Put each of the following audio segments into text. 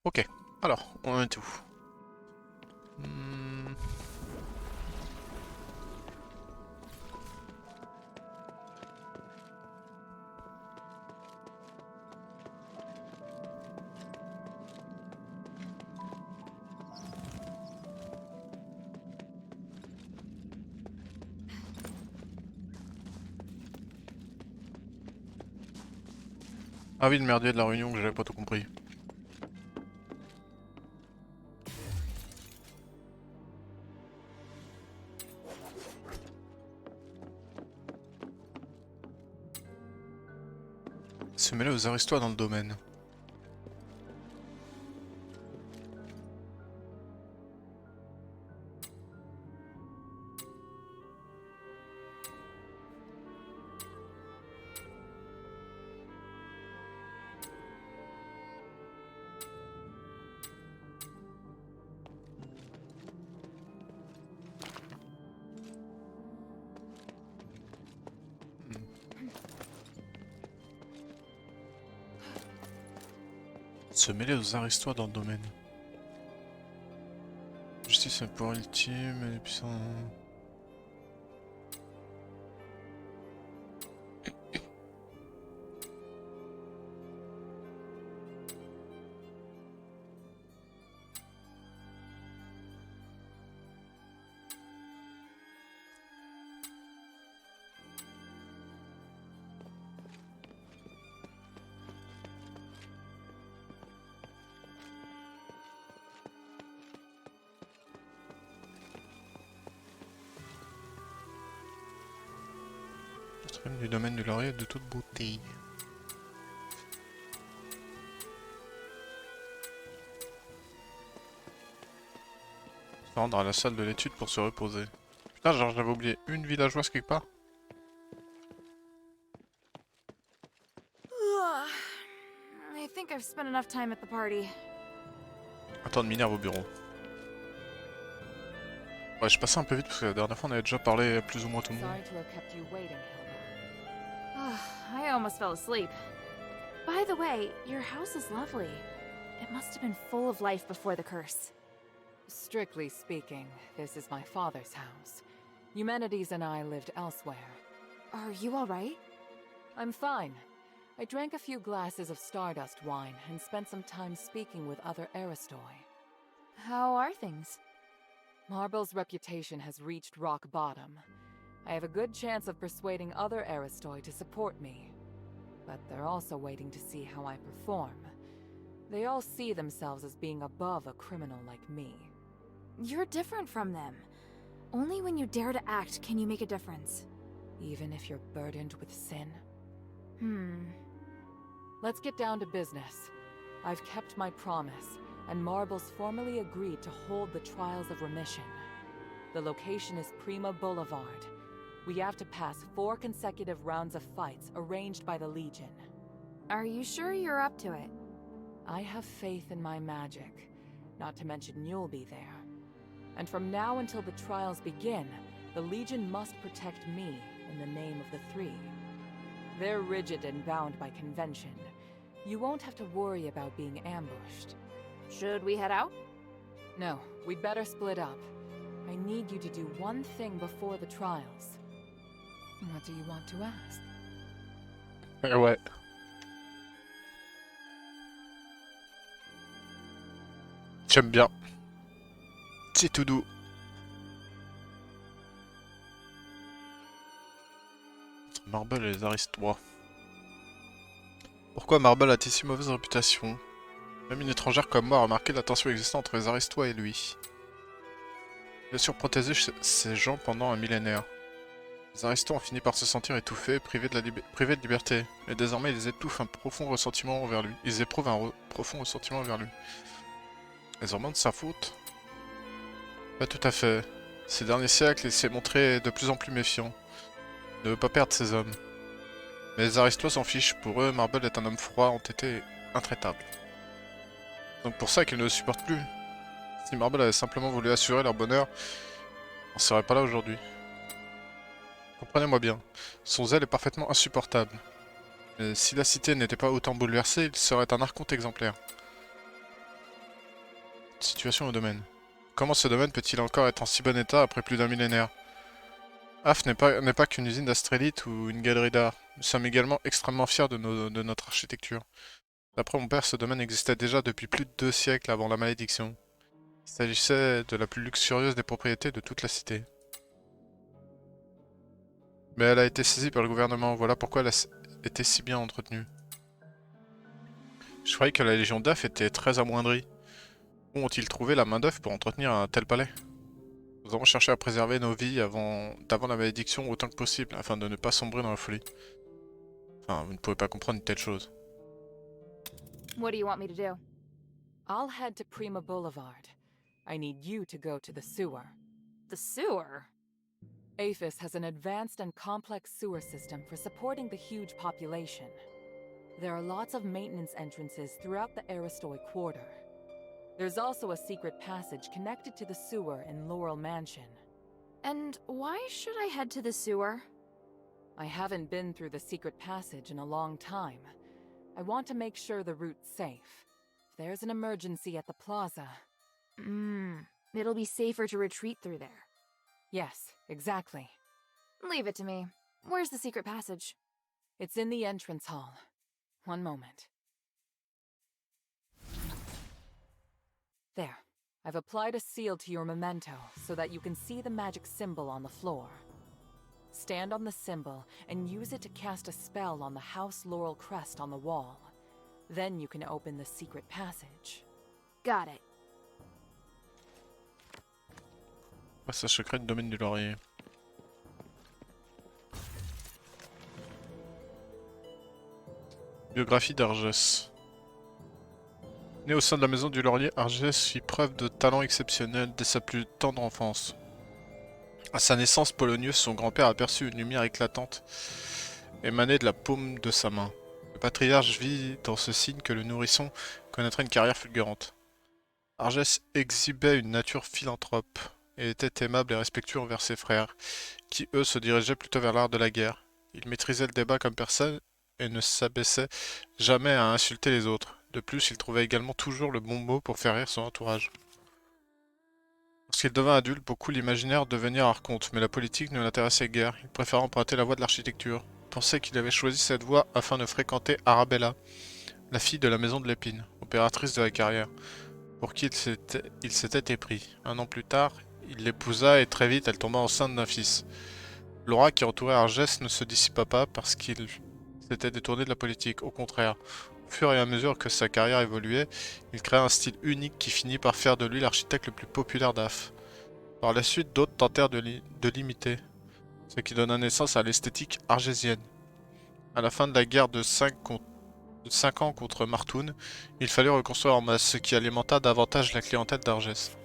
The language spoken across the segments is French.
Ok, alors, on en est où? Hmm. Ah oui, le merdier de la réunion que j'avais pas tout compris. Se mêler aux aristos dans le domaine. Se mêler aux aristos dans le domaine. Justice est un pouvoir ultime et puissant. Du domaine du laurier de toute beauté. Se rendre à la salle de l'étude pour se reposer. Putain, genre j'avais oublié une villageoise quelque part. I think I've spent enough time at the party. Attends de Minerve au bureau. Ouais, je passais un peu vite parce que la dernière fois on avait déjà parlé plus ou moins tout le monde. Sorry to have kept you waiting, Hilda. I almost fell asleep. By the way, your house is lovely. It must have been full of life before the curse. Strictly speaking, this is my father's house. Eumenides and I lived elsewhere. Are you all right? I'm fine. I drank a few glasses of Stardust wine and spent some time speaking with other Aristoi. How are things? Marble's reputation has reached rock bottom. I have a good chance of persuading other Aristoi to support me. But they're also waiting to see how I perform. They all see themselves as being above a criminal like me. You're different from them. Only when you dare to act can you make a difference. Even if you're burdened with sin? Let's get down to business. I've kept my promise, and Marble's formally agreed to hold the Trials of Remission. The location is Prima Boulevard. We have to pass 4 consecutive rounds of fights arranged by the Legion. Are you sure you're up to it? I have faith in my magic, not to mention you'll be there. And from now until the trials begin, the Legion must protect me in the name of the Three. They're rigid and bound by convention. You won't have to worry about being ambushed. Should we head out? No, we'd better split up. I need you to do one thing before the trials. What do you want to ask? Ouais. J'aime bien. C'est tout doux. Marble et les Aristois. Pourquoi Marble a-t-il si mauvaise réputation? Même une étrangère comme moi a remarqué la tension existante entre les Aristois et lui. Il a surprotégé ces gens pendant un millénaire. Les Aristois ont fini par se sentir étouffés, privés de liberté. Mais désormais, ils étouffent un profond ressentiment envers lui. Ils éprouvent un profond ressentiment envers lui. Est-ce vraiment de sa faute? Pas tout à fait. Ces derniers siècles, il s'est montré de plus en plus méfiant. Il ne veut pas perdre ses hommes. Mais les Aristois s'en fichent. Pour eux, Marble est un homme froid, entêté et intraitable. Donc pour ça qu'ils ne le supportent plus. Si Marble avait simplement voulu assurer leur bonheur, on ne serait pas là aujourd'hui. Comprenez-moi bien, son zèle est parfaitement insupportable. Mais si la cité n'était pas autant bouleversée, il serait un archonte exemplaire. cette situation au domaine. Comment ce domaine peut-il encore être en si bon état après plus d'un millénaire? AF n'est pas qu'une usine d'astrélites ou une galerie d'art. Nous sommes également extrêmement fiers de notre architecture. D'après mon père, ce domaine existait déjà depuis plus de 2 siècles avant la malédiction. Il s'agissait de la plus luxurieuse des propriétés de toute la cité. Mais elle a été saisie par le gouvernement, voilà pourquoi elle a été si bien entretenue. Je croyais que la Légion d'AF était très amoindrie. Où ont-ils trouvé la main-d'œuvre pour entretenir un tel palais? Nous avons cherché à préserver nos vies d'avant la malédiction autant que possible, afin de ne pas sombrer dans la folie. Enfin, vous ne pouvez pas comprendre une telle chose. What do you want me to do? I'll head to Prima Boulevard. I need you to go to the sewer. The sewer? Aphis has an advanced and complex sewer system for supporting the huge population. There are lots of maintenance entrances throughout the Aristoi Quarter. There's also a secret passage connected to the sewer in Laurel Mansion. And why should I head to the sewer? I haven't been through the secret passage in a long time. I want to make sure the route's safe. If there's an emergency at the plaza... It'll be safer to retreat through there. Yes, exactly. Leave it to me. Where's the secret passage? It's in the entrance hall. One moment. There. I've applied a seal to your memento so that you can see the magic symbol on the floor. Stand on the symbol and use it to cast a spell on the House Laurel crest on the wall. Then you can open the secret passage. Got it. Passage secret du domaine du laurier. Biographie d'Argès. Né au sein de la maison du laurier, Argès fit preuve de talent exceptionnel dès sa plus tendre enfance. À sa naissance, Polonius, son grand-père, aperçut une lumière éclatante émaner de la paume de sa main. Le patriarche vit dans ce signe que le nourrisson connaîtrait une carrière fulgurante. Argès exhibait une nature philanthrope et était aimable et respectueux envers ses frères, qui eux se dirigeaient plutôt vers l'art de la guerre. Il maîtrisait le débat comme personne et ne s'abaissait jamais à insulter les autres. De plus, il trouvait également toujours le bon mot pour faire rire son entourage. Lorsqu'il devint adulte, beaucoup l'imaginèrent devenir archonte, mais la politique ne l'intéressait guère. Il préféra emprunter la voie de l'architecture. Il pensait qu'il avait choisi cette voie afin de fréquenter Arabella, la fille de la maison de l'épine, opératrice de la carrière, pour qui il s'était épris. 1 an plus tard, il l'épousa et très vite elle tomba enceinte d'un fils. L'aura qui entourait Argès ne se dissipa pas parce qu'il s'était détourné de la politique. Au contraire, au fur et à mesure que sa carrière évoluait, il créa un style unique qui finit par faire de lui l'architecte le plus populaire d'AF. Par la suite, d'autres tentèrent de l'imiter, ce qui donna naissance à l'esthétique argésienne. À la fin de la guerre de 5 ans contre Martoun, il fallut reconstruire en masse, ce qui alimenta davantage la clientèle d'Argès.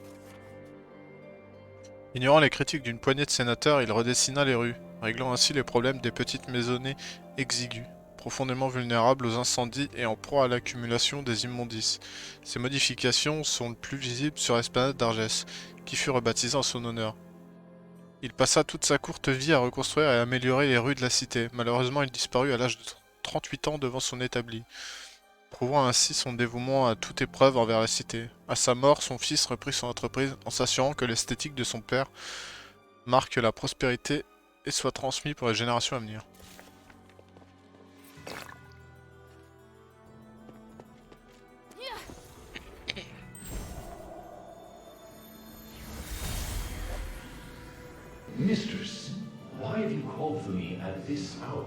Ignorant les critiques d'une poignée de sénateurs, il redessina les rues, réglant ainsi les problèmes des petites maisonnées exiguës, profondément vulnérables aux incendies et en proie à l'accumulation des immondices. Ces modifications sont le plus visibles sur l'esplanade d'Argès, qui fut rebaptisée en son honneur. Il passa toute sa courte vie à reconstruire et à améliorer les rues de la cité. Malheureusement, il disparut à l'âge de 38 ans devant son établi, prouvant ainsi son dévouement à toute épreuve envers la cité. À sa mort, son fils reprit son entreprise en s'assurant que l'esthétique de son père marque la prospérité et soit transmise pour les générations à venir. Mistress, why have you called for me at this hour?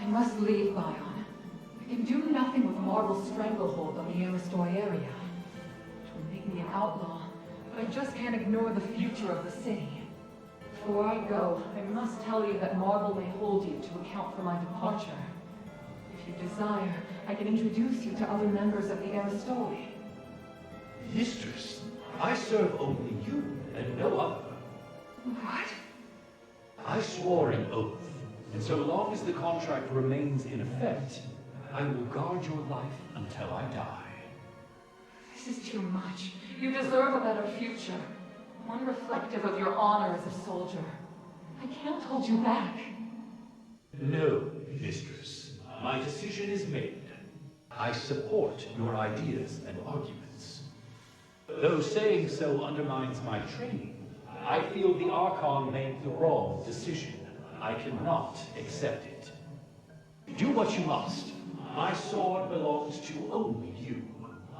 I must leave, Bion. I can do nothing with Marvel's stranglehold on the Aristoi area. It will make me an outlaw, but I just can't ignore the future of the city. Before I go, I must tell you that Marvel may hold you to account for my departure. If you desire, I can introduce you to other members of the Aristoi. Mistress, I serve only you and no other. What? I swore an oath, and so long as the contract remains in effect, I will guard your life until I die. This is too much. You deserve a better future. One reflective of your honor as a soldier. I can't hold you back. No, Mistress. My decision is made. I support your ideas and arguments. Though saying so undermines my training, I feel the Archon made the wrong decision. I cannot accept it. Do what you must. My sword belongs to only you.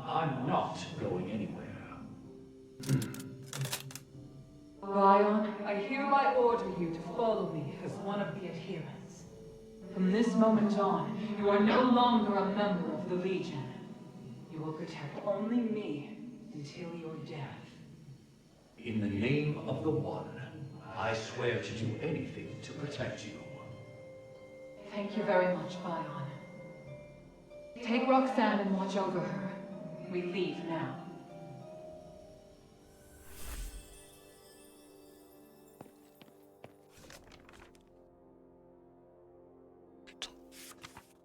I'm not going anywhere. Ryan, I hereby order you to follow me as one of the adherents. From this moment on, you are no longer a member of the Legion. You will protect only me until your death. In the name of the One, I swear to do anything to protect you. Thank you very much, Bion. Take Roxanne and watch over her. We leave now.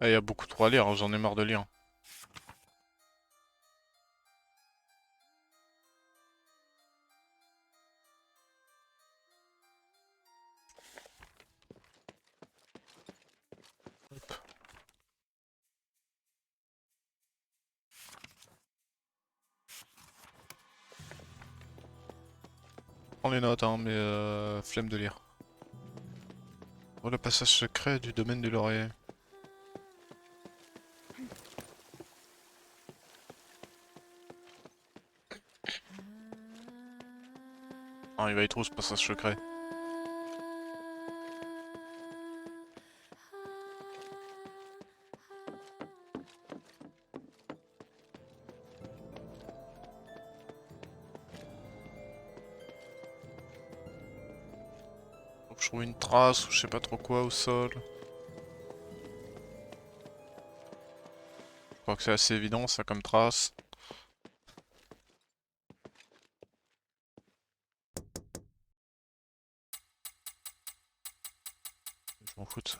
Ah, y a beaucoup trop à lire, hein, j'en ai marre de lire. Prends les notes, hein, mais flemme de lire. Oh, le passage secret du domaine du laurier. Ah, il va être où ce passage secret? Faut que je trouve une trace ou je sais pas trop quoi au sol. Je crois que c'est assez évident ça comme trace. Je m'en fous de ça.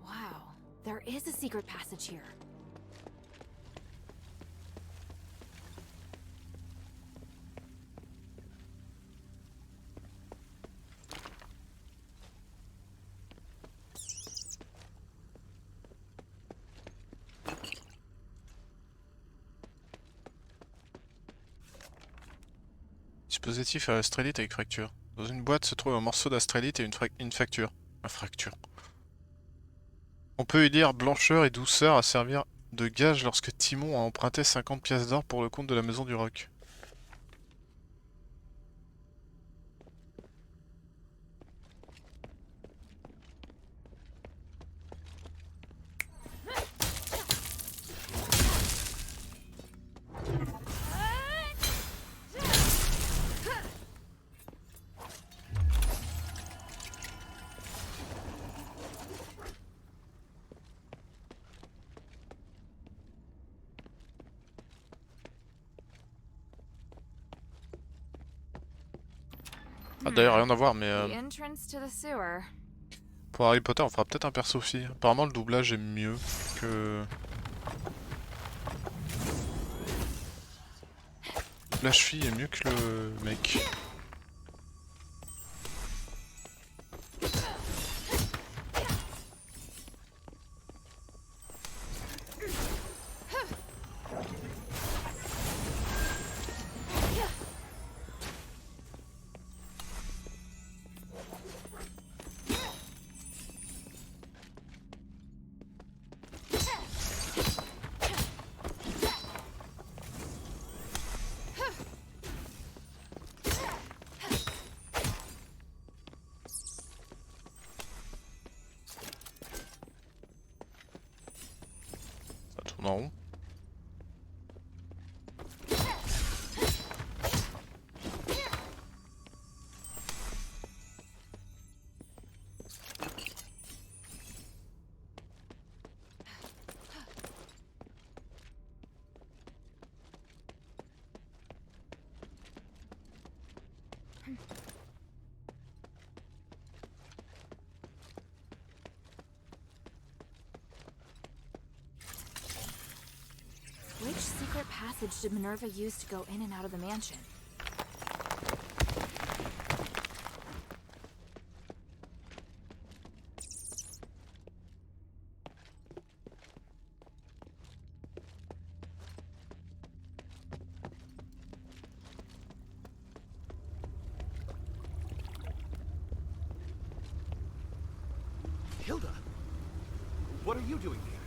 Wow, there is a secret passage here. Dispositif à astrélite avec fracture. Dans une boîte se trouve un morceau d'astrélite et une fracture. Une fracture. On peut y lire blancheur et douceur à servir de gage lorsque Timon a emprunté 50 pièces d'or pour le compte de la maison du roc. Ah d'ailleurs rien à voir mais The entrance to the sewer. pour Harry Potter on fera peut-être un perso fille. Apparemment le doublage est mieux que... Le doublage fille est mieux que le mec. Ça tourne en rond. Which secret passage did Minerva use to go in and out of the mansion? Hilda, what are you doing here?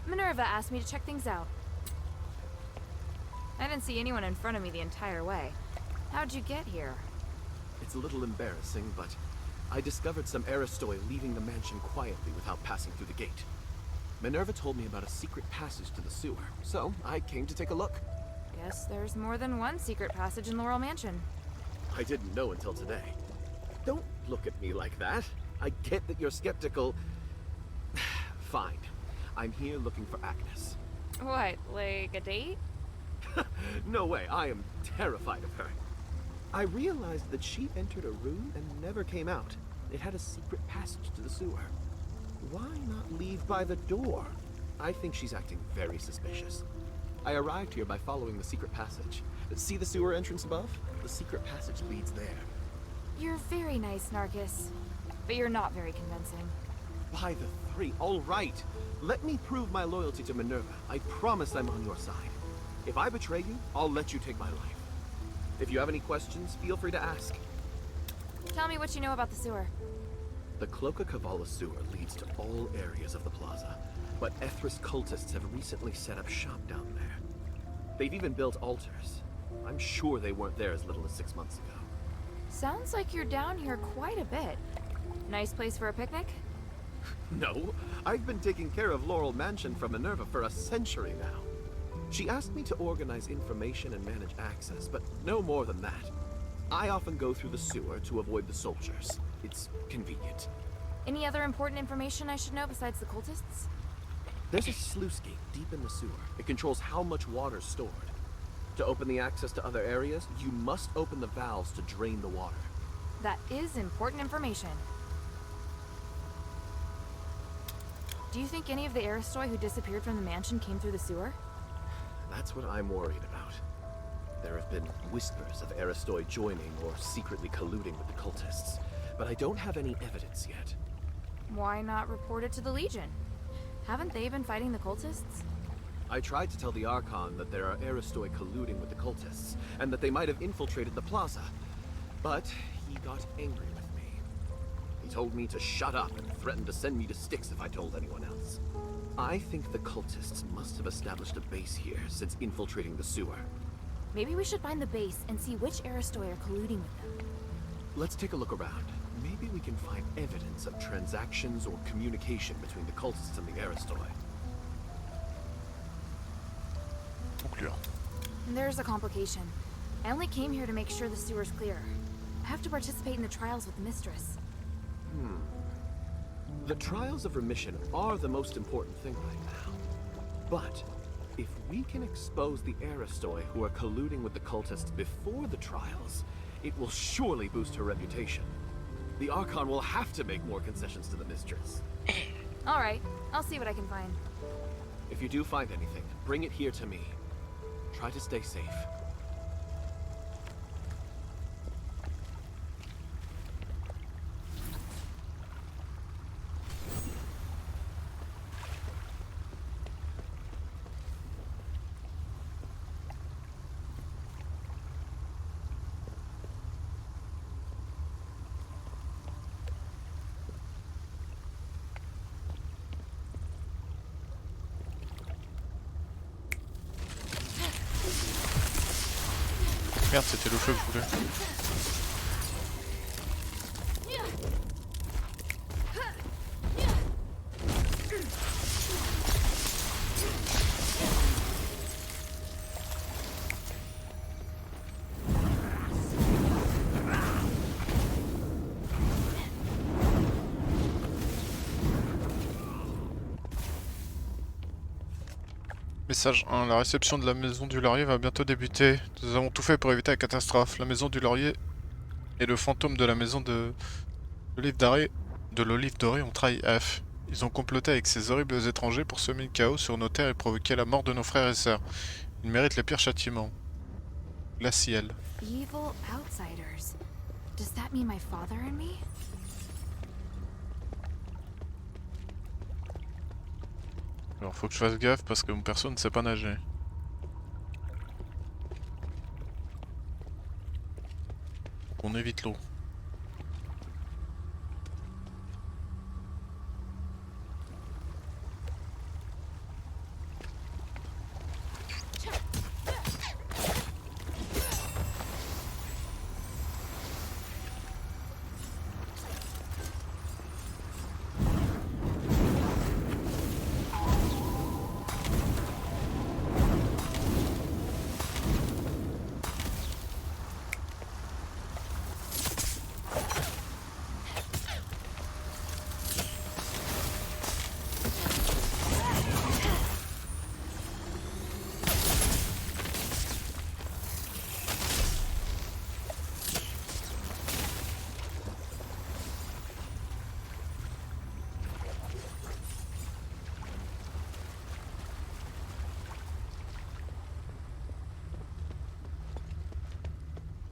Minerva asked me to check things out. I didn't see anyone in front of me the entire way. How'd you get here? It's a little embarrassing, but I discovered some Aristoi leaving the mansion quietly without passing through the gate. Minerva told me about a secret passage to the sewer, so I came to take a look. Guess there's more than one secret passage in the Royal Mansion. I didn't know until today. Don't look at me like that. I get that you're skeptical. Fine. I'm here looking for Agnes. What, like a date? No way, I am terrified of her. I realized that she entered a room and never came out. It had a secret passage to the sewer. Why not leave by the door? I think she's acting very suspicious. I arrived here by following the secret passage. See the sewer entrance above? The secret passage leads there. You're very nice, Narcus. But you're not very convincing. By the three, all right. Let me prove my loyalty to Minerva. I promise I'm on your side. If I betray you, I'll let you take my life. If you have any questions, feel free to ask. Tell me what you know about the sewer. The Cloaca Cavala sewer leads to all areas of the plaza, but Ethris cultists have recently set up shop down there. They've even built altars. I'm sure they weren't there as little as 6 months ago. Sounds like you're down here quite a bit. Nice place for a picnic? No, I've been taking care of Laurel Mansion from Minerva for a century now. She asked me to organize information and manage access, but no more than that. I often go through the sewer to avoid the soldiers. It's convenient. Any other important information I should know besides the cultists? There's a sluice gate deep in the sewer. It controls how much water's stored. To open the access to other areas, you must open the valves to drain the water. That is important information. Do you think any of the Aristoi who disappeared from the mansion came through the sewer? That's what I'm worried about. There have been whispers of Aristoi joining or secretly colluding with the cultists, but I don't have any evidence yet. Why not report it to the Legion? Haven't they been fighting the cultists? I tried to tell the Archon that there are Aristoi colluding with the cultists, and that they might have infiltrated the plaza, but he got angry with me. He told me to shut up and threatened to send me to Styx if I told anyone else. I think the cultists must have established a base here since infiltrating the sewer. Maybe we should find the base and see which Aristoi are colluding with them. Let's take a look around. Maybe we can find evidence of transactions or communication between the cultists and the Aristoi. Conclure. There's a complication. I only came here to make sure the sewer's clear. I have to participate in the trials with the Mistress. The trials of remission are the most important thing right now. But if we can expose the Aristoi who are colluding with the cultists before the trials, it will surely boost her reputation. The Archon will have to make more concessions to the Mistress. Alright, I'll see what I can find. If you do find anything, bring it here to me. Try to stay safe. Merde, c'était le feu que je voulais. Message 1. La réception de la maison du laurier va bientôt débuter. Nous avons tout fait pour éviter la catastrophe. La maison du laurier et le fantôme de la maison de l'olive dorée ont trahi F. Ils ont comploté avec ces horribles étrangers pour semer le chaos sur nos terres et provoquer la mort de nos frères et sœurs. Ils méritent les pires châtiments. Glacial. Evil outsiders. Does that mean my father and me? Alors faut que je fasse gaffe parce que mon perso ne sait pas nager. Qu'on évite l'eau.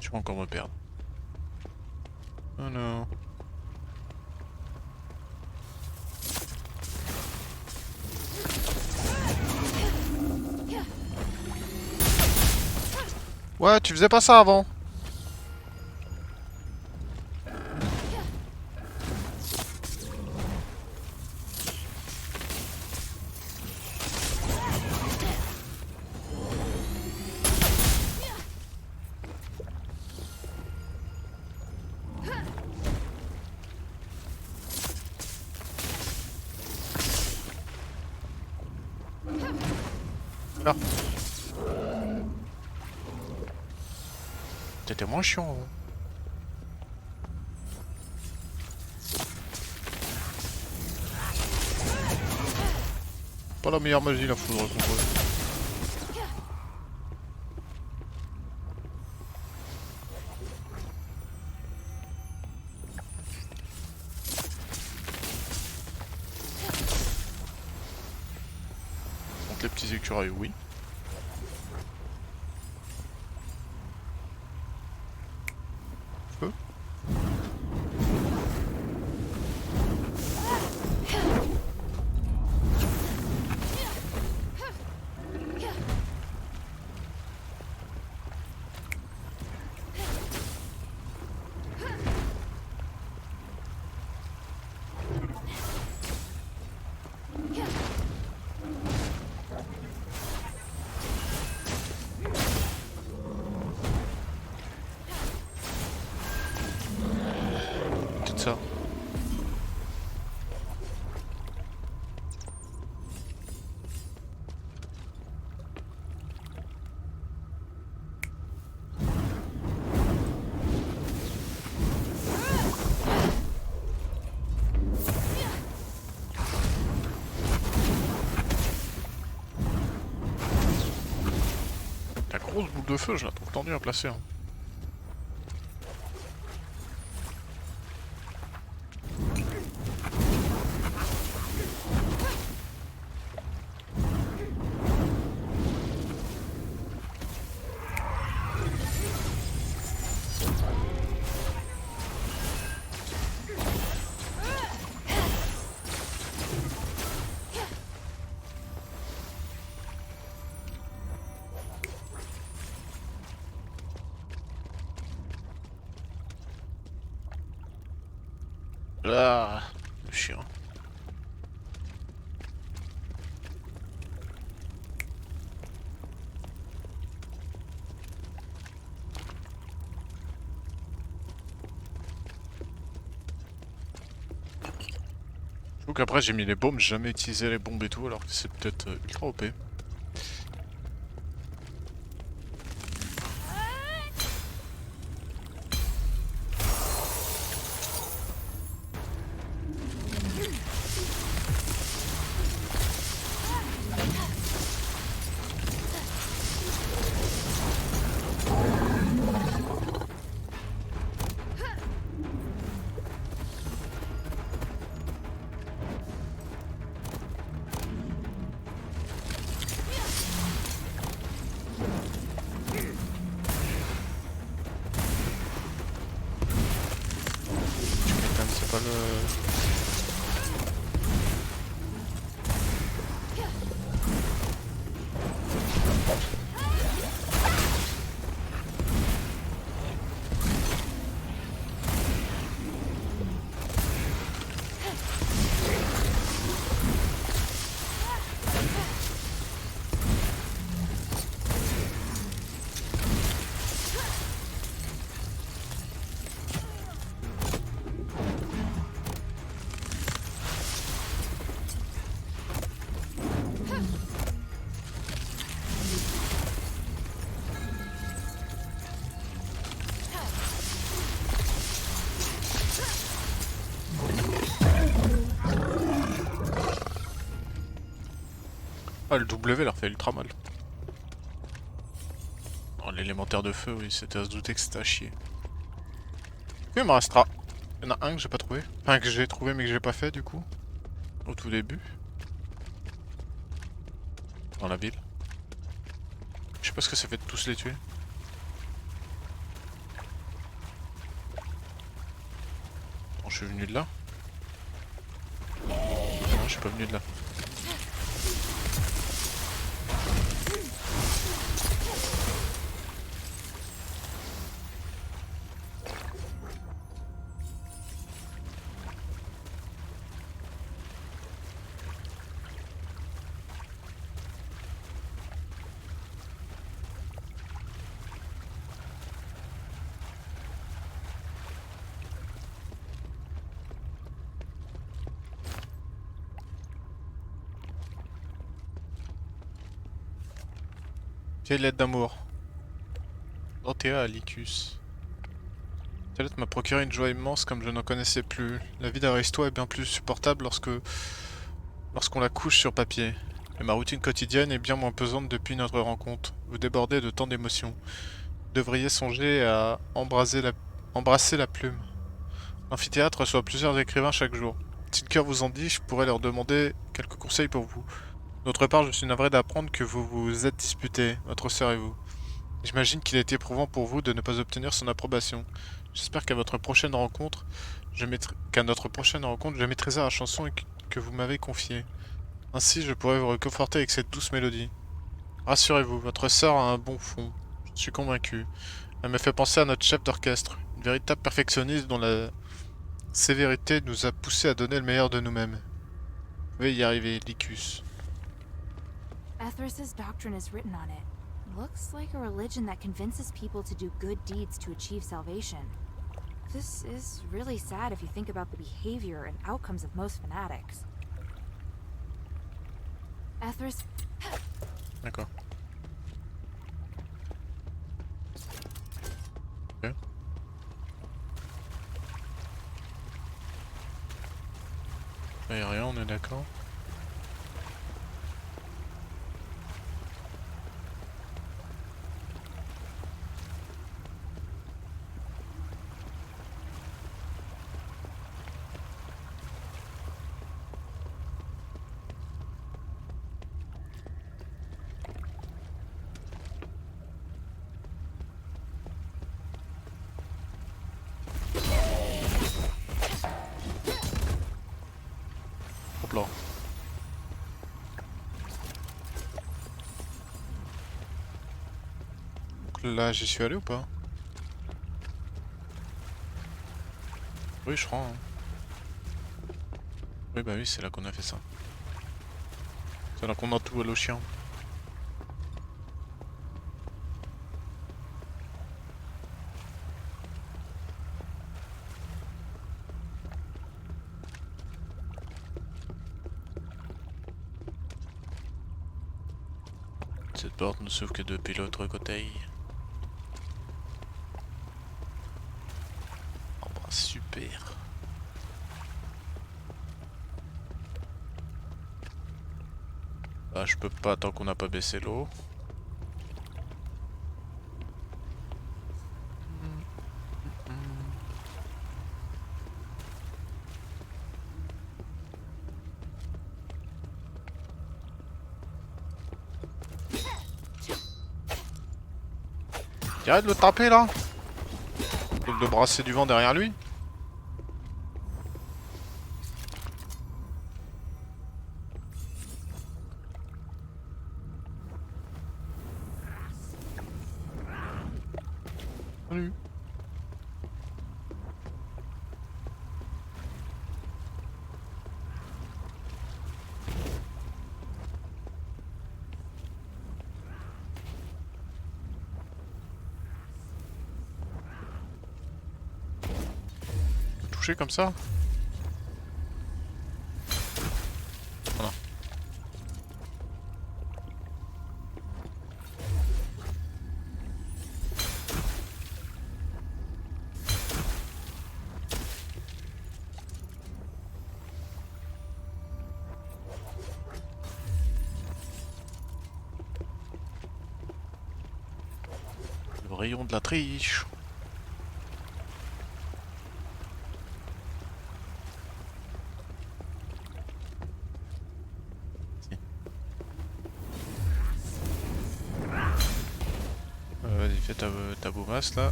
Je vais encore me perdre. Oh non. Ouais, tu faisais pas ça avant. Ah. T'étais moins chiant avant. Pas la meilleure magie la foudre composée. Donc les petits écureuils, oui. Feu. Peut-être ça. La grosse boule de feu, je la trouve tendue à placer. Hein. Ah, le chien. Je trouve qu'après j'ai mis les bombes, j'ai jamais utilisé les bombes et tout, alors que c'est peut-être ultra OP. C'est pas le... Ah, le W leur fait ultra mal. Oh, l'élémentaire de feu, oui, c'était à se douter que c'était à chier. Oui, il m'en restera. Il y en a un que j'ai pas trouvé. Enfin, que j'ai trouvé mais que j'ai pas fait du coup. Au tout début. Dans la ville. Je sais pas ce que ça fait de tous les tuer. je suis venu de là. Non, je suis pas venu de là. Quelle lettre d'amour. Dorothea à Licus. Cette lettre m'a procuré une joie immense comme je n'en connaissais plus. La vie d'Aristo est bien plus supportable lorsqu'on la couche sur papier. Mais ma routine quotidienne est bien moins pesante depuis notre rencontre. Vous débordez de tant d'émotions. Vous devriez songer à embrasser la plume. L'amphithéâtre reçoit plusieurs écrivains chaque jour. Si le cœur vous en dit, je pourrais leur demander quelques conseils pour vous. D'autre part, je suis navré d'apprendre que vous vous êtes disputés, votre sœur et vous. J'imagine qu'il est éprouvant pour vous de ne pas obtenir son approbation. J'espère qu'à notre prochaine rencontre, je maîtriserai la chanson que vous m'avez confiée. Ainsi, je pourrai vous réconforter avec cette douce mélodie. Rassurez-vous, votre sœur a un bon fond. Je suis convaincu. Elle me fait penser à notre chef d'orchestre, une véritable perfectionniste dont la sévérité nous a poussé à donner le meilleur de nous-mêmes. Vous pouvez y arriver, Licus. Ethris's doctrine is written on it. Looks like a religion that convinces people to do good deeds to achieve salvation. This is really sad if you think about the behavior and outcomes of most fanatics. Ethris... D'accord. Ok. Là, y'a rien, on est d'accord. Hop là. Donc là, j'y suis allé ou pas? Oui, je crois. Hein. Oui, bah oui, c'est là qu'on a fait ça. C'est là qu'on a tout à l'eau chien. Cette porte ne s'ouvre que depuis l'autre côté. Oh bah super. Bah je peux pas tant qu'on n'a pas baissé l'eau. Arrête de le taper là. Donc de brasser du vent derrière lui. Salut. Toucher comme ça. Voilà. Le rayon de la triche. Vas-y, fais ta boumasse là.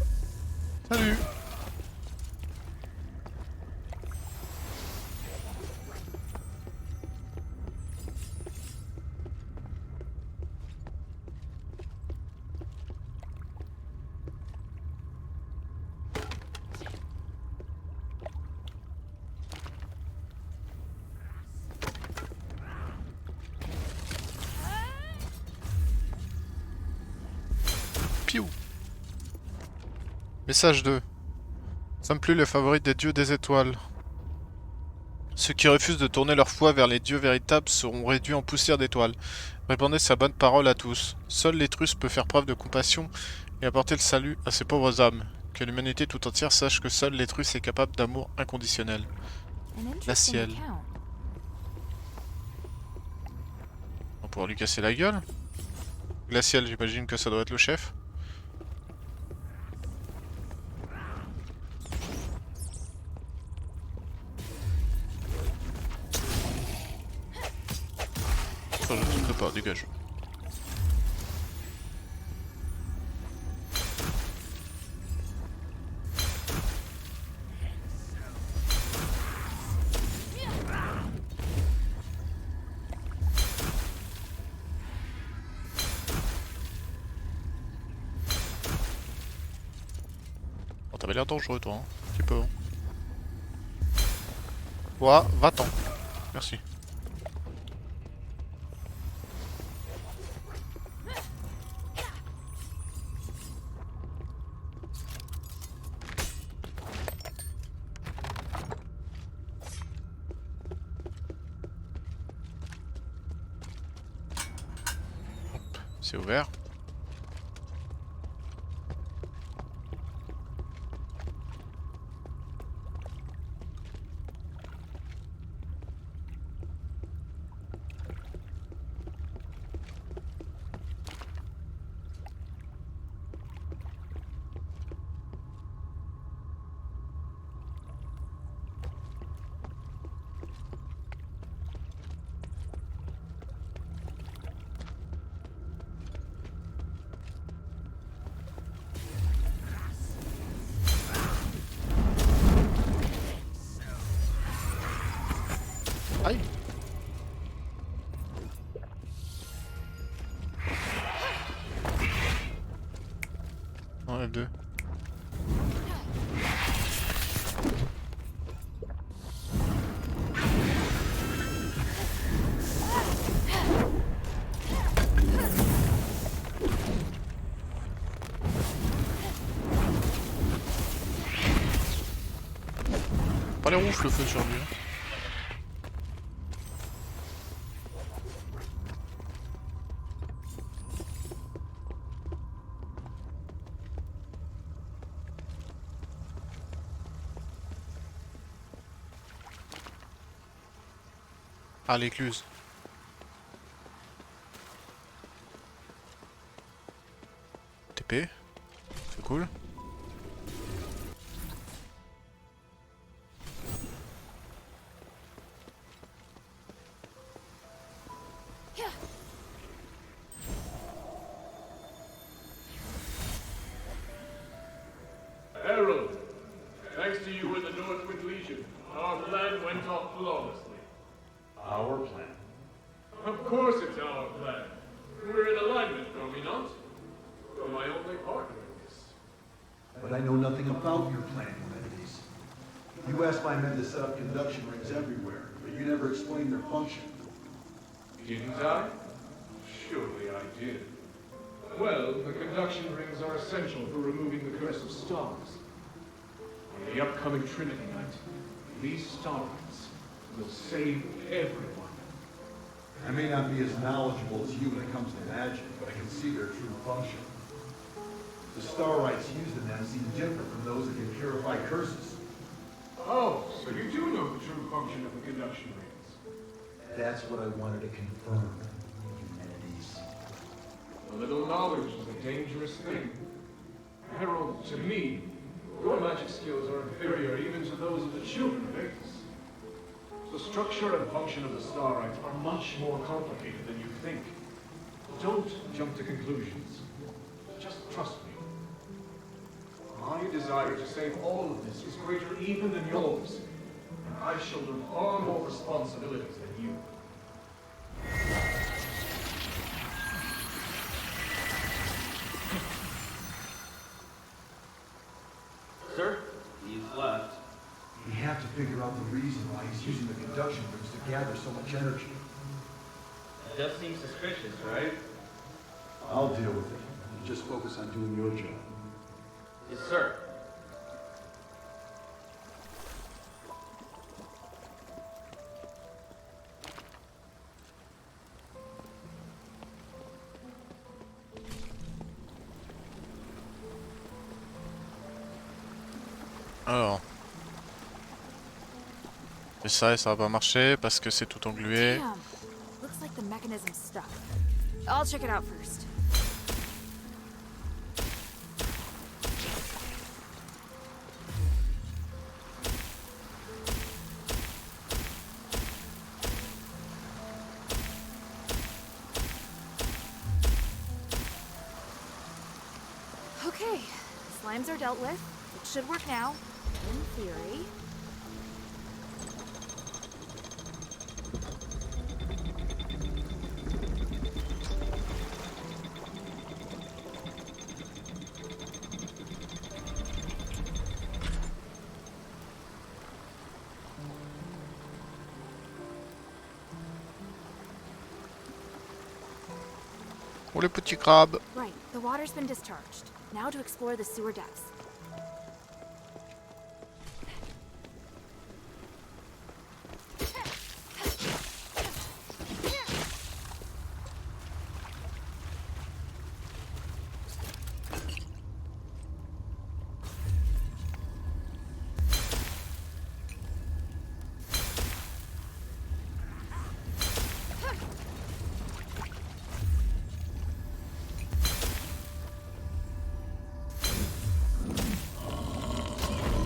Salut! Piou. Message 2. Nous ne sommes plus les favoris des dieux des étoiles. Ceux qui refusent de tourner leur foi vers les dieux véritables seront réduits en poussière d'étoiles. Répandez sa bonne parole à tous. Seul l'Étrus peut faire preuve de compassion et apporter le salut à ces pauvres âmes. Que l'humanité tout entière sache que seul l'Étrus est capable d'amour inconditionnel. Glaciel. On va pouvoir lui casser la gueule. Glaciel, j'imagine que ça doit être le chef. Enfin, je ne sais pas, dégage. Oh, t'avais l'air dangereux toi, hein. Un petit peu. Hein. Ouah, va-t'en. Merci. C'est ouvert. Aïe. Non, F2. Pas les rouges le feu sur lui. Hein. Ah, l'écluse. TP. C'est cool. Herald, thanks to you and the Northwind Legion, our plan went off flawlessly. Our plan. Of course it's our plan. We're in alignment, are we not? You're my only partner in this. But I know nothing about your plan, Humanities. You asked my men to set up conduction rings everywhere, but you never explained their function. Didn't I? Surely I did. Well, the conduction rings are essential for removing the curse of stars. On the upcoming Trinity Night, these star rings will save everyone. I may not be as knowledgeable as you when it comes to magic, but I can see their true function. The star rites used in them seem different from those that can purify curses. Oh, so you do know the true function of the conduction rings. That's what I wanted to confirm, Humanities. A little knowledge is a dangerous thing. Herald, to me, your magic skills are inferior even to those of the children of Aegis. The structure and function of the star rites are much more complicated than you think. Don't jump to conclusions. Just trust me. My desire to save all of this is greater even than yours, and I shoulder far more responsibilities than you. Sir, he's left. We have to figure out the reason why he's using the conduction rings to gather so much energy. It does seem suspicious, right? I'll deal with it. just focus on doing your job. Yes, sir. Alors. Et ça va pas marcher parce que c'est tout englué. Damn. Looks like the mechanism's stuck. I'll check it out first. Okay, slimes are dealt with. It should work now, in theory. Oh les petits crabes. Right, the water's been discharged. Now to explore the sewer depths.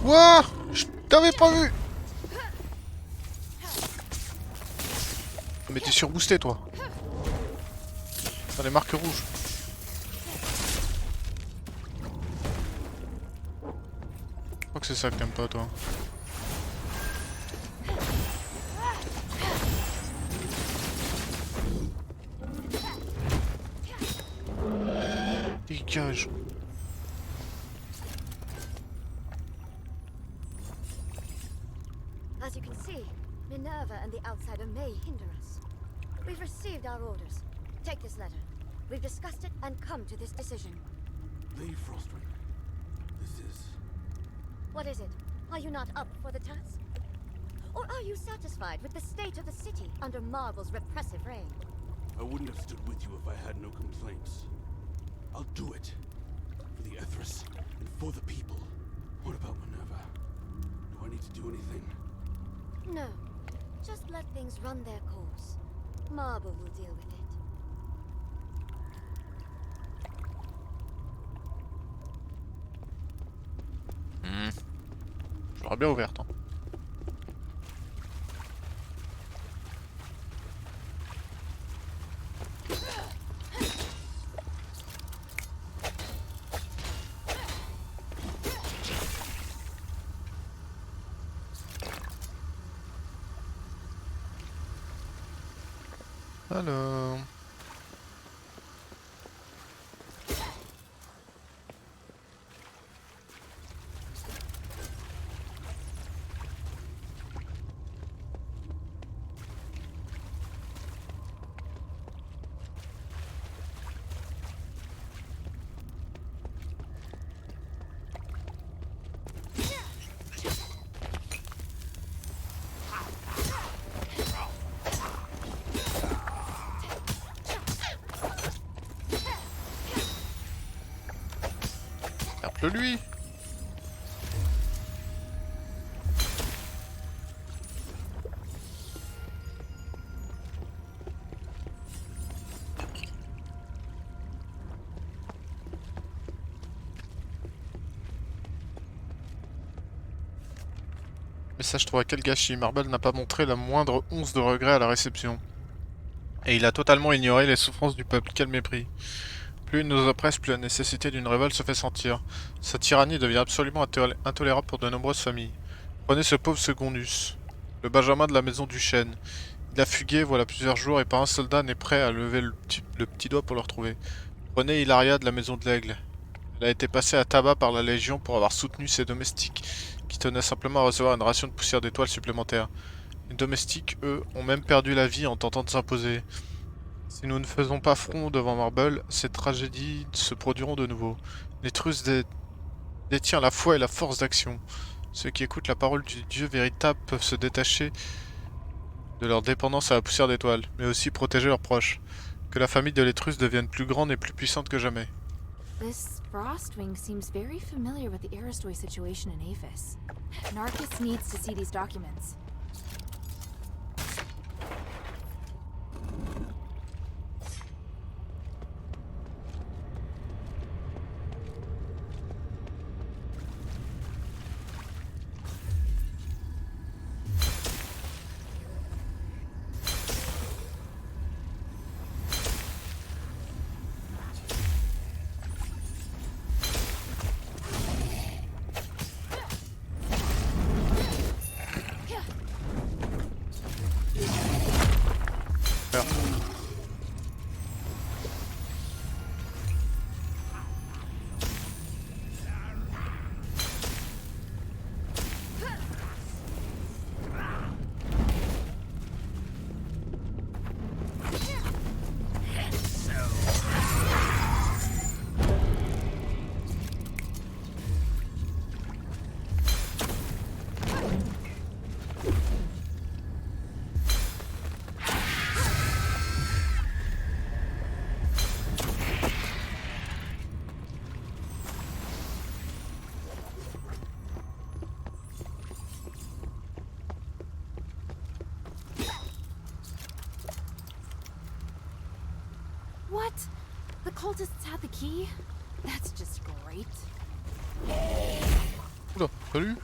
Wouah! Je t'avais pas vu! Mais t'es surboosté toi. T'as les marques rouges. Je crois que c'est ça que t'aimes pas toi. Dégage. As you can see, Minerva and the Outsider may hinder us. We've received our orders. Take this letter. We've discussed it and come to this decision. Lady Frostwind, this is... What is it? Are you not up for the task? Or are you satisfied with the state of the city under Marvel's repressive reign? I wouldn't have stood with you if I had no complaints. I'll do it. For the Ethris, and for the people. What about Minerva? Do I need to do anything? No. Just let things run their course. Marvel will deal with it. Je l'aurais bien ouverte. Hein. Alors... Tape-le lui. Message 3, quel gâchis. Marble n'a pas montré la moindre once de regret à la réception. Et il a totalement ignoré les souffrances du peuple. Quel mépris. Plus il nous oppresse, plus la nécessité d'une révolte se fait sentir. Sa tyrannie devient absolument intolérable pour de nombreuses familles. Prenez ce pauvre Secondus, le benjamin de la maison du chêne. Il a fugué voilà plusieurs jours et pas un soldat n'est prêt à lever le petit doigt pour le retrouver. Prenez Hilaria de la maison de l'Aigle. Elle a été passée à tabac par la Légion pour avoir soutenu ses domestiques, qui tenaient simplement à recevoir une ration de poussière d'étoiles supplémentaire. Les domestiques, eux, ont même perdu la vie en tentant de s'imposer. Si nous ne faisons pas front devant Marble, ces tragédies se produiront de nouveau. L'Étrusque détient la foi et la force d'action. Ceux qui écoutent la parole du Dieu véritable peuvent se détacher de leur dépendance à la poussière d'étoiles, mais aussi protéger leurs proches. Que la famille de l'Étrusque devienne plus grande et plus puissante que jamais. This Frostwing seems very familiar with the Aristoi situation in Aphis. Narcus needs to see these documents. What? The cultists had the key? That's just great. Oula, salut.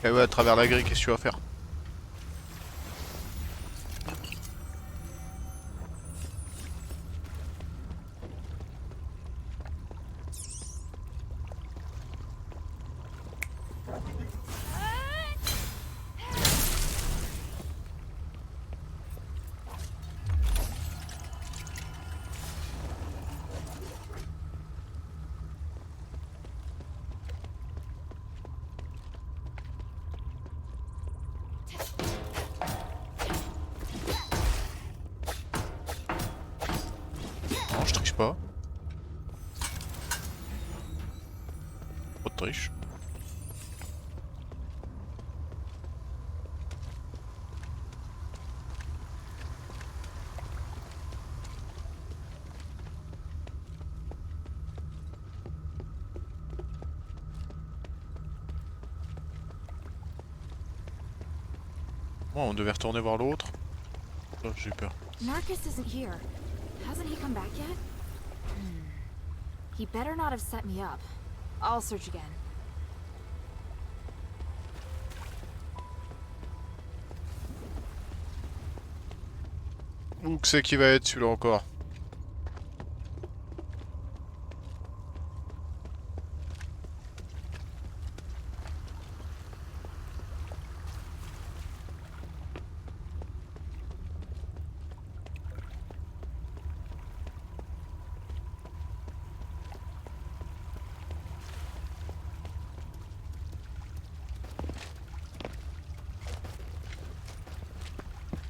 Eh ouais, à travers la grille, qu'est-ce que tu vas faire? Non, je triche pas. Pas de triche. Bon, on devait retourner voir l'autre. Là, j'ai eu peur. Narcus isn't here. Hasn't he come back yet? He better not have set me up. I'll search again. Où que c'est qui va être celui-là encore?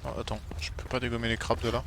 Ah, attends, je peux pas dégommer les crabes de là.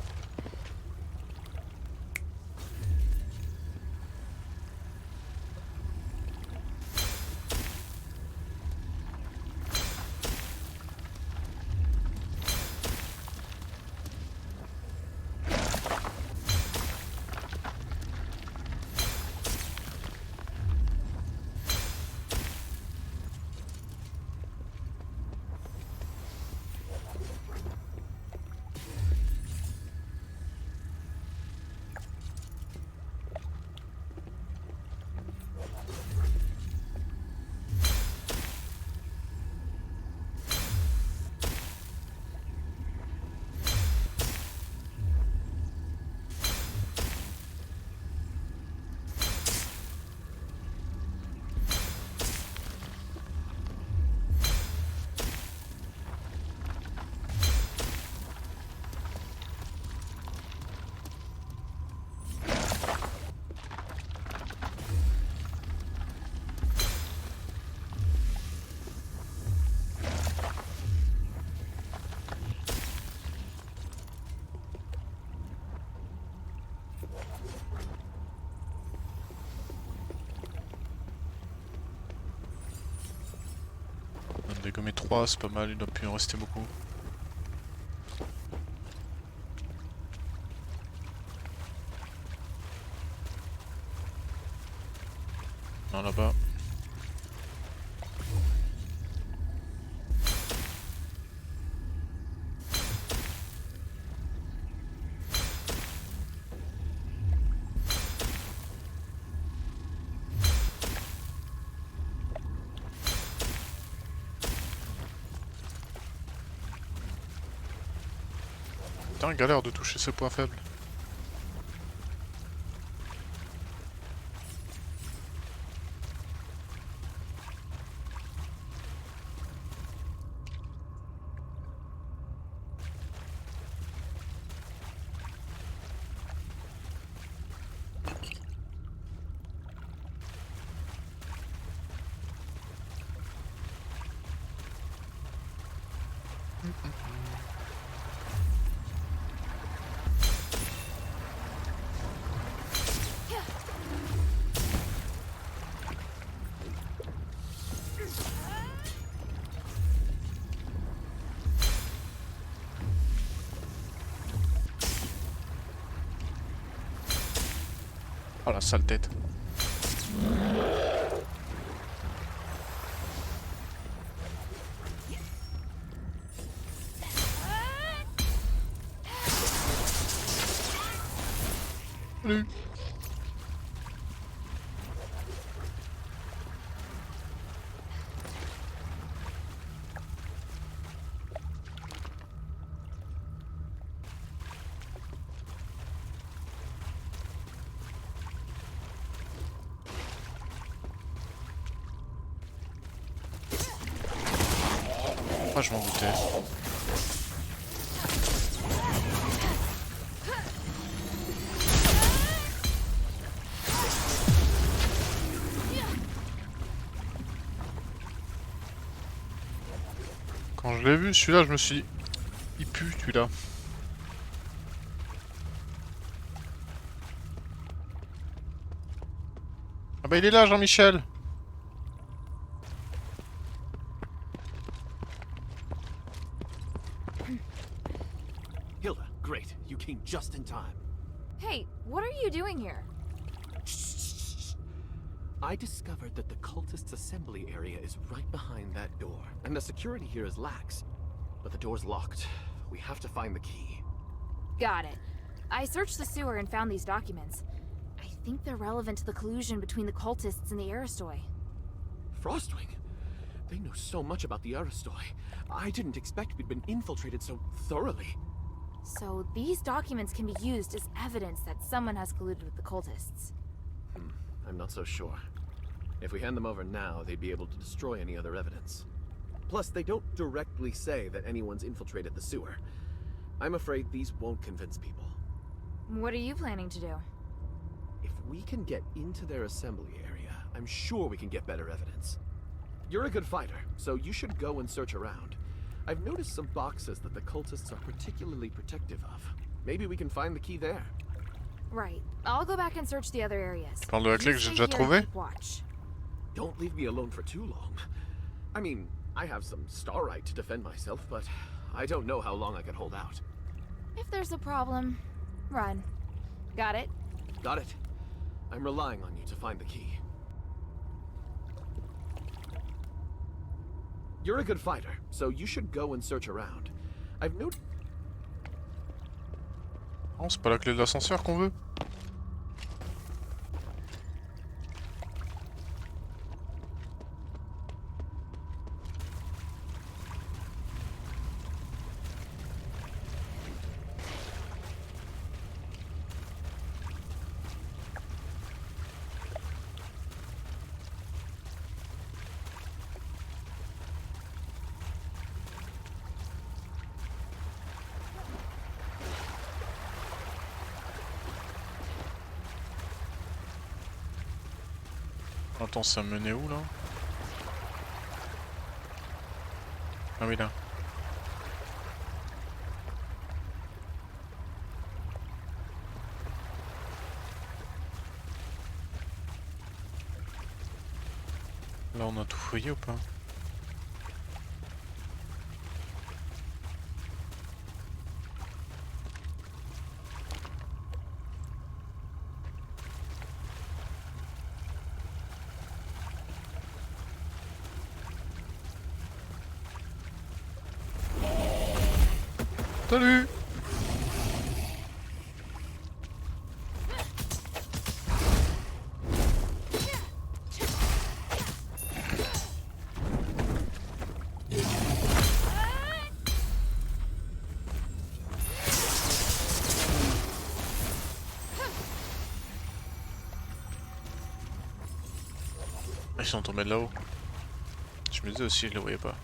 Dégommer 3, c'est pas mal, il doit plus en rester beaucoup. Non, là-bas. Putain, galère de toucher ce point faible. Oh la sale tête. Salut. Ah, je m'en doutais. Quand je l'ai vu, celui-là, je me suis dit... Il pue, celui-là. Ah bah il est là, Jean-Michel. Hilda, great. You came just in time. Hey, what are you doing here? I discovered that the cultists' assembly area is right behind that door, and the security here is lax. But the door's locked. We have to find the key. Got it. I searched the sewer and found these documents. I think they're relevant to the collusion between the cultists and the Aristoi. Frostwing? They know so much about the Aristoi. I didn't expect we'd been infiltrated so thoroughly. So these documents can be used as evidence that someone has colluded with the cultists. I'm not so sure. If we hand them over now, they'd be able to destroy any other evidence. Plus, they don't directly say that anyone's infiltrated the sewer. I'm afraid these won't convince people. What are you planning to do? If we can get into their assembly area, I'm sure we can get better evidence. You're a good fighter, so you should go and search around. I've noticed some boxes that the cultists are particularly protective of. Maybe we can find the key there. Right. I'll go back and search the other areas. Parle de la clé que j'ai déjà Stay here and trouvée. keep watch. Don't leave me alone for too long. I mean, I have some starlight to defend myself, but I don't know how long I can hold out. If there's a problem, run. Got it? Got it. I'm relying on you to find the key. You're a good fighter, so you should go and search around. I've noted... Non, c'est pas la clé de l'ascenseur qu'on veut. Attends, ça menait où là? Ah oui là. Là on a tout fouillé ou pas? Salut! Ils sont tombés de là-haut. Je me disais aussi, je les voyais pas.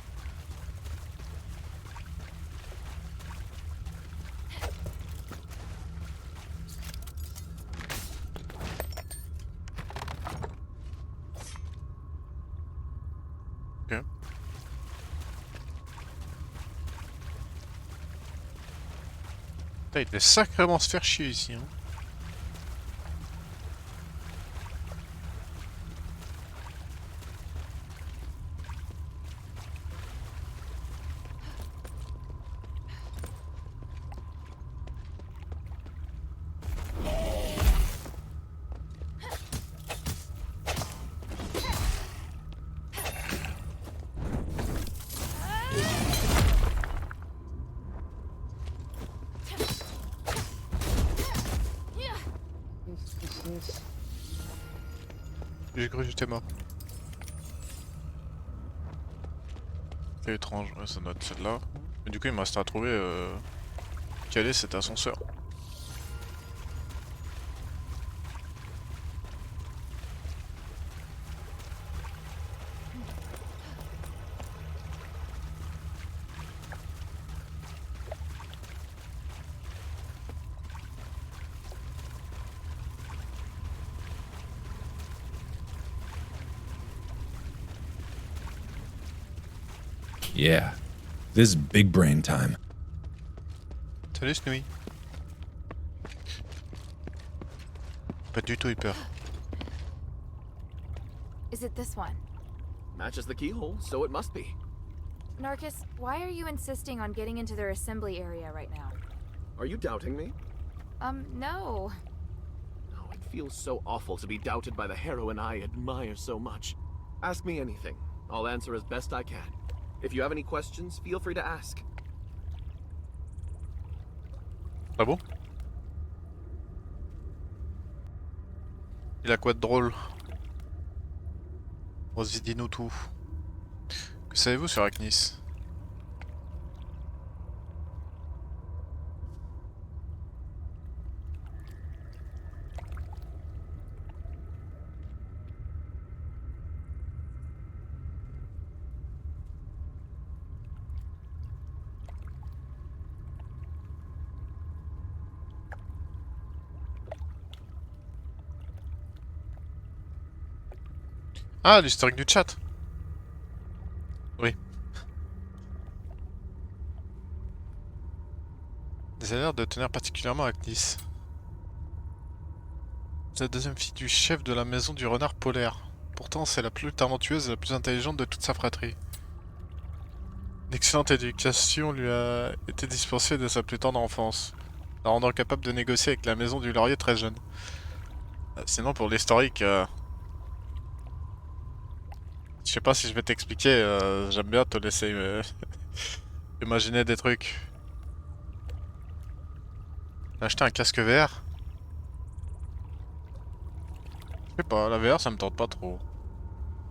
Ok. Putain, il devait sacrément se faire chier ici. Hein. J'ai cru que j'étais mort. C'est étrange, ouais, ça doit être celle-là. Mais du coup, il me reste à trouver quel est cet ascenseur. Yeah, this is big brain time. Salut Snooey. Pas du tout eu peur. Is it this one? Matches the keyhole, so it must be. Narcus, why are you insisting on getting into their assembly area right now? Are you doubting me? No. Oh, it feels so awful to be doubted by the heroine I admire so much. Ask me anything. I'll answer as best I can. If you have any questions, feel free to ask. Ah bon? Il a quoi de drôle? Vas-y, dis-nous tout. Que savez-vous sur Arachnis? Ah, l'historique du chat. Oui. Vous avez l'air de tenir particulièrement à Nice. C'est la deuxième fille du chef de la maison du renard polaire. Pourtant, c'est la plus talentueuse et la plus intelligente de toute sa fratrie. Une excellente éducation lui a été dispensée de sa plus tendre enfance, la rendant capable de négocier avec la maison du laurier très jeune. Sinon, pour l'historique... Je sais pas si je vais t'expliquer, j'aime bien te laisser imaginer des trucs. J'ai acheté un casque VR. Je sais pas, la VR ça me tente pas trop.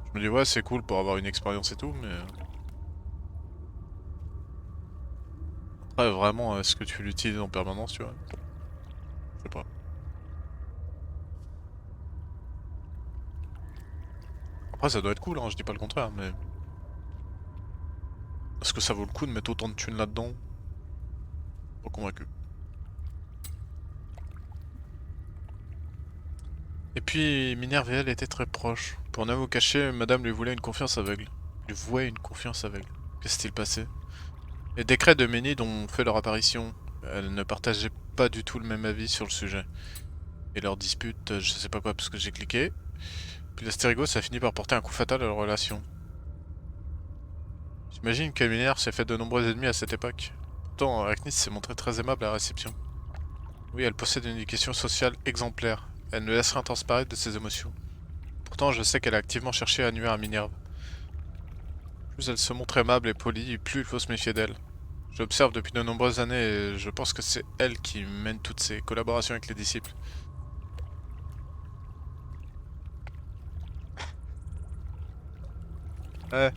Je me dis ouais c'est cool pour avoir une expérience et tout, mais... Après vraiment, est-ce que tu l'utilises en permanence, tu vois? Je sais pas. Après ça doit être cool, hein, je dis pas le contraire, mais... Est-ce que ça vaut le coup de mettre autant de thunes là-dedans? Pas convaincu. Et puis Minerve et elle étaient très proches. Pour ne vous cacher, madame lui voulait une confiance aveugle. Lui vouait une confiance aveugle. Qu'est-ce qui s'est passé? Les décrets de Ménide ont fait leur apparition. Elles ne partageaient pas du tout le même avis sur le sujet. Et leur dispute, je sais pas quoi parce que j'ai cliqué. Puis l'Asterigos a fini par porter un coup fatal à leur relation. J'imagine que Minerve s'est fait de nombreux ennemis à cette époque. Pourtant, Arachnis s'est montrée très aimable à la réception. Oui, elle possède une éducation sociale exemplaire. Elle ne laisse rien transparaître de ses émotions. Pourtant, je sais qu'elle a activement cherché à nuire à Minerve. Plus elle se montre aimable et polie, plus il faut se méfier d'elle. J'observe depuis de nombreuses années et je pense que c'est elle qui mène toutes ces collaborations avec les disciples. Ouais.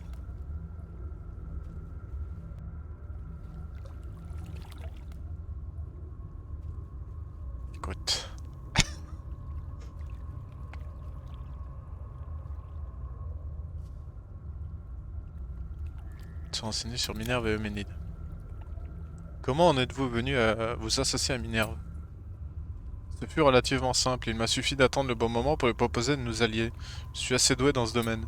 Écoute. Se renseigner sur Minerve et Euménide. Comment en êtes-vous venu à vous associer à Minerve? Ce fut relativement simple, il m'a suffi d'attendre le bon moment pour lui proposer de nous allier. Je suis assez doué dans ce domaine.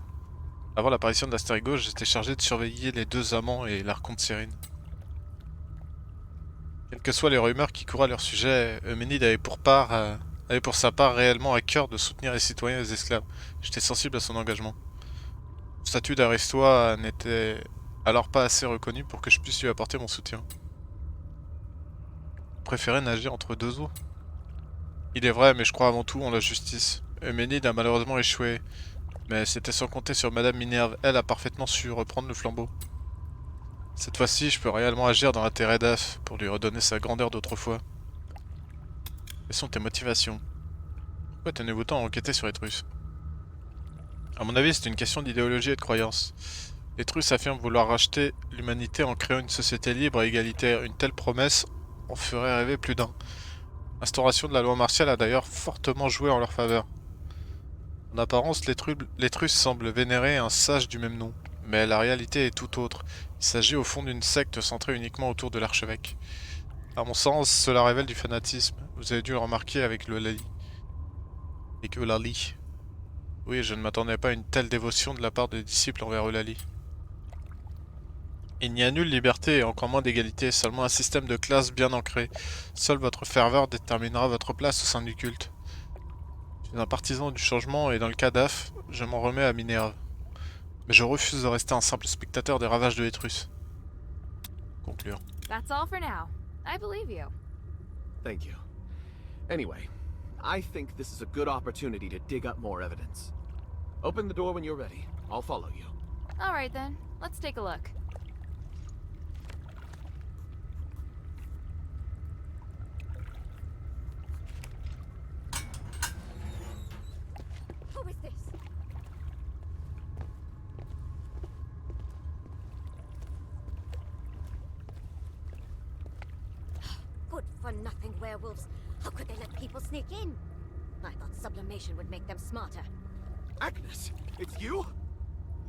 Avant l'apparition d'Asterigos, j'étais chargé de surveiller les deux amants et l'archonte Cyrine. Quelles que soient les rumeurs qui couraient à leur sujet, Euménide avait pour sa part réellement à cœur de soutenir les citoyens et les esclaves. J'étais sensible à son engagement. Le statut d'Aristois n'était alors pas assez reconnu pour que je puisse lui apporter mon soutien. Je préférais nager entre deux eaux. Il est vrai, mais je crois avant tout en la justice. Euménide a malheureusement échoué, mais c'était sans compter sur Madame Minerve. Elle a parfaitement su reprendre le flambeau. Cette fois-ci, je peux réellement agir dans l'intérêt d'Af pour lui redonner sa grandeur d'autrefois. Quelles sont tes motivations? Pourquoi tenez-vous tant à enquêter sur les Russes? À mon avis, c'est une question d'idéologie et de croyance. Les Russes affirment vouloir racheter l'humanité en créant une société libre et égalitaire. Une telle promesse en ferait rêver plus d'un. L'instauration de la loi martiale a d'ailleurs fortement joué en leur faveur. En apparence, les Russes semblent vénérer un sage du même nom, mais la réalité est tout autre. Il s'agit au fond d'une secte centrée uniquement autour de l'archevêque. À mon sens, cela révèle du fanatisme. Vous avez dû le remarquer avec le Lali. Et que Lali. Oui, je ne m'attendais pas à une telle dévotion de la part des disciples envers Eulalie. Il n'y a nulle liberté et encore moins d'égalité, seulement un système de classe bien ancré. Seule votre ferveur déterminera votre place au sein du culte. Je suis un partisan du changement et dans le cas d'Af, je m'en remets à Minerve. Mais je refuse de rester un simple spectateur des ravages de l'Étrus. Conclure. That's all for now. I believe you. Thank you. Anyway, I think this is a good opportunity to dig up more evidence. Open the door when you're ready. I'll follow you. All right then, let's take a look. Who is this? Good-for-nothing werewolves. How could they let people sneak in? I thought sublimation would make them smarter. Agnes, it's you?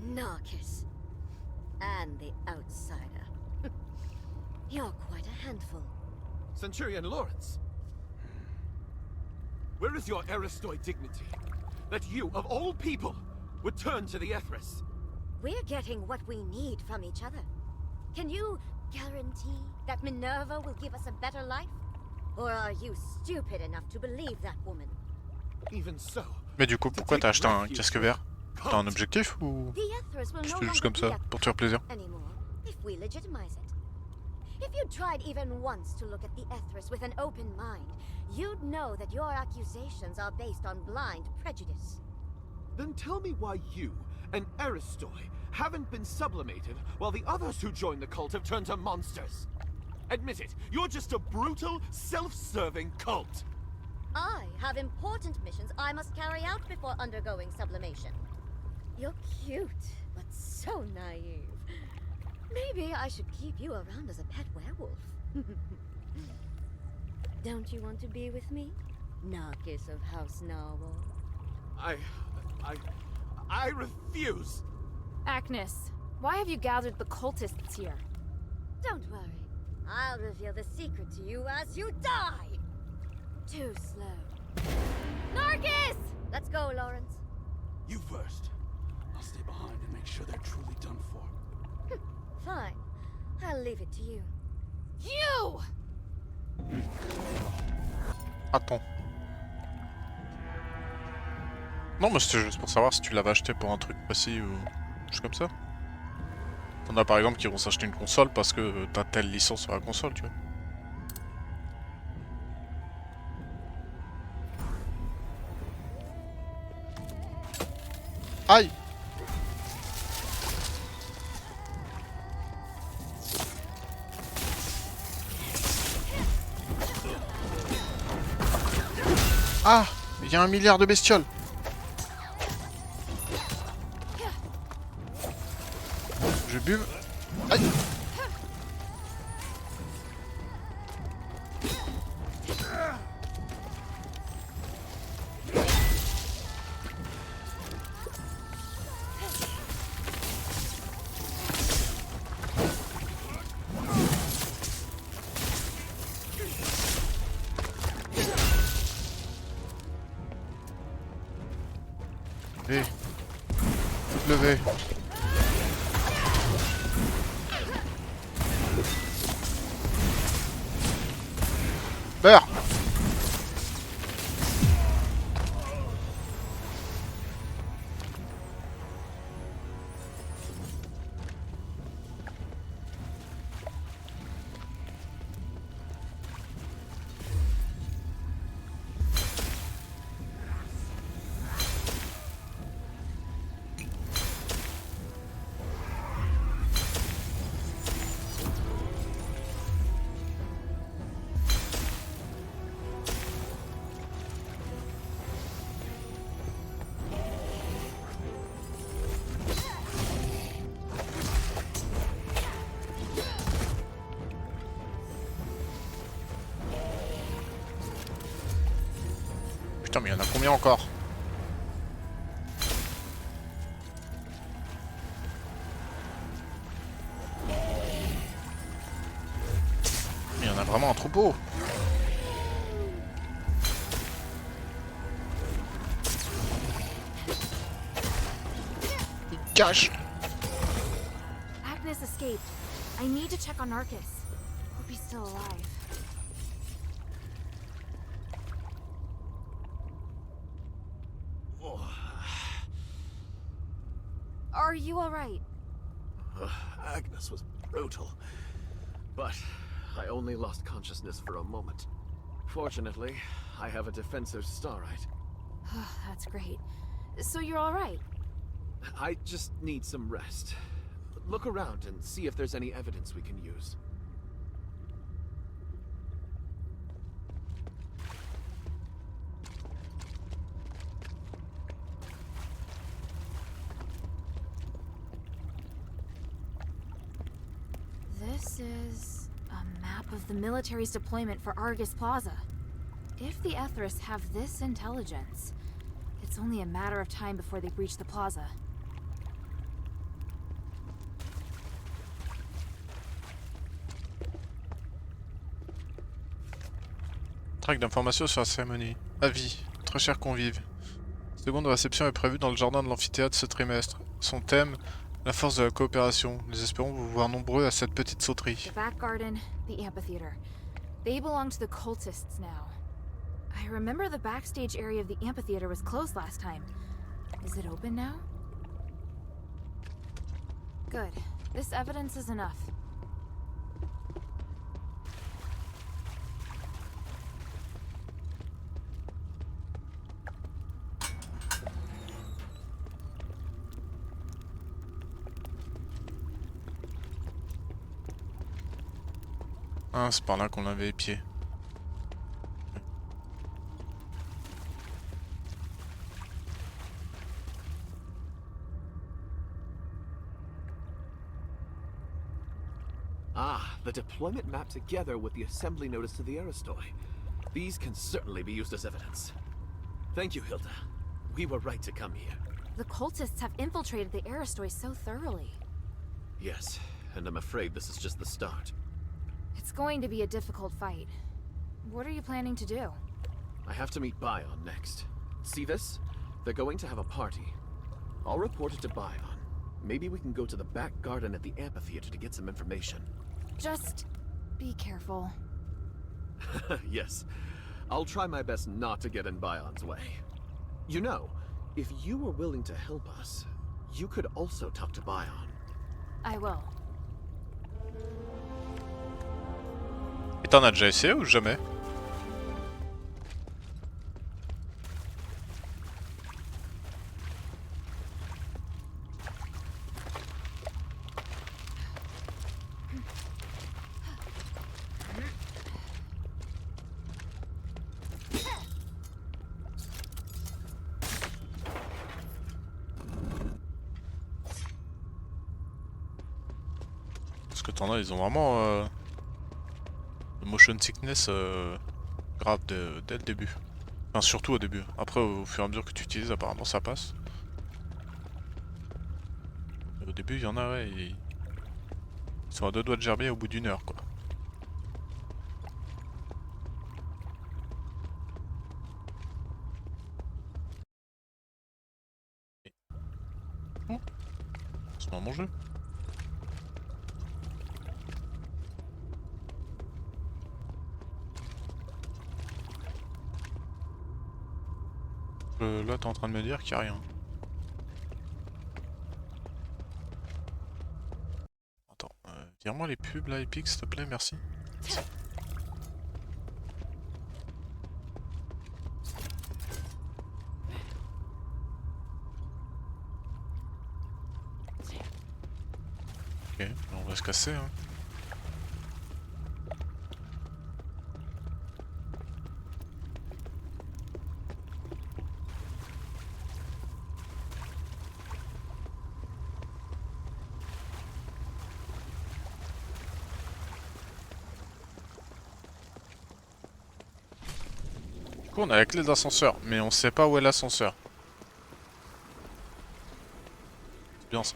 Narcus. And the outsider. You're quite a handful. Centurion Lawrence. Where is your Aristoi dignity? That you, of all people, would turn to the Ethris? We're getting what we need from each other. Can you guarantee that Minerva will give us a better life? Or are you stupid enough to believe that woman? Even so. Mais du coup, pourquoi t'as acheté un casque vert? T'as un objectif ou The Ethris will no c'était juste longer comme be ça, at pour te faire plaisir? anymore if we legitimize it. If you tried even once to look at the Ethris with an open mind, you'd know that your accusations are based on blind prejudice. Then tell me why you and Aristoi haven't been sublimated while the others who joined the cult have turned to monsters. Admit it, you're just a brutal, self-serving cult. I have important missions I must carry out before undergoing sublimation. You're cute, but so naive. Maybe I should keep you around as a pet werewolf. Don't you want to be with me, Narcus of House Narwhal? I refuse! Agnes, why have you gathered the cultists here? Don't worry. I'll reveal the secret to you as you die! Too slow. Narcus! Let's go, Lawrence. You first. I'll stay behind and make sure they're truly done for. Fine. I'll leave it to you. You! Attends. Non, mais c'était juste pour savoir si tu l'avais acheté pour un truc précis ou juste comme ça. T'en as par exemple qui vont s'acheter une console parce que t'as telle licence sur la console, tu vois. Aïe! Ah, il y a 1 milliard de bestioles. Je buve. Aïe. Levé. Beurre. Putain, mais il y en a combien encore? Il y en a vraiment un troupeau. Il cache. Agnes escaped. I need to check on Arcus. Hope he's still alive. Are you alright? Agnes was brutal, but I only lost consciousness for a moment. Fortunately, I have a defensive starite. That's great. So you're alright? I just need some rest. Look around and see if there's any evidence we can use. This is a map of the military's deployment for Argus Plaza. If the Etherists have this intelligence, it's only a matter of time before they breach the plaza. Traque d'informations sur la cérémonie. Avis. Très chers convives. Seconde réception est prévue dans le jardin de l'amphithéâtre ce trimestre. Son thème, la force de la coopération. Nous espérons vous voir nombreux à cette petite sauterie. The back garden, the amphitheater. They belong to the cultists now. I remember the backstage area of the amphitheater was closed last time. Is it open now? Good. This evidence is enough. Ah, c'est par là qu'on avait épié. Ah, the deployment map together with the assembly notice to the Aristoi. These can certainly be used as evidence. Thank you, Hilda. We were right to come here. The cultists have infiltrated the Aristoi so thoroughly. Yes, and I'm afraid this is just the start. It's going to be a difficult fight. What are you planning to do? I have to meet Bion next. See this? They're going to have a party. I'll report it to Bion. Maybe we can go to the back garden at the amphitheater to get some information. Just be careful. Yes. I'll try my best not to get in Bion's way. You know, if you were willing to help us, you could also talk to Bion. I will. Et t'en as déjà essayé ou jamais? que t'en as, ils ont vraiment le motion sickness grave dès le début. Enfin, surtout au début. Après, au fur et à mesure que tu utilises, apparemment ça passe. Et au début, il y en a, ouais, ils sont à 2 doigts de gerber au bout d'une heure, quoi. Oh, c'est pas mon jeu. Là, t'es en train de me dire qu'il n'y a rien. Attends, vire-moi les pubs là, Epic, s'il te plaît, merci. Ok, on va se casser, hein. Du coup, on a la clé d'ascenseur, mais on sait pas où est l'ascenseur. C'est bien ça.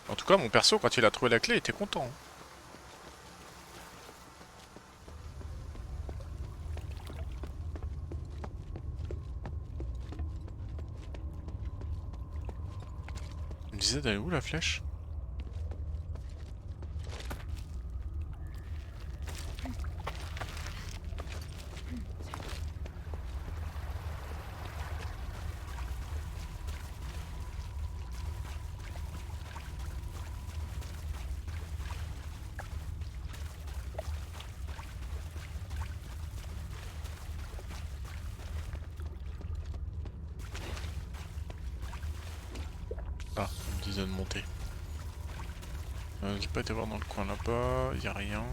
En tout cas, mon perso, quand il a trouvé la clé, il était content, hein. Il me disait d'aller où la flèche? Ah, il me disait de monter. J'ai pas été voir dans le coin là-bas, y a rien.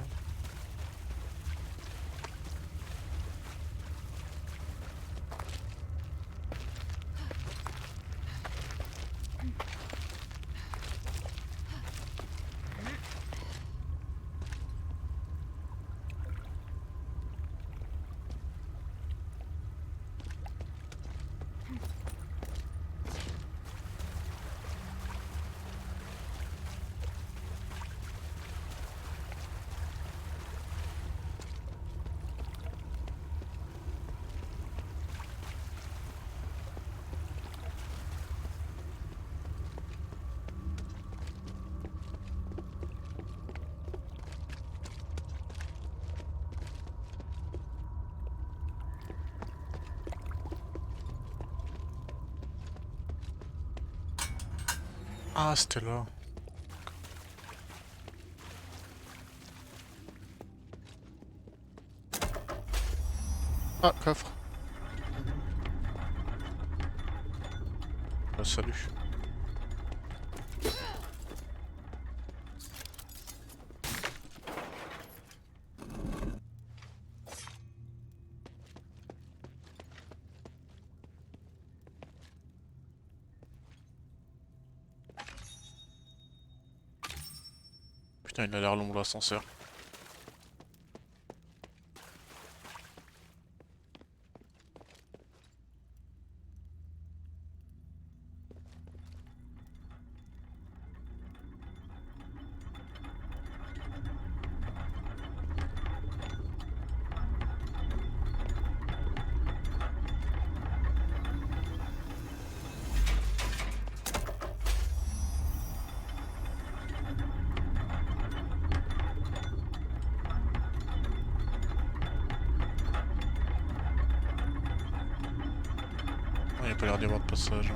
Ah, c'était là. Ah, coffre. Ah, salut. Putain, il a l'air long l'ascenseur. Il n'y a pas l'air d'y avoir de passage.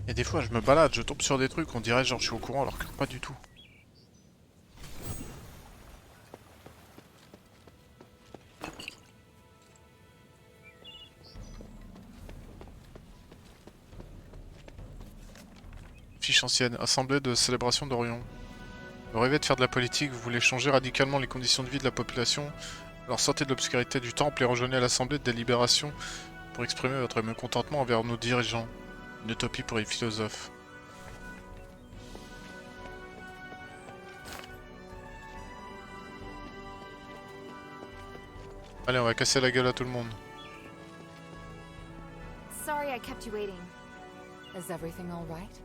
Et des fois je me balade, je tombe sur des trucs, on dirait genre je suis au courant alors que pas du tout. Fiche ancienne. Assemblée de célébration d'Orion. Vous rêvez de faire de la politique, vous voulez changer radicalement les conditions de vie de la population, alors sortez de l'obscurité du temple et rejoignez l'assemblée de délibération pour exprimer votre mécontentement envers nos dirigeants. Une utopie pour les philosophes. Allez, on va casser la gueule à tout le monde. Sorry I kept you waiting. Is everything all right?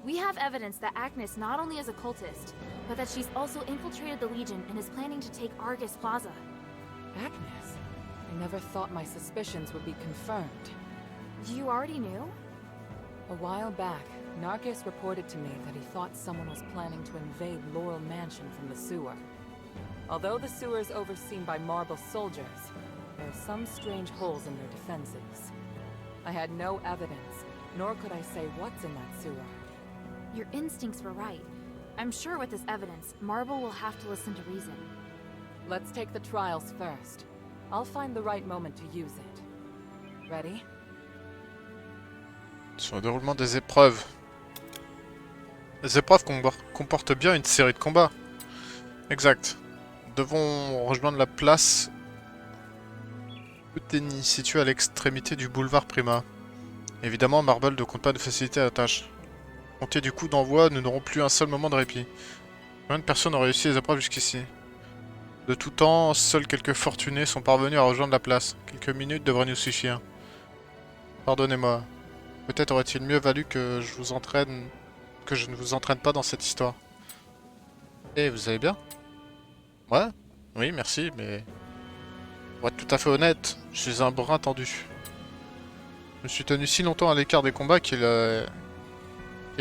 We have evidence that Agnes not only is a cultist, but that she's also infiltrated the Legion and is planning to take Argus Plaza. Agnes? I never thought my suspicions would be confirmed. You already knew? A while back, Narcus reported to me that he thought someone was planning to invade Laurel Mansion from the sewer. Although the sewer is overseen by Marble soldiers, there are some strange holes in their defenses. I had no evidence, nor could I say what's in that sewer. Your instincts were right. I'm sure with this evidence, Marble will have to listen to reason. Let's take the trials first. I'll find the right moment to use it. Ready? Sur le déroulement des épreuves. Les épreuves comportent bien une série de combats. Exact. Nous devons rejoindre la place Euthénie, située à l'extrémité du boulevard Prima. Évidemment, Marble ne compte pas de faciliter la tâche. Comptez du coup d'envoi, nous n'aurons plus un seul moment de répit. Combien de personnes ont réussi les épreuves jusqu'ici? De tout temps, seuls quelques fortunés sont parvenus à rejoindre la place. Quelques minutes devraient nous suffire. Pardonnez-moi. Peut-être aurait-il mieux valu que je ne vous entraîne pas dans cette histoire. Eh, vous allez bien? Ouais? Oui, merci, mais... Pour être tout à fait honnête, je suis un brin tendu. Je me suis tenu si longtemps à l'écart des combats qu'il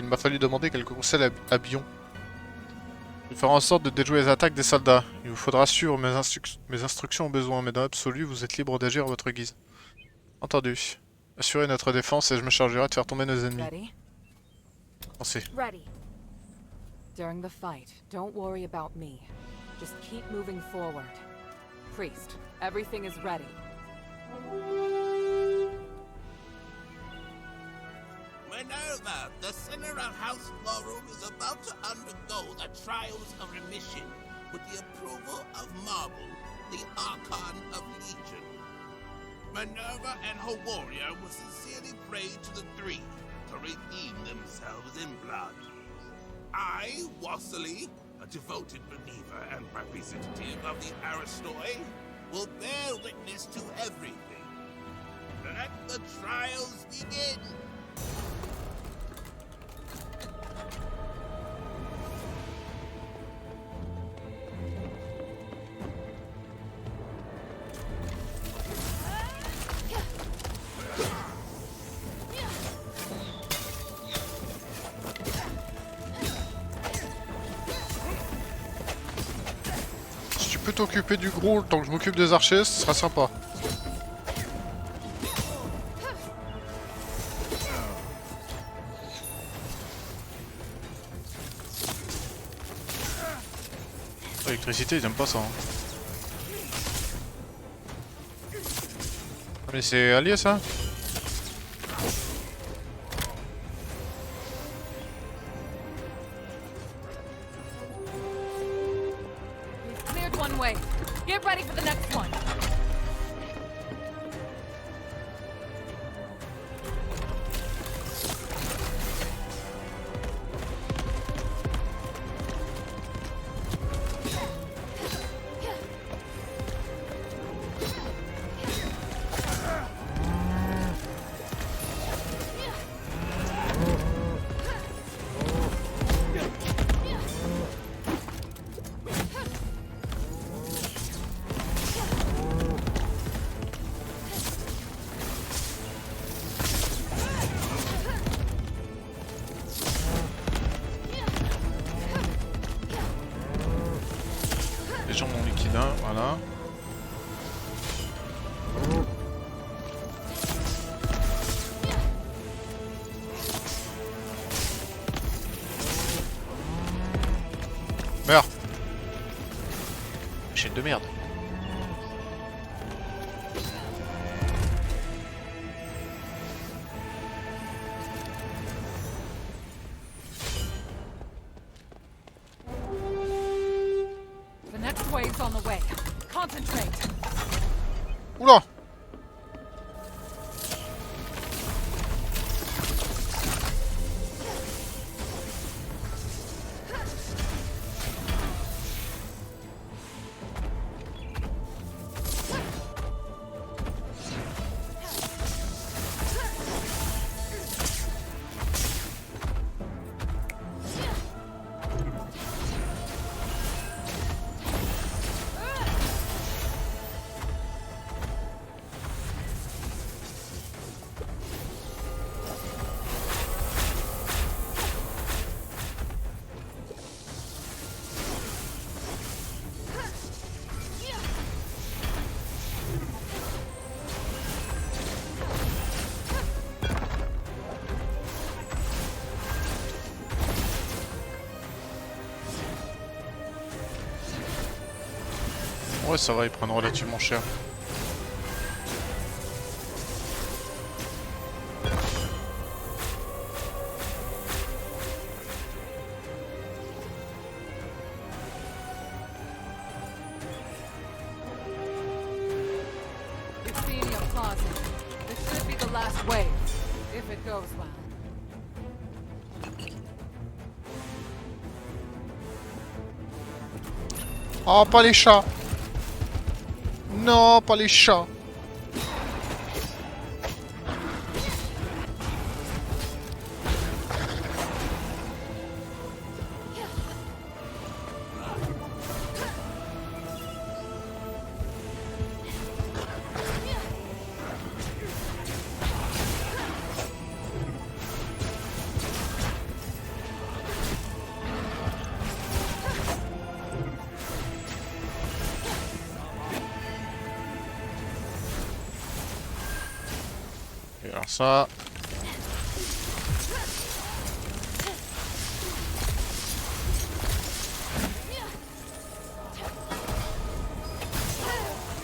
m'a fallu demander quelques conseils à Bion. Je ferai en sorte de déjouer les attaques des soldats. Il vous faudra suivre mes instructions au besoin, mais dans l'absolu, vous êtes libre d'agir à votre guise. Entendu. Assurez notre défense et je me chargerai de faire tomber nos ennemis. Ready? Pensez. Ready. During the fight, don't worry about me. Just keep moving forward. Priest, everything is ready. Minerva, the sinner of House Laurel is about to undergo the trials of remission with the approval of Marble, the Archon of Legion. Minerva and her warrior will sincerely pray to the three to redeem themselves in blood. I, Wassily, a devoted believer and representative of the Aristoi, will bear witness to everything. Let the trials begin! Si tu peux t'occuper du gros le temps que je m'occupe des archers, ce sera sympa. L'électricité, ils aiment pas ça. Hein. Mais c'est allié ça? We've cleared one way. Get ready for the next one. Les gens m'ont liquide un, voilà. Meurs! Chaîne de merde. shockwaves on the way. Concentrate. Oula! Ouais, ça va, ils prennent relativement cher. It's being a closet. This should be the last wave, if it goes well. Oh, pas les chats! Non, pas les chats! Et alors ça...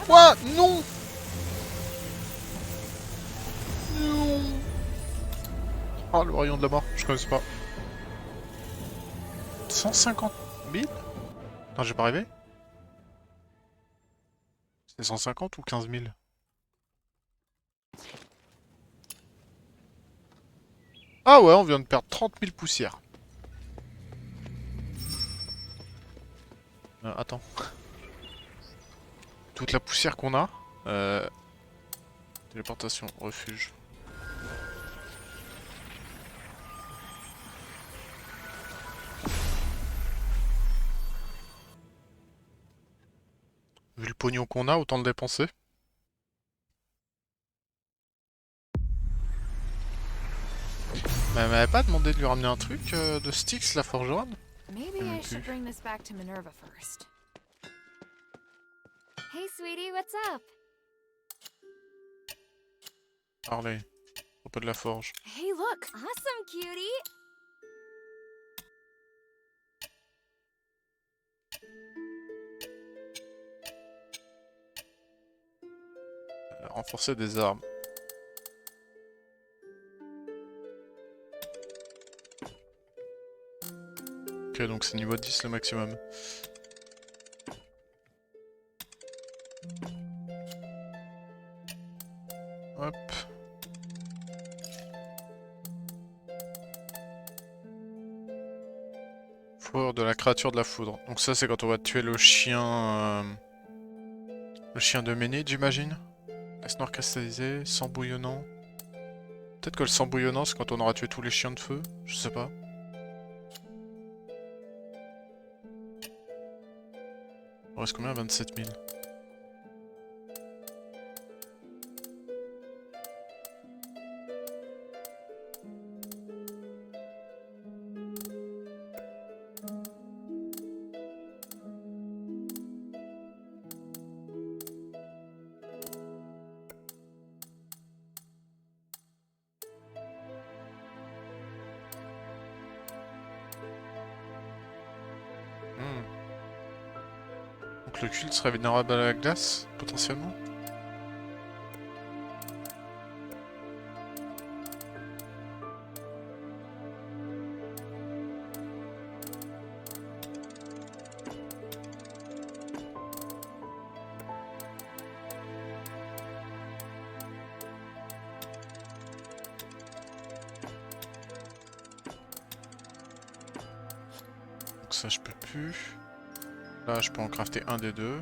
Quoi? Non! Non! Ah, le rayon de la mort, je connais pas. 150 000? Non, j'ai pas rêvé? C'était 150 ou 15 000? Ah ouais, on vient de perdre 30 000 poussières. Attends. Toute la poussière qu'on a. Téléportation, refuge. Vu le pognon qu'on a, autant le dépenser. Mais elle m'avait pas demandé de lui ramener un truc de Styx, la forgeronne? Maybe I should bring this back to Minerva first. Hey, sweetie, what's up? Parlez. Au pas de la forge. Hey, look! Awesome, cutie! Renforcer des armes. Ok, donc c'est niveau 10 le maximum. Hop. Foudre de la créature de la foudre. Donc ça c'est quand on va tuer le chien... Le chien de Ménide, j'imagine. La snore cristallisée, sang bouillonnant. Peut-être que le sang bouillonnant c'est quand on aura tué tous les chiens de feu, je sais pas. Il reste combien? 27 000. Donc le culte serait vulnérable à la glace, potentiellement? plus. Là, je peux en crafter un des deux.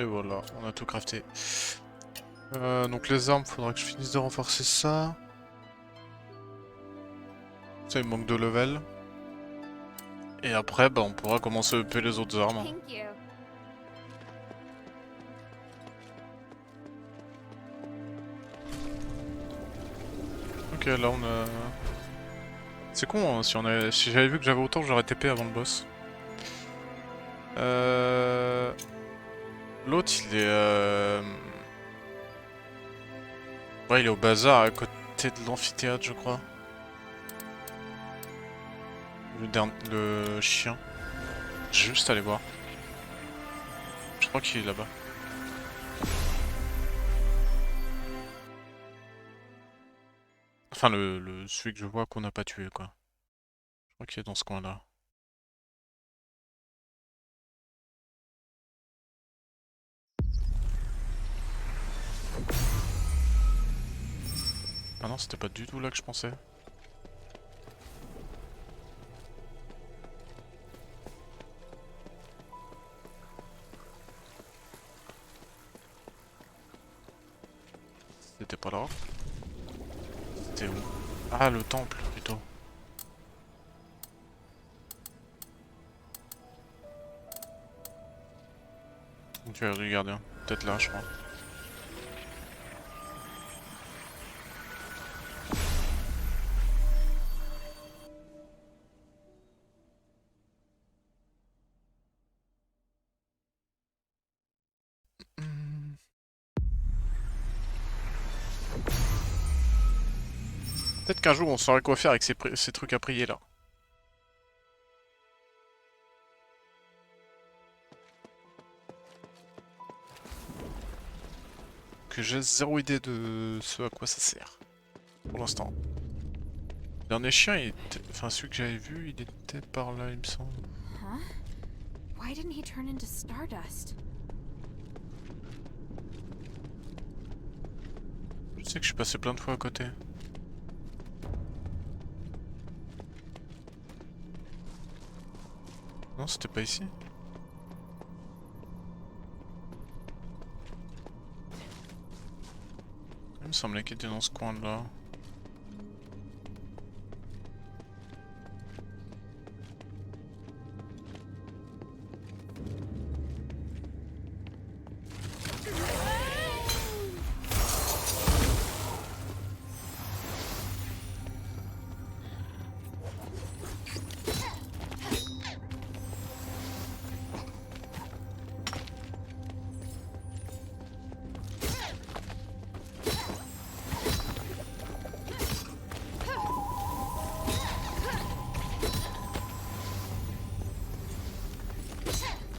Et voilà, on a tout crafté. Donc les armes, faudra que je finisse de renforcer ça. Ça, il me manque de level. Et après, bah, on pourra commencer à upper les autres armes. Thank you. Ok, là on a... C'est con, hein, si j'avais vu que j'avais autant, j'aurais TP avant le boss. L'autre, il est... Ouais, il est au bazar, à côté de l'amphithéâtre, je crois. Le chien. J'ai juste aller voir. Je crois qu'il est là-bas. Enfin, celui que je vois qu'on n'a pas tué, quoi. Je crois qu'il est dans ce coin-là. Ah non, c'était pas du tout là que je pensais. C'était pas là. C'était où? Ah, le temple, plutôt. Tu as du gardien. Peut-être là, je crois. Peut-être qu'un jour on saurait quoi faire avec ces trucs à prier là. Que j'ai zéro idée de ce à quoi ça sert. Pour l'instant. Le dernier chien, enfin celui que j'avais vu, il était par là, il me semble. Huh? Why didn't he turn into stardust? Je sais que je suis passé plein de fois à côté. Non, c'était pas ici. Il me semblait qu'il était dans ce coin-là.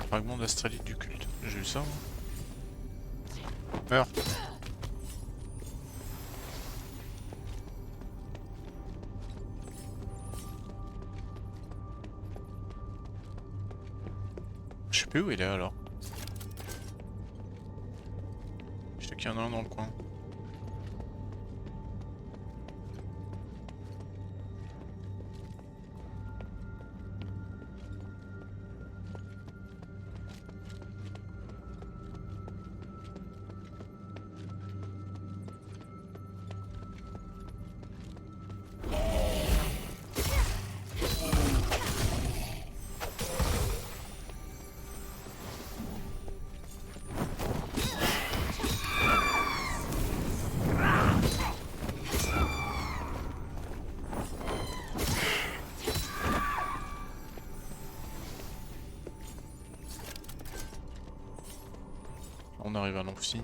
Fragment d'Astralite du culte. J'ai eu ça, moi. Meurs. Je sais plus où il est alors. Je sais qu'il y en a un dans le coin. On arrive à l'amphi.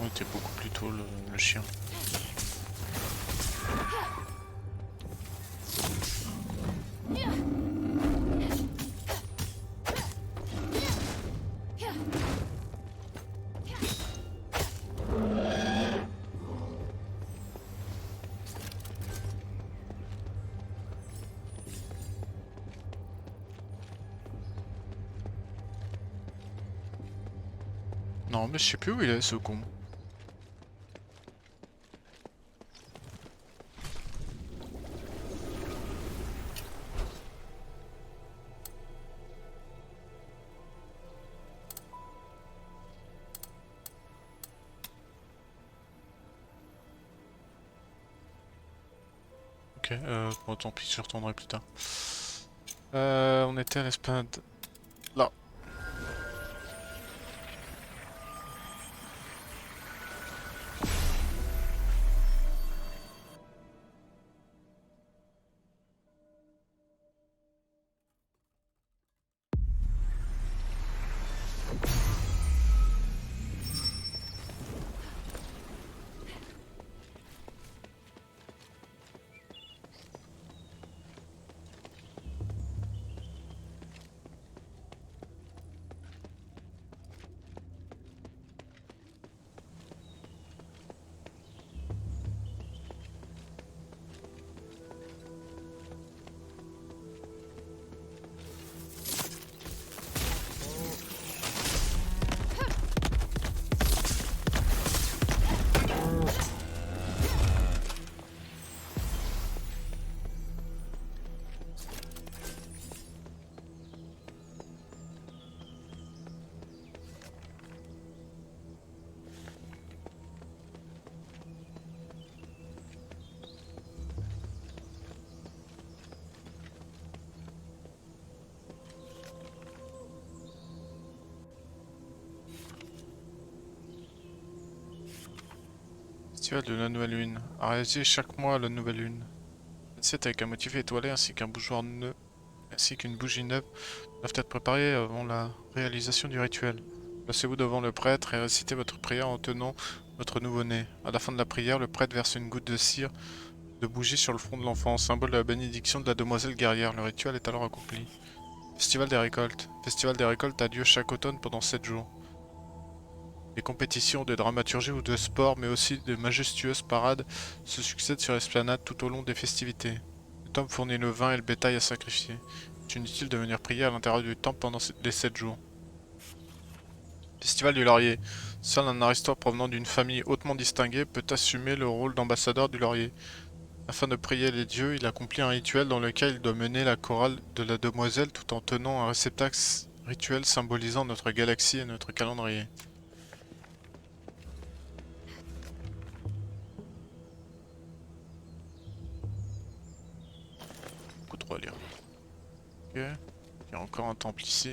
était beaucoup plus tôt le chien. Non mais je sais plus où il est ce con. Ok, bon tant pis, je retournerai plus tard. On était à l'esplanade. Là. Festival de la nouvelle lune. À réaliser chaque mois à la nouvelle lune. Une assiette avec un motif étoilé ainsi qu'un bougeoir neuve, ainsi qu'une bougie neuve doivent être préparés avant la réalisation du rituel. Placez-vous devant le prêtre et récitez votre prière en tenant votre nouveau-né. À la fin de la prière, le prêtre verse une goutte de cire de bougie sur le front de l'enfant, symbole de la bénédiction de la demoiselle guerrière. Le rituel est alors accompli. Festival des récoltes. Festival des récoltes a lieu chaque automne pendant 7 jours. Des compétitions de dramaturgie ou de sport, mais aussi de majestueuses parades se succèdent sur l'esplanade tout au long des festivités. Le temple fournit le vin et le bétail à sacrifier. Il est inutile de venir prier à l'intérieur du temple pendant les 7 jours. Festival du laurier. Seul un aristote provenant d'une famille hautement distinguée peut assumer le rôle d'ambassadeur du laurier. Afin de prier les dieux, il accomplit un rituel dans lequel il doit mener la chorale de la demoiselle tout en tenant un réceptacle rituel symbolisant notre galaxie et notre calendrier. Beaucoup trop à lire. Ok. Il y a encore un temple ici.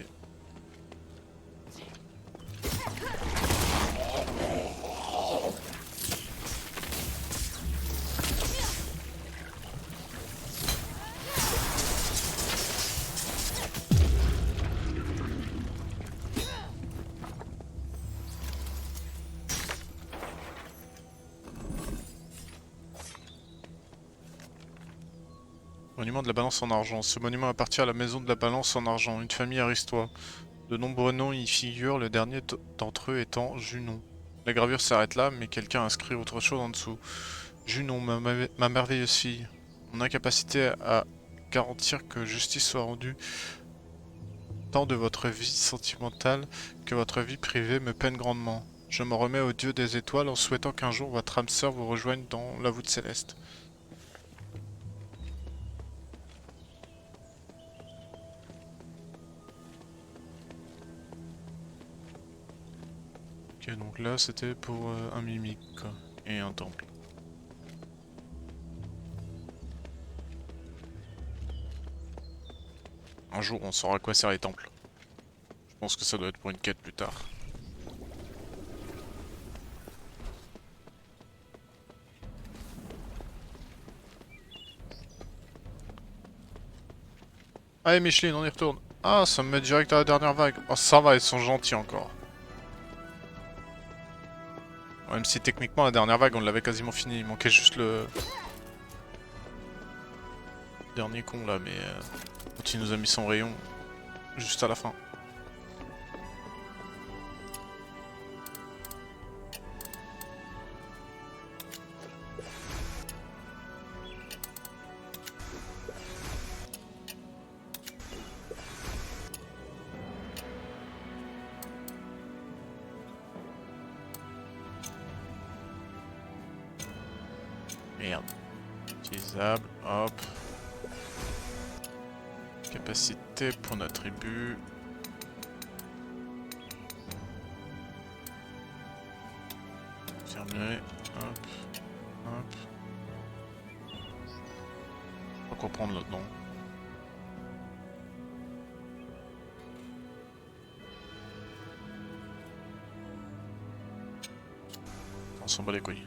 Monument de la balance en argent. Ce monument appartient à la maison de la balance en argent, une famille aristoise. De nombreux noms y figurent, le dernier d'entre eux étant Junon. La gravure s'arrête là, mais quelqu'un a inscrit autre chose en dessous. Junon, ma merveilleuse fille. Mon incapacité à garantir que justice soit rendue tant de votre vie sentimentale que votre vie privée me peine grandement. Je m'en remets au dieu des étoiles en souhaitant qu'un jour votre âme sœur vous rejoigne dans la voûte céleste. Ok, donc là c'était pour un mimique quoi, et un temple. Un jour on saura à quoi servent les temples. Je pense que ça doit être pour une quête plus tard. Allez Micheline, on y retourne. Ah, ça me met direct à la dernière vague. Oh ça va, ils sont gentils encore. Même si techniquement la dernière vague on l'avait quasiment fini, il manquait juste le dernier con là, mais quand il nous a mis son rayon juste à la fin. Merde. Utilisable, hop. Capacité pour notre attribut. Fermé, hop, hop. Pas quoi prendre là-dedans. On s'en bat les couilles.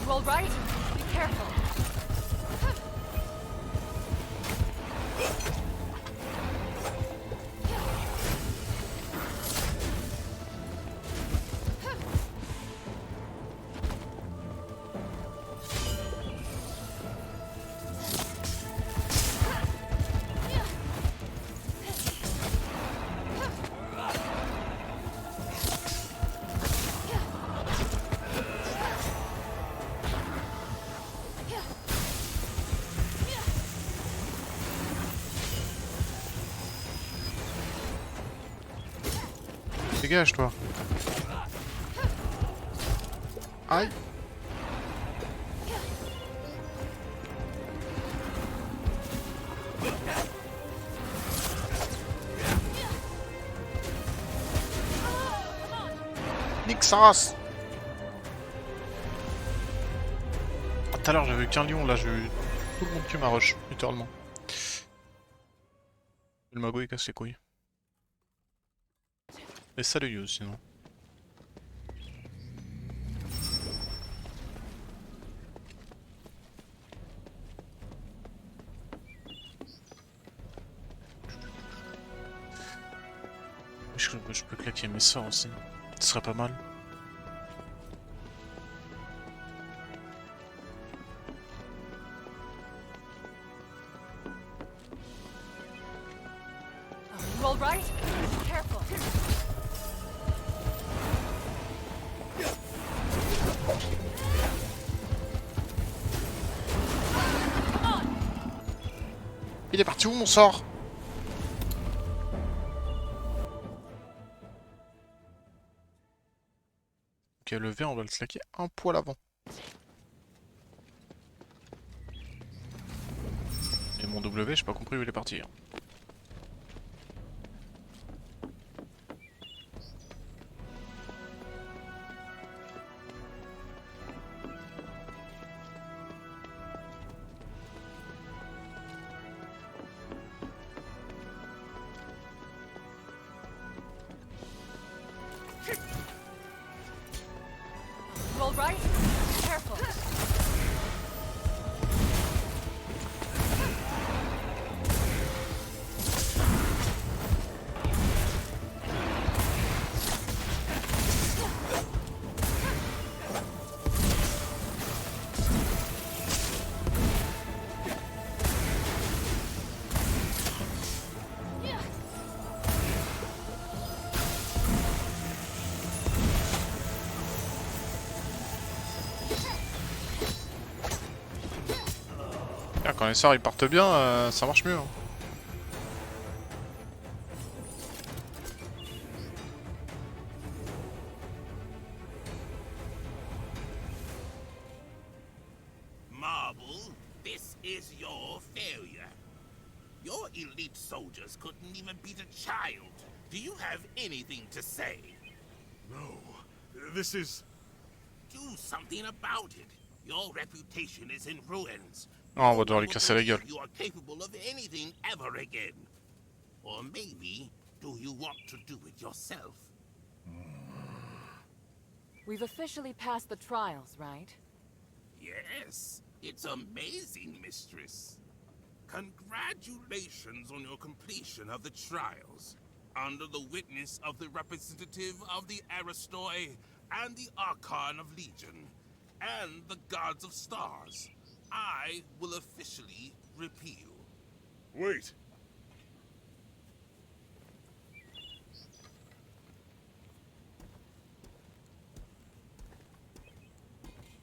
You all right? Be careful. Dégage toi. Aïe. Nique sa race. Tout à l'heure j'avais eu qu'un lion, là j'ai eu tout le monde qui m'arroche, littéralement. Le magot il casse les couilles. Et salut You sinon. Je peux claquer mes sorts aussi. Ce serait pas mal. You all right? Be careful. Il est parti où mon sort? Ok, le V, on va le slacker un poil avant. Et mon W, j'ai pas compris où il est parti. Hein. You all right? Be careful. Ah, quand les sorts ils partent bien, ça marche mieux. Hein. Marble, this is your failure. Your elite soldiers couldn't even beat a child. Do you have anything to say? No. This is... Do something about it. Your reputation is in ruins. Oh, on va devoir lui casser la gueule. You are capable of anything ever again. Or maybe, do you want to do it yourself? We've officially passed the trials, right? Yes, it's amazing, mistress. Congratulations on your completion of the trials. Under the witness of the representative of the Aristoi, and the Archon of Legion, and the Gods of Stars, I will officially repeal. Wait.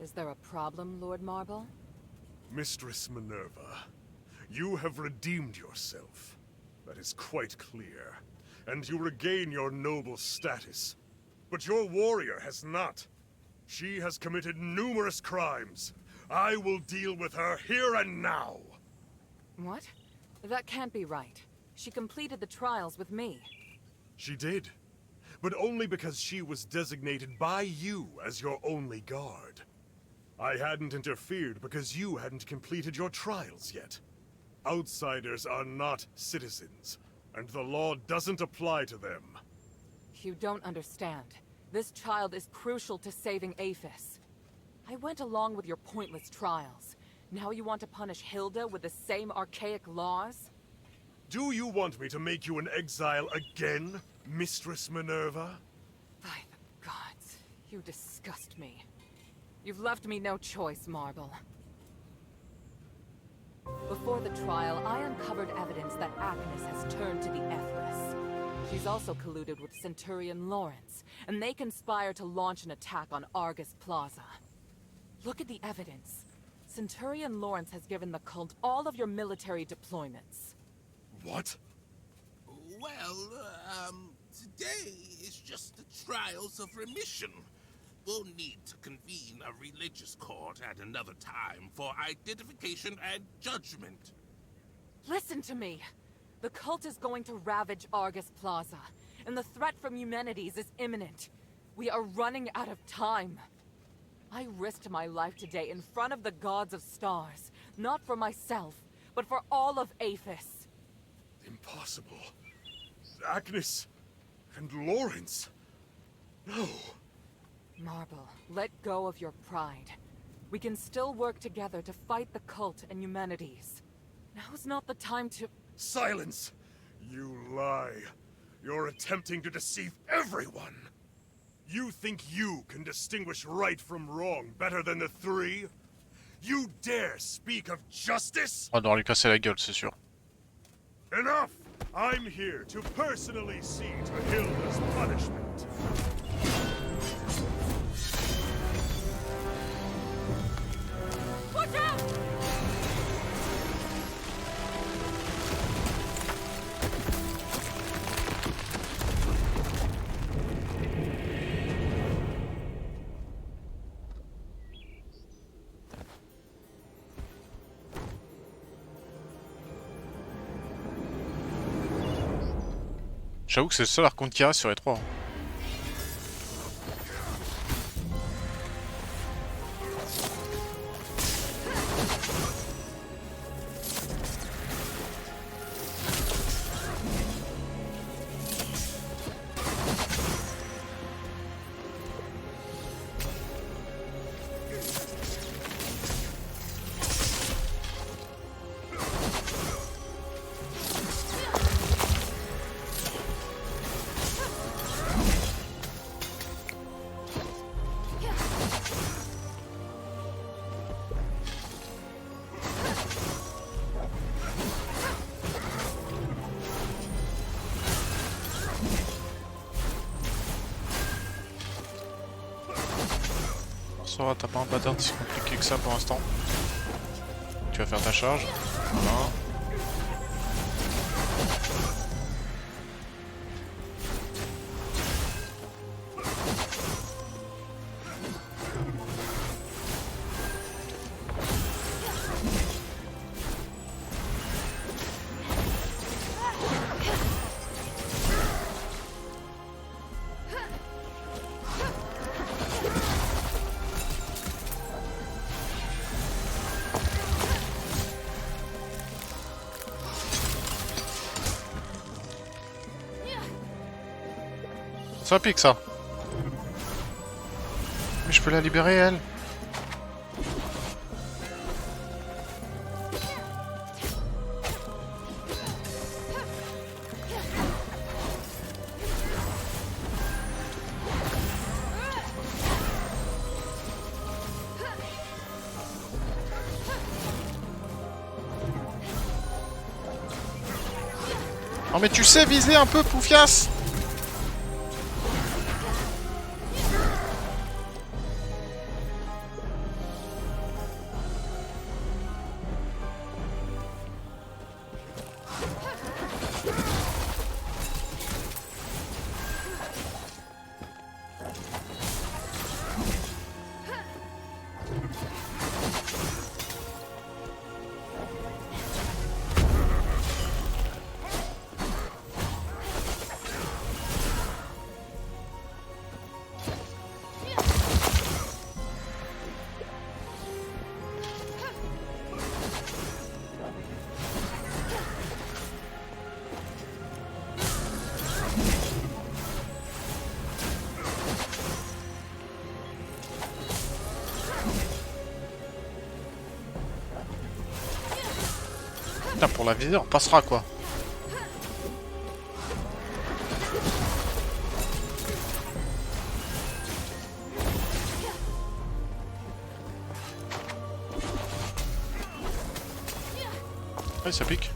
Is there a problem, Lord Marble? Mistress Minerva, you have redeemed yourself. That is quite clear. And you regain your noble status. But your warrior has not. She has committed numerous crimes. I will deal with her here and now. What? That can't be right. She completed the trials with me. She did. But only because she was designated by you as your only guard. I hadn't interfered because you hadn't completed your trials yet. Outsiders are not citizens, and the law doesn't apply to them. You don't understand. This child is crucial to saving Aphis. I went along with your pointless trials. Now you want to punish Hilda with the same archaic laws? Do you want me to make you an exile again, Mistress Minerva? By the gods, you disgust me. You've left me no choice, Marble. Before the trial, I uncovered evidence that Agnes has turned to the Ethless. She's also colluded with Centurion Lawrence, and they conspire to launch an attack on Argus Plaza. Look at the evidence. Centurion Lawrence has given the cult all of your military deployments. What? Well, today is just the trials of remission. We'll need to convene a religious court at another time for identification and judgment. Listen to me. The cult is going to ravage Argus Plaza, and the threat from Eumenides is imminent. We are running out of time. I risked my life today in front of the Gods of Stars, not for myself, but for all of Aphis. Impossible. Agnes and Lawrence. No. Marble, let go of your pride. We can still work together to fight the cult and Eumenides. Now's not the time to— Silence! You lie. You're attempting to deceive everyone. You think you can distinguish right from wrong better than the three? You dare speak of justice? On va devoir lui casser la gueule, c'est sûr. Enough! I'm here to personally see to Hilda's punishment. Watch out! J'avoue que c'est le seul archon qu'il y a sur les trois. Sora, t'as pas un pattern si compliqué que ça pour l'instant. Tu vas faire ta charge. Voilà. Ça pique ça. Mais je peux la libérer elle. Non mais tu sais viser un peu, Poufias. Putain, pour la visée, on passera quoi. Ouais, ça pique.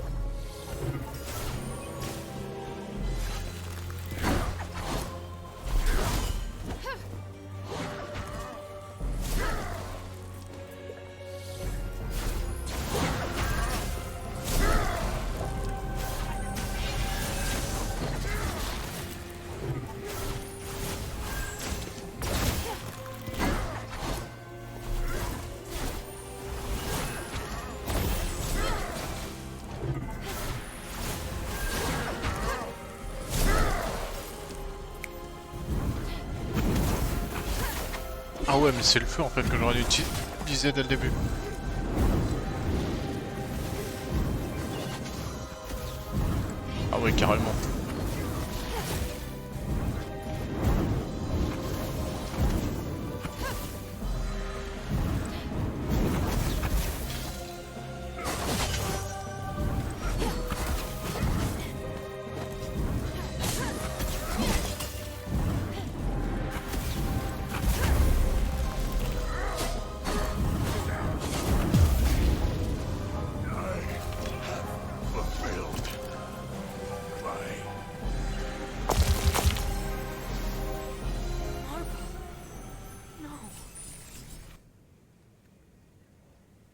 Ah ouais, mais c'est le feu en fait que j'aurais dû utiliser dès le début. Ah ouais, carrément.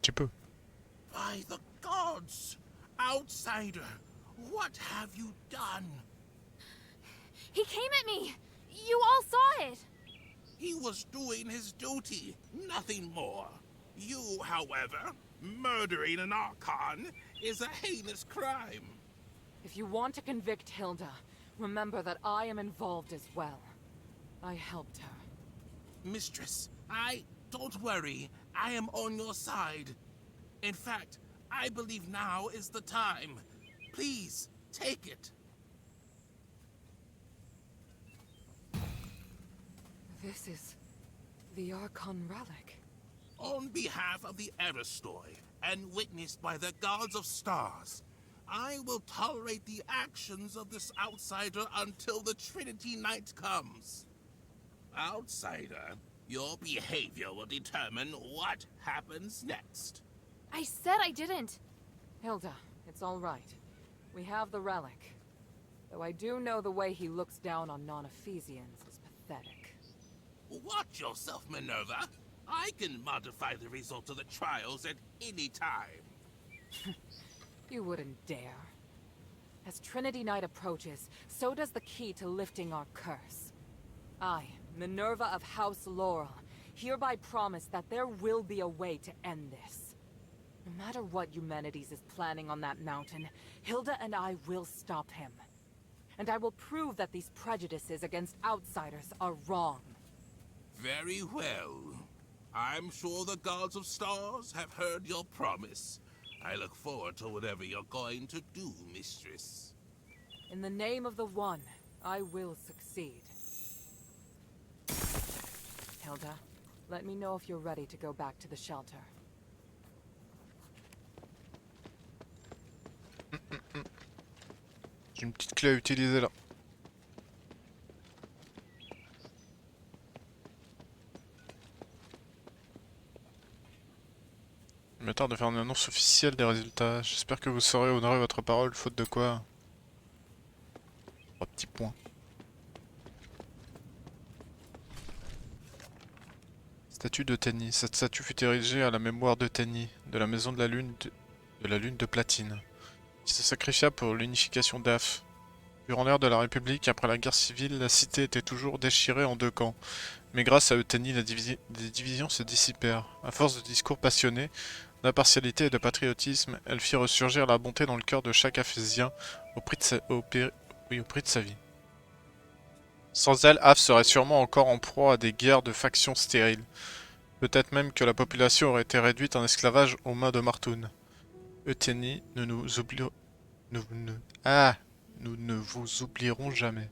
Tu peux. By the gods! Outsider, what have you done? He came at me! You all saw it! He was doing his duty, nothing more. You, however, murdering an Archon is a heinous crime. If you want to convict Hilda, remember that I am involved as well. I helped her. Mistress, don't worry. I am on your side. In fact, I believe now is the time. Please, take it. This is the Archon relic. On behalf of the Aristoi, and witnessed by the gods of stars, I will tolerate the actions of this outsider until the Trinity Night comes. Outsider, your behavior will determine what happens next. I said I didn't. Hilda, it's all right. We have the relic. Though I do know the way he looks down on non-Ephesians is pathetic. Watch yourself, Minerva. I can modify the results of the trials at any time. You wouldn't dare. As Trinity Night approaches, so does the key to lifting our curse. I, Minerva of House Laurel, hereby promise that there will be a way to end this. No matter what Eumenides is planning on that mountain, Hilda and I will stop him. And I will prove that these prejudices against outsiders are wrong. Very well. I'm sure the gods of stars have heard your promise. I look forward to whatever you're going to do, mistress. In the name of the One, I will succeed. Hilda, let me know if you're ready to go back to the shelter. J'ai une petite clé à utiliser là. Il m'est tard de faire une annonce officielle des résultats. J'espère que vous saurez honorer votre parole, faute de quoi Statue de Tenny. Cette statue fut érigée à la mémoire de Tenny, de la maison de la lune de platine, qui se sacrifia pour l'unification d'Af. Durant l'ère de la République, après la guerre civile, la cité était toujours déchirée en deux camps. Mais grâce à Euthénie, les divisions se dissipèrent. À force de discours passionnés, d'impartialité et de patriotisme, elle fit ressurgir la bonté dans le cœur de chaque Aphésien au prix de sa vie. Sans elle, Af serait sûrement encore en proie à des guerres de factions stériles. Peut-être même que la population aurait été réduite en esclavage aux mains de Martoun. Euthénie, nous ne vous oublierons jamais.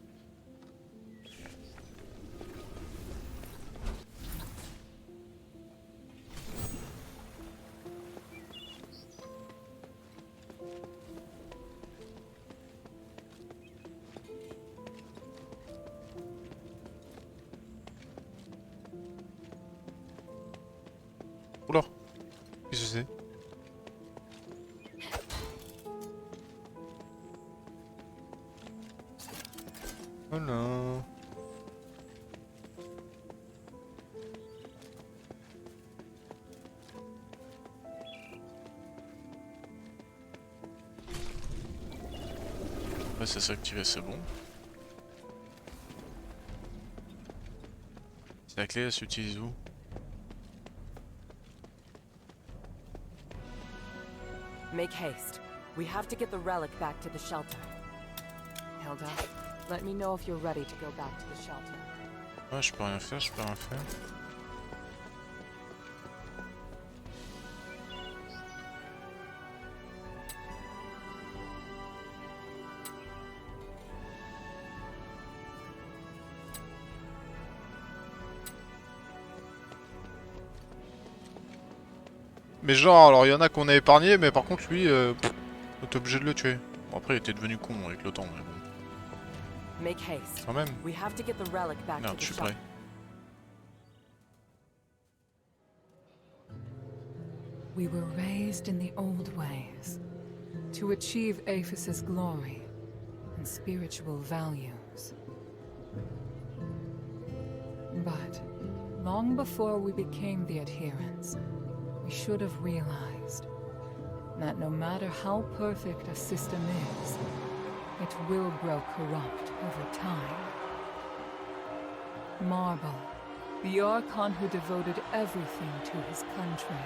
Oula, qu'est-ce que c'est? Oh non. Ouais, ça s'est activé, c'est bon. C'est la clé, elle s'utilise où? Make haste. We have to get the relic back to the shelter. Hilda, let me know if you're ready to go back to the shelter. Ouais, je peux rien faire, je peux rien faire. Mais genre, alors il y en a qu'on a épargné, mais par contre lui, on était obligé de le tuer. Bon, après il était devenu con avec le temps, mais bon. Make haste. Quand même. We have to get the relic back Merde, to je the suis prêt. shelter. We were raised in the old ways to achieve Aphis' glory and spiritual values. But long before we became the adherents, we should have realized that no matter how perfect a system is, it will grow corrupt over time. Marble, the Archon who devoted everything to his country,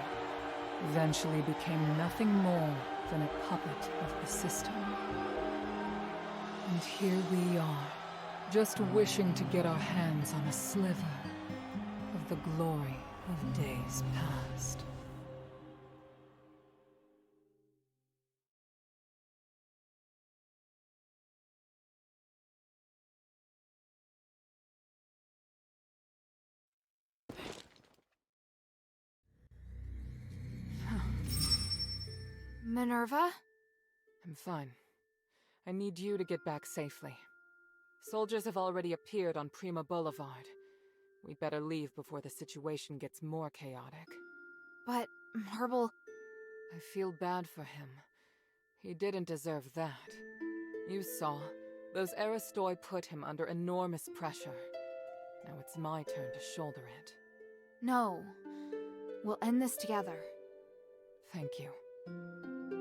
eventually became nothing more than a puppet of the system. And here we are, just wishing to get our hands on a sliver of the glory of days past. Minerva? I'm fine. I need you to get back safely. Soldiers have already appeared on Prima Boulevard. We better leave before the situation gets more chaotic. But Marble... I feel bad for him. He didn't deserve that. You saw. Those Aristoi put him under enormous pressure. Now it's my turn to shoulder it. No. We'll end this together. Thank you.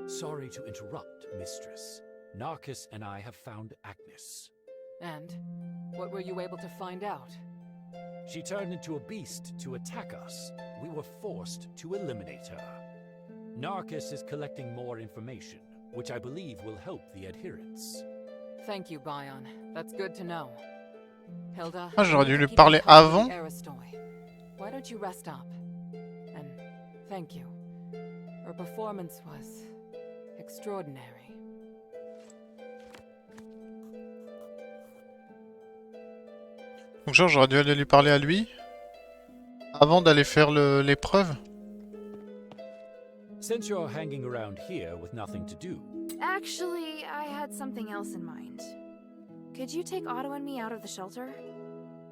Sorry to interrupt, Mistress. Narcus and I have found Agnes. And? What were you able to find out? She turned into a beast to attack us. We were forced to eliminate her. Narcus is collecting more information, which I believe will help the adherents. Thank you, Bion. That's good to know. Hilda, Ah, j'aurais dû lui parler avant. Why don't you rest up? And thank you. Her performance was extraordinary. Donc genre j'aurais dû aller lui parler à lui avant d'aller faire l'épreuve. Since you're hanging around here with nothing to do. Actually, I had something else in mind. Could you take Otto and me out of the shelter?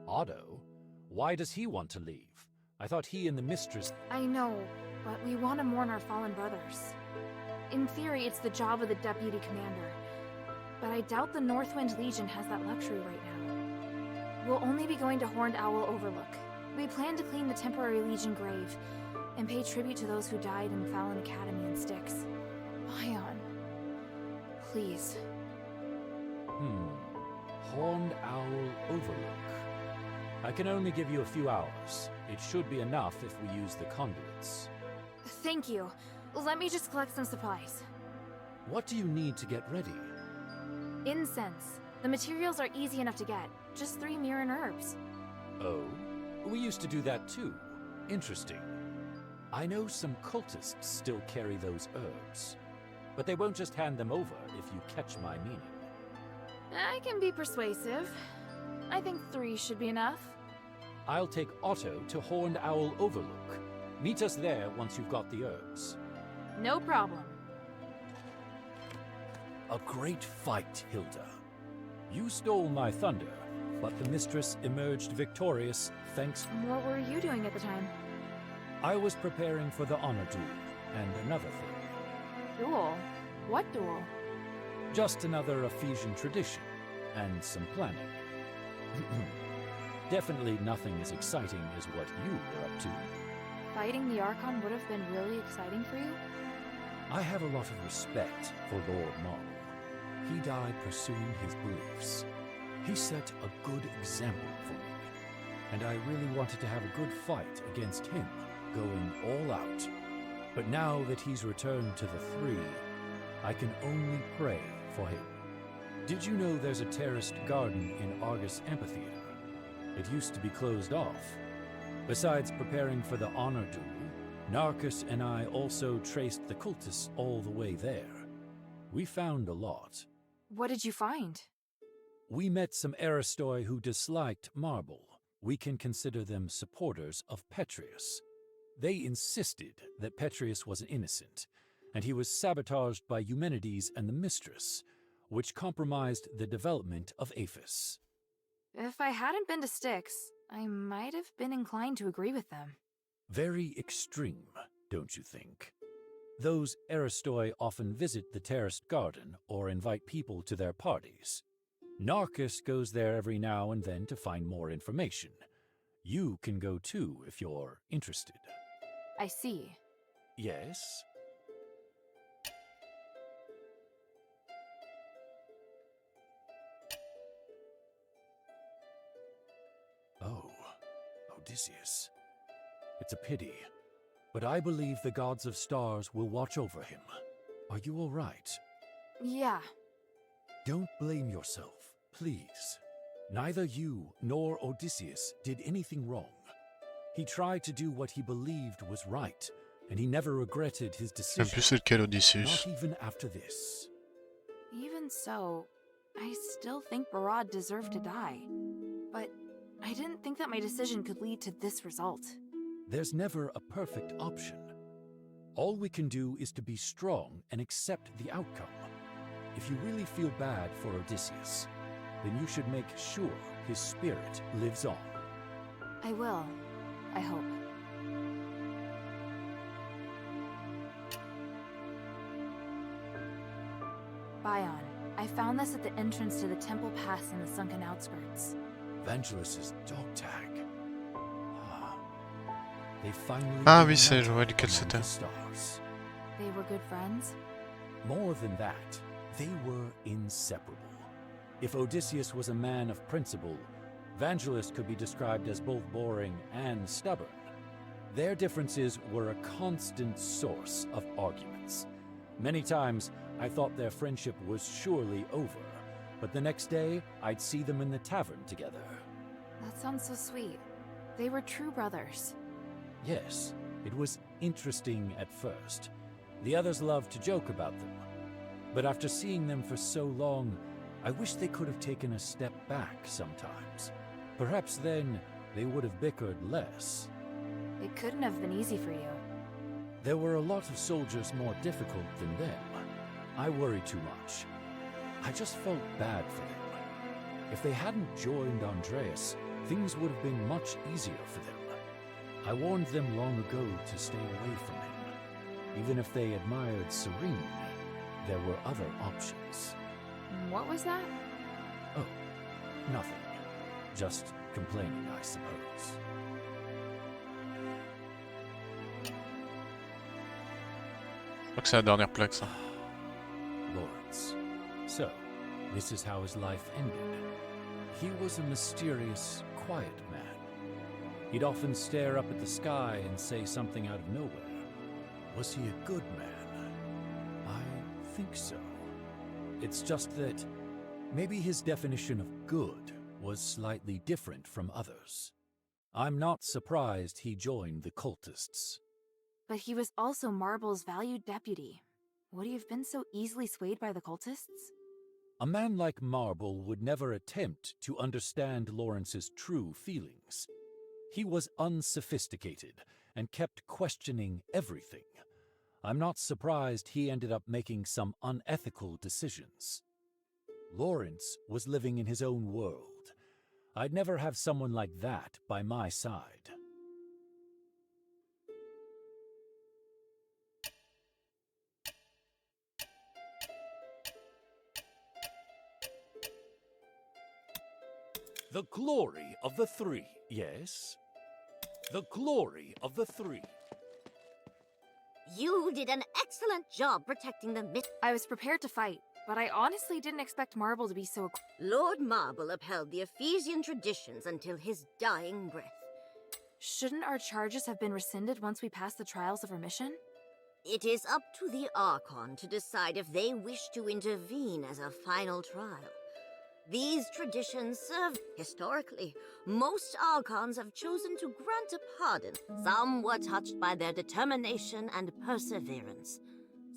Otto? Why does he want to leave? I thought he and the mistress... I know, but we want to mourn our fallen brothers. In theory, it's the job of the deputy commander. But I doubt the Northwind Legion has that luxury right now. We'll only be going to Horned Owl Overlook. We plan to clean the temporary Legion grave and pay tribute to those who died in the Fallon Academy in Styx. Bion. Please. Horned Owl Overlook. I can only give you a few hours. It should be enough if we use the conduits. Thank you. Let me just collect some supplies. What do you need to get ready? Incense. The materials are easy enough to get. Just 3 Mirren herbs. Oh? We used to do that too. Interesting. I know some cultists still carry those herbs. But they won't just hand them over if you catch my meaning. I can be persuasive. I think 3 should be enough. I'll take Otto to Horned Owl Overlook. Meet us there once you've got the herbs. No problem. A great fight, Hilda. You stole my thunder, but the mistress emerged victorious thanks... What were you doing at the time? I was preparing for the honor duel, and another thing. Duel? What duel? Just another Ephesian tradition, and some planning. Definitely nothing as exciting as what you were up to. Fighting the Archon would have been really exciting for you? I have a lot of respect for Lord Marble. He died pursuing his beliefs. He set a good example for me, and I really wanted to have a good fight against him, going all out. But now that he's returned to the 3, I can only pray for him. Did you know there's a terraced garden in Argus Amphitheater? It used to be closed off. Besides preparing for the honor duel, Narcus and I also traced the cultists all the way there. We found a lot. What did you find? We met some Aristoi who disliked Marble. We can consider them supporters of Petrius. They insisted that Petrius was an innocent, and he was sabotaged by Eumenides and the Mistress, which compromised the development of Aphis. If I hadn't been to Styx, I might have been inclined to agree with them. Very extreme, don't you think? Those Aristoi often visit the terraced garden or invite people to their parties. Narcus goes there every now and then to find more information. You can go too if you're interested. I see. Yes? Oh, Odysseus. It's a pity, but I believe the gods of stars will watch over him. Are you all right? Yeah. Don't blame yourself, please. Neither you nor Odysseus did anything wrong. He tried to do what he believed was right, and he never regretted his decision. En plus, c'est lequel, Odysseus? Not even after this. Even so, I still think Barad deserved to die. But I didn't think that my decision could lead to this result. There's never a perfect option. All we can do is to be strong and accept the outcome. If you really feel bad for Odysseus, then you should make sure his spirit lives on. I will, I hope. Bion, I found this at the entrance to the temple pass in the sunken outskirts. Vangelus's dog tag. They finally Ah oui, c'est, je vois lequel c'était. They were good friends? More than that, they were inseparable. If Odysseus was a man of principle, Vangelus could be described as both boring and stubborn. Their differences were a constant source of arguments. Many times, I thought their friendship was surely over, but the next day, I'd see them in the tavern together. That sounds so sweet. They were true brothers. Yes, it was interesting at first. The others loved to joke about them. But after seeing them for so long, I wish they could have taken a step back sometimes. Perhaps then they would have bickered less. It couldn't have been easy for you. There were a lot of soldiers more difficult than them. I worried too much. I just felt bad for them. If they hadn't joined Andreas, things would have been much easier for them. I warned them long ago to stay away from him. Even if they admired Serene, there were other options. What was that? Oh, nothing. Just complaining, I suppose. crois que c'est la dernière plaque, ça. Lawrence. So, this is how his life ended. He was a mysterious, quiet man. He'd often stare up at the sky and say something out of nowhere. Was he a good man? I think so. It's just that maybe his definition of good was slightly different from others. I'm not surprised he joined the cultists. But he was also Marble's valued deputy. Would he have been so easily swayed by the cultists? A man like Marble would never attempt to understand Lawrence's true feelings. He was unsophisticated and kept questioning everything. I'm not surprised he ended up making some unethical decisions. Lawrence was living in his own world. I'd never have someone like that by my side. The glory of the three, yes? The glory of the three. You did an excellent job protecting the myth. I was prepared to fight, but I honestly didn't expect Marble to be so... Lord Marble upheld the Ephesian traditions until his dying breath. Shouldn't our charges have been rescinded once we passed the trials of remission? It is up to the Archon to decide if they wish to intervene as a final trial. These traditions serve historically. Most Archons have chosen to grant a pardon. Some were touched by their determination and perseverance.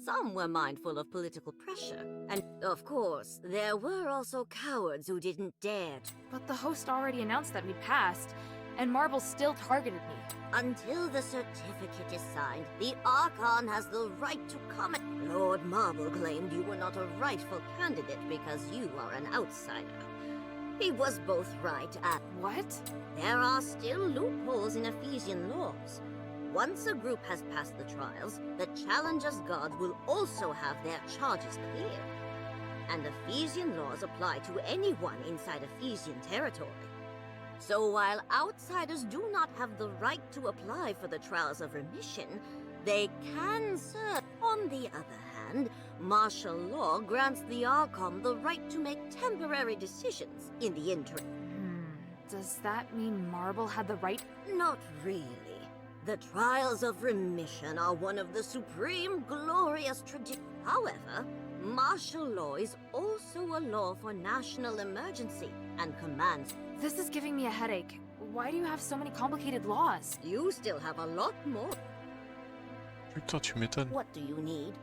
Some were mindful of political pressure. And, of course, there were also cowards who didn't dare to. But the host already announced that we'd passed, and Marble still targeted me. Until the certificate is signed, the Archon has the right to comment. Lord Marble claimed you were not a rightful candidate because you are an outsider. He was both right and... What? There are still loopholes in Ephesian laws. Once a group has passed the trials, the Challenger's guards will also have their charges cleared. And Ephesian laws apply to anyone inside Ephesian territory. So while outsiders do not have the right to apply for the trials of remission, they can serve. On the other hand, martial law grants the Archon the right to make temporary decisions in the interim. Does that mean Marble had the right? Not really. The trials of remission are one of the supreme glorious traditions. However, martial law is also a law for national emergency and commands. This is giving me a headache. Why do you have so many complicated laws? You still have a lot more. Putain, tu m'étonnes. What do you need?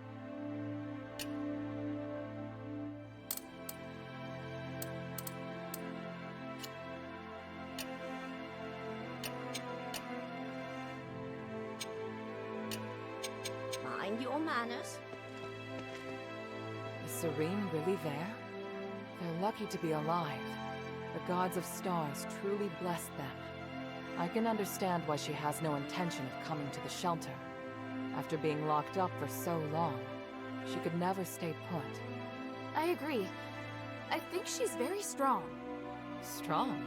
Mind your manners. Is Serene really there? They're lucky to be alive. The gods of stars truly blessed them. I can understand why she has no intention of coming to the shelter. After being locked up for so long, she could never stay put. I agree. I think she's very strong. Strong?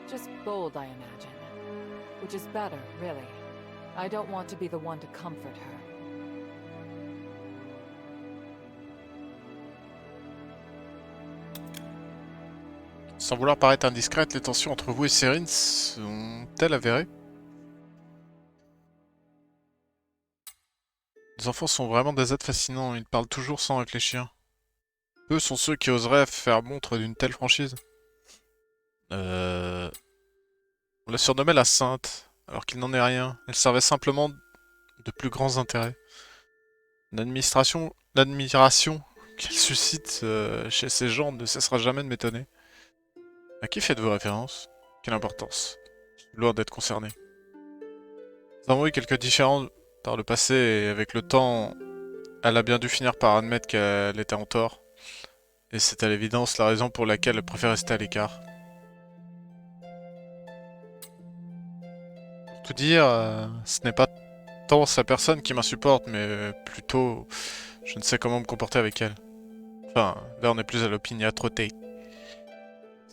Just bold, I imagine. Which is better, really. I don't want to be the one to comfort her. Sans vouloir paraître indiscrète, les tensions entre vous et Serine sont-elles avérées? Les enfants sont vraiment des êtres fascinants, ils parlent toujours sans réfléchir. Peu sont ceux qui oseraient faire montre d'une telle franchise. On la surnommait la Sainte, alors qu'il n'en est rien. Elle servait simplement de plus grands intérêts. L'admiration qu'elle suscite chez ces gens ne cessera jamais de m'étonner. À qui faites-vous référence? Quelle importance? Loin d'être concerné. Nous avons eu quelques différends par le passé et avec le temps, elle a bien dû finir par admettre qu'elle était en tort. Et c'est à l'évidence la raison pour laquelle elle préfère rester à l'écart. Pour tout dire, ce n'est pas tant sa personne qui m'insupporte, mais plutôt je ne sais comment me comporter avec elle. Enfin, là on est plus à l'opiniâtreté.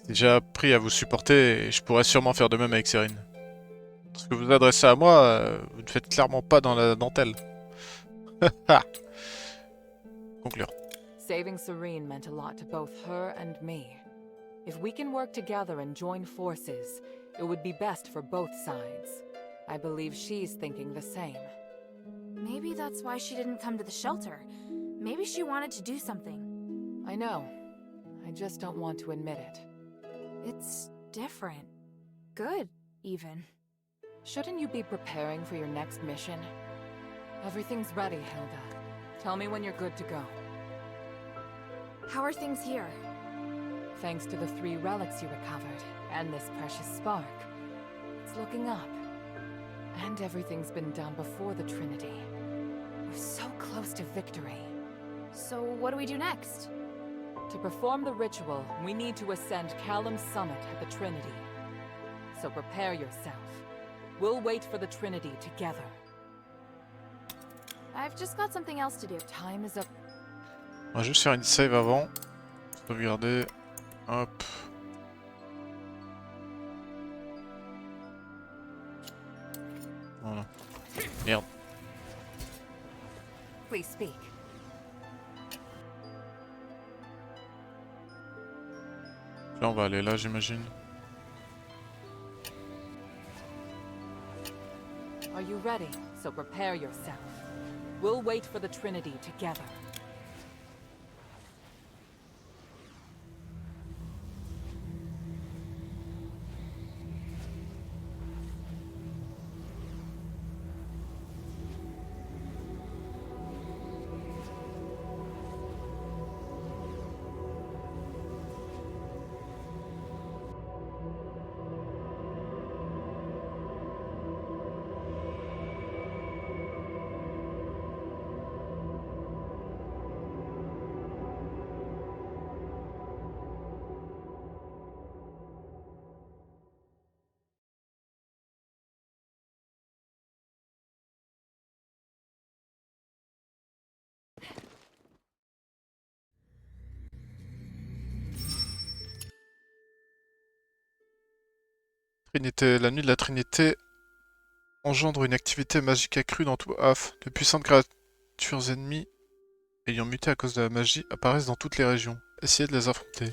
J'ai déjà appris à vous supporter et je pourrais sûrement faire de même avec Serine. Ce que vous adressez à moi, vous ne faites clairement pas dans la dentelle. Conclure. Saving Serene meant a lot to both her and me. If we can work together and join forces, it would be best for both sides. I believe she's thinking the same. Maybe that's why she didn't come to the shelter. Maybe she wanted to do something. I know. I just don't want to admit it. It's different. Good, even. Shouldn't you be preparing for your next mission? Everything's ready, Hilda. Tell me when you're good to go. How are things here? Thanks to the 3 relics you recovered, and this precious spark, it's looking up. And everything's been done before the Trinity. We're so close to victory. So what do we do next? To perform the ritual, we need to ascend Callum's summit at the Trinity. So prepare yourself. We'll wait for the Trinity together. I've just got something else to do. Time is up. On va juste faire une save avant. Sauvegarder. Hop. Voilà. Merde. Please speak. Là on va aller là j'imagine. Are you ready? So prepare yourself. We'll wait for the Trinity together. Trinité. La nuit de la Trinité engendre une activité magique accrue dans tout Haf. De puissantes créatures ennemies ayant muté à cause de la magie apparaissent dans toutes les régions. Essayez de les affronter.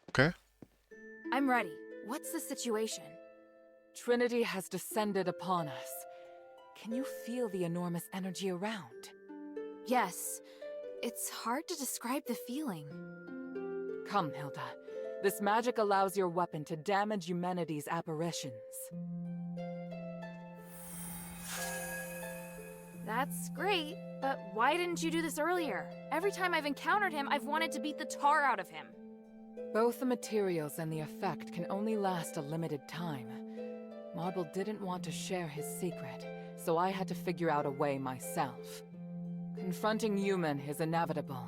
Ok. I'm ready. What's the situation? Trinity has descended upon us. Can you feel the enormous energy around? Yes. It's hard to describe the feeling. Come, Hilda. This magic allows your weapon to damage humanity's apparitions. That's great, but why didn't you do this earlier? Every time I've encountered him, I've wanted to beat the tar out of him. Both the materials and the effect can only last a limited time. Marble didn't want to share his secret, so I had to figure out a way myself. Confronting human is inevitable.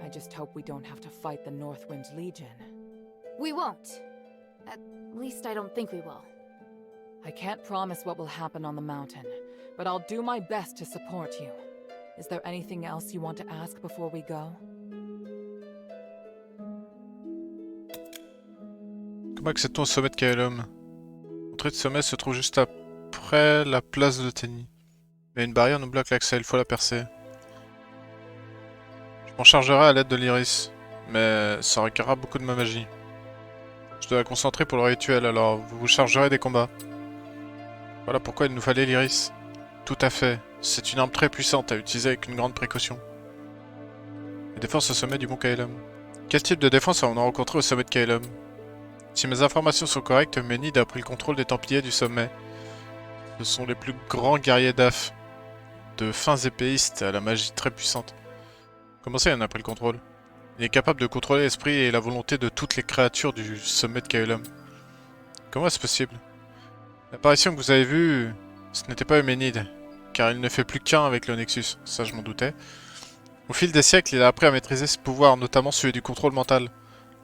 I just hope we don't have to fight the Northwind Legion. We won't. At least I don't think we will. I can't promise what will happen on the mountain, but I'll do my best to support you. Is there anything else you want to ask before we go? Comment accède-t-on au sommet de Kaelum? L'entrée de sommet se trouve juste après la place de Tenny. Mais une barrière nous bloque l'accès, il faut la percer. Je m'en chargerai à l'aide de l'Iris, mais ça requerra beaucoup de ma magie. Je dois la concentrer pour le rituel, alors vous vous chargerez des combats. Voilà pourquoi il nous fallait l'Iris. Tout à fait, c'est une arme très puissante à utiliser avec une grande précaution. Les défenses au sommet du mont Kaelum. Quel type de défense avons-nous rencontré au sommet de Kaelum? Si mes informations sont correctes, Ménide a pris le contrôle des Templiers du sommet. Ce sont les plus grands guerriers d'Af. De fins épéistes à la magie très puissante. Comment ça il en a pris le contrôle? Il est capable de contrôler l'esprit et la volonté de toutes les créatures du sommet de Kaelum. Comment est-ce possible? L'apparition que vous avez vue, ce n'était pas Euménide, car il ne fait plus qu'un avec le Nexus, ça je m'en doutais. Au fil des siècles, il a appris à maîtriser ses pouvoirs, notamment celui du contrôle mental.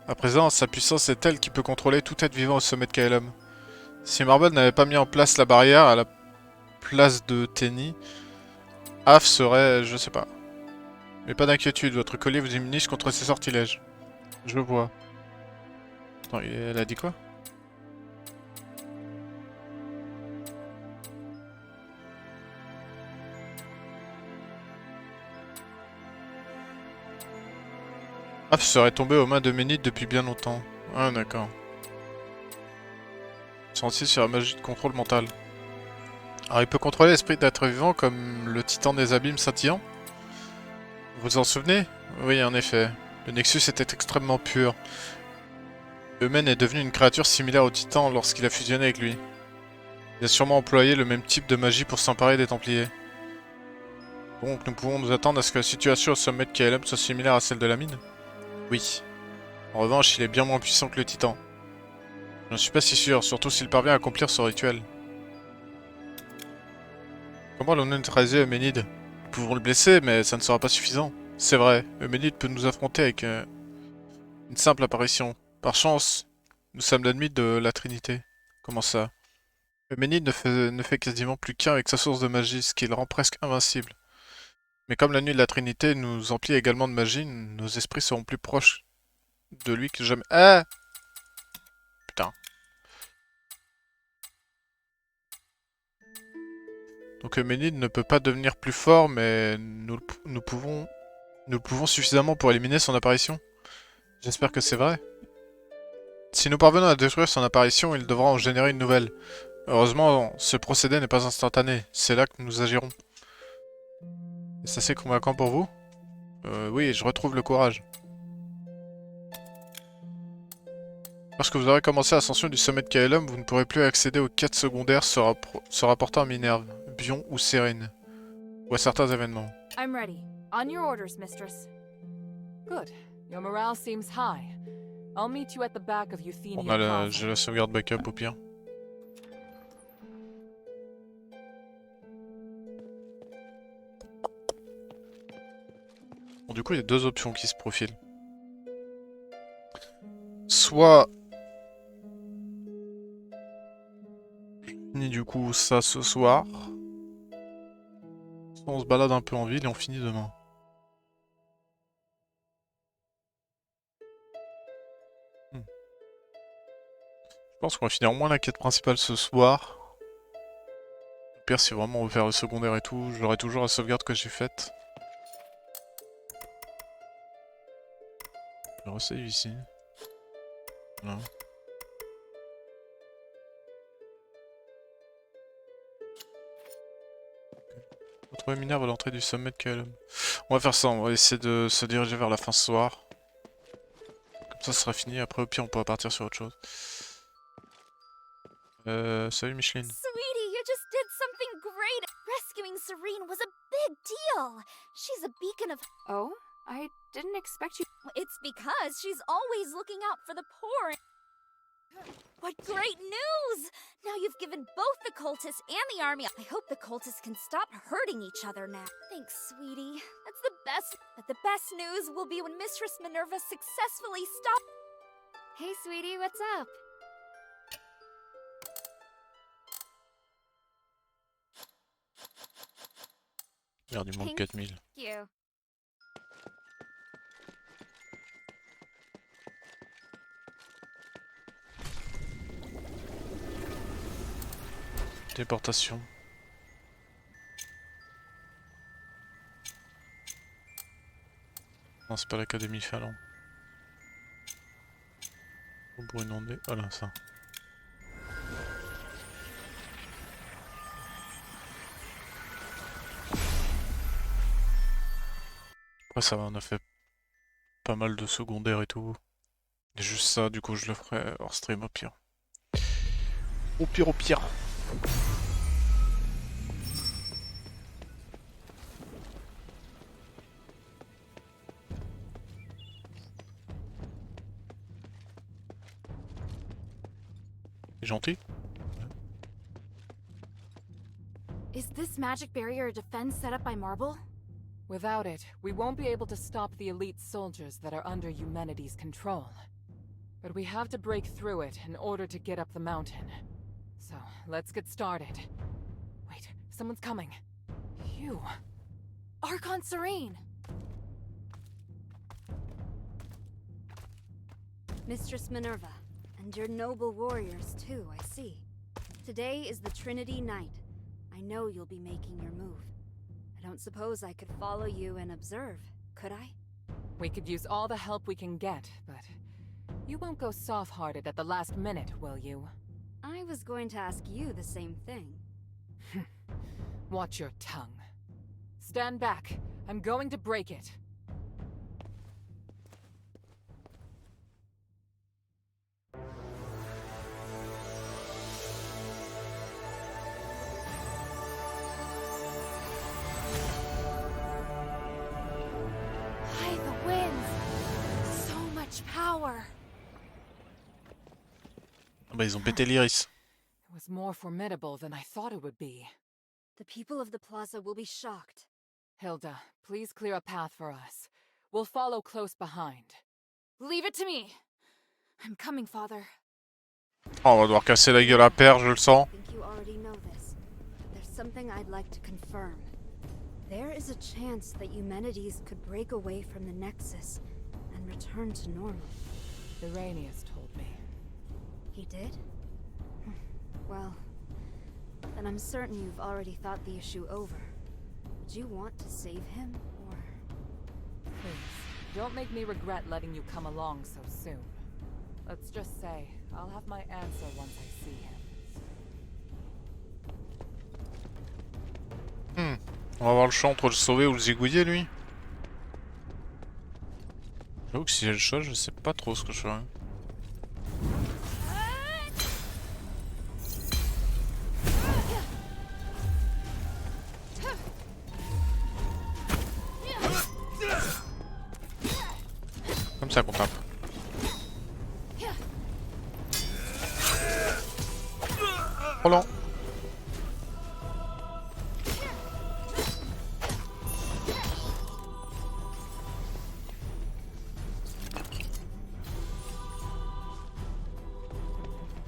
À présent, sa puissance est telle qu'il peut contrôler tout être vivant au sommet de Kaelum. Si Marble n'avait pas mis en place la barrière à la place de Tenny, Af serait... je sais pas. Mais pas d'inquiétude, votre collier vous immunise contre ces sortilèges. Je vois. Attends, elle a dit quoi? Raph serait tombé aux mains de Ménide depuis bien longtemps. Ah d'accord. Senti sur la magie de contrôle mental. Alors il peut contrôler l'esprit d'être vivant comme le titan des abîmes scintillant. Vous vous en souvenez? Oui, en effet. Le Nexus était extrêmement pur. Eumen est devenu une créature similaire au titan lorsqu'il a fusionné avec lui. Il a sûrement employé le même type de magie pour s'emparer des Templiers. Donc nous pouvons nous attendre à ce que la situation au sommet de KLM soit similaire à celle de la mine? Oui. En revanche, il est bien moins puissant que le titan. Je ne suis pas si sûr, surtout s'il parvient à accomplir ce rituel. Comment allons-nous neutraliser Euménide? Nous pouvons le blesser, mais ça ne sera pas suffisant. C'est vrai, Euménide peut nous affronter avec une simple apparition. Par chance, nous sommes l'ennemi de la Trinité. Comment ça? Euménide ne fait quasiment plus qu'un avec sa source de magie, ce qui le rend presque invincible. Mais comme la nuit de la Trinité nous emplit également de magie, nos esprits seront plus proches de lui que jamais. Ah! Putain. Donc Euménide ne peut pas devenir plus fort, mais nous le pouvons suffisamment pour éliminer son apparition. J'espère que c'est vrai. Si nous parvenons à détruire son apparition, il devra en générer une nouvelle. Heureusement, ce procédé n'est pas instantané. C'est là que nous agirons. Est-ce assez convaincant pour vous? Oui, je retrouve le courage. Lorsque vous aurez commencé l'ascension du sommet de KLM, vous ne pourrez plus accéder aux quêtes secondaires se rapportant à Minerve, Bion ou Sérine, ou à certains événements. I'm ready. On your orders, mistress. Good. Your morale seems high. I'll meet you at the back of Euthenia On a Plaza. j'ai la sauvegarde backup au pire. Bon, du coup, il y a deux options qui se profilent. Soit... du coup ça ce soir. Soit on se balade un peu en ville et on finit demain. Je pense qu'on va finir au moins la quête principale ce soir. Au pire, si vraiment on veut faire le secondaire et tout, j'aurai toujours la sauvegarde que j'ai faite. Je vais resave ici. Voilà. Retrouver Minerve à l'entrée du sommet de KLM. On va faire ça, on va essayer de se diriger vers la fin ce soir. Comme ça, ce sera fini. Après, au pire, on pourra partir sur autre chose. Salut Micheline. Sweetie, you just did something great. Rescuing Serene was a big deal. She's a beacon of... Oh? I didn't expect you... It's because she's always looking out for the poor. What great news! Now you've given both the cultists and the army. I hope the cultists can stop hurting each other now. Thanks, sweetie. That's the best. But the best news will be when Mistress Minerva successfully stops. Hey, sweetie, what's up? Merde, il manque 4000. Thank you. Téléportation. Non, c'est pas l'académie Fallon. Pour inonder. Voilà, ça. Après, ça va, on a fait pas mal de secondaires et tout. Et juste ça, du coup, je le ferai hors stream au pire. Au pire, au pire. C'est gentil. Is this magic barrier a defense set up by Marble? Without it, we won't be able to stop the elite soldiers that are under humanity's control. But we have to break through it in order to get up the mountain. So, let's get started. Wait, someone's coming. You. Archon Serene! Mistress Minerva, and your noble warriors too, I see. Today is the Trinity Night. I know you'll be making your move. I don't suppose I could follow you and observe, could I? We could use all the help we can get, but you won't go soft-hearted at the last minute, will you? I was going to ask you the same thing. Watch your tongue. Stand back. I'm going to break it. By the winds! So much power! Ah bah ils ont pété l'iris. It was more formidable than I thought it would be. The people of the plaza will be shocked. Hilda, please clear a path for us. We'll follow close behind. Leave it to me! I'm coming, Father. Oh, on va devoir casser la gueule à Père, je le sens. I think you already know this. There's something I'd like to confirm. There is a chance that Eumenides could break away from the Nexus and return to normal. Iranius told me. He did? Well, then I'm certain you've already thought the issue over. Would you want to save him, or...? Please, don't make me regret letting you come along so soon. Let's just say, I'll have my answer once I see him. On va avoir le choix entre le sauver ou le zigouiller, lui. J'avoue que si j'ai le choix, je sais pas trop ce que je ferais. Comme ça qu'on tape. Oh non.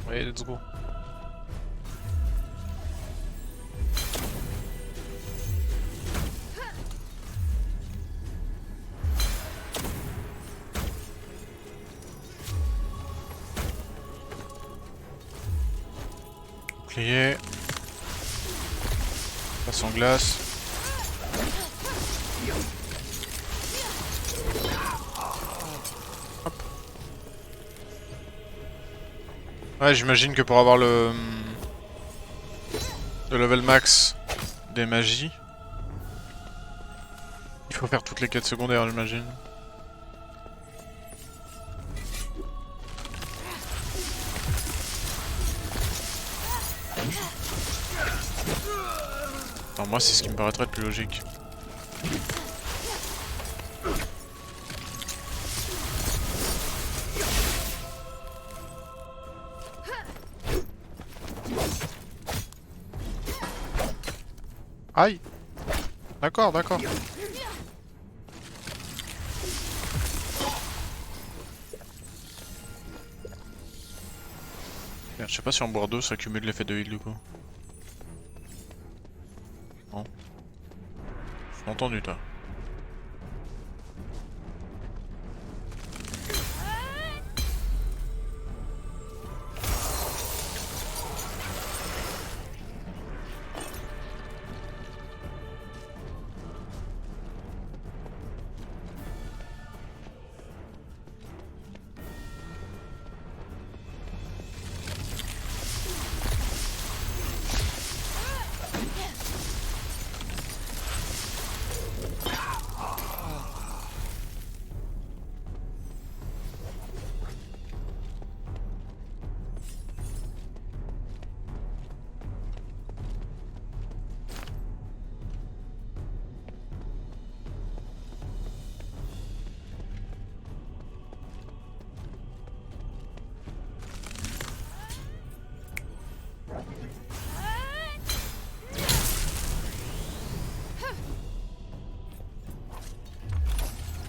Allez, let's go. Bouclier. Passe en glace. Hop. Ouais, j'imagine que pour avoir le level max des magies, il faut faire toutes les quêtes secondaires, j'imagine. Alors moi, c'est ce qui me paraîtrait le plus logique. Aïe! D'accord, d'accord. Merde, je sais pas si en boire 2 ça cumule l'effet de heal du coup. Non. J'ai entendu toi.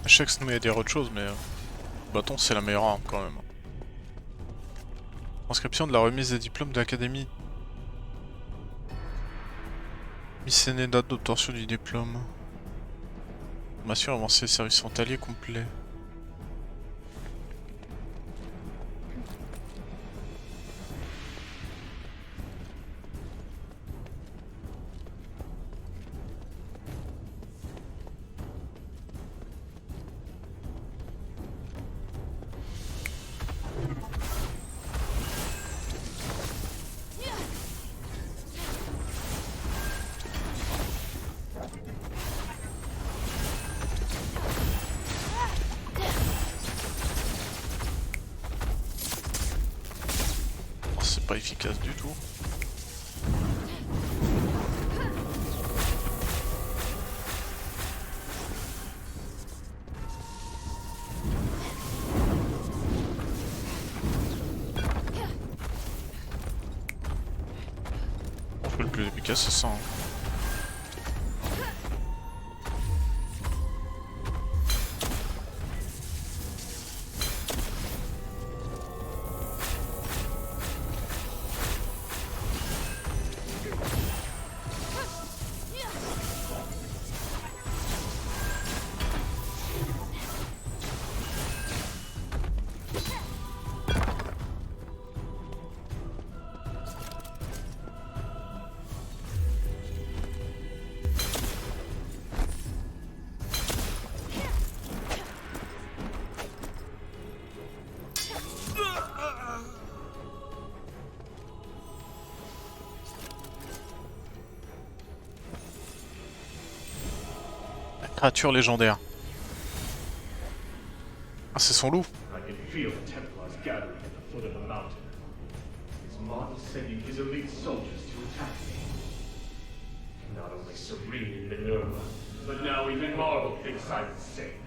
Je sais que sinon il y a des autres choses, mais bâton c'est la meilleure arme quand même. Inscription de la remise des diplômes de l'académie. Miscénée date d'obtention du diplôme. Formation avancée, service frontalier complet. pas efficace du tout. Je trouve le plus efficace c'est ça. Hein. Créature légendaire. Ah, c'est son loup. I can feel the Templars gathering at the foot of the mountain. Is Marvel sending his elite soldiers to attack me? Not only Serene and Minerva, but now even Marvel thinks I'm insane.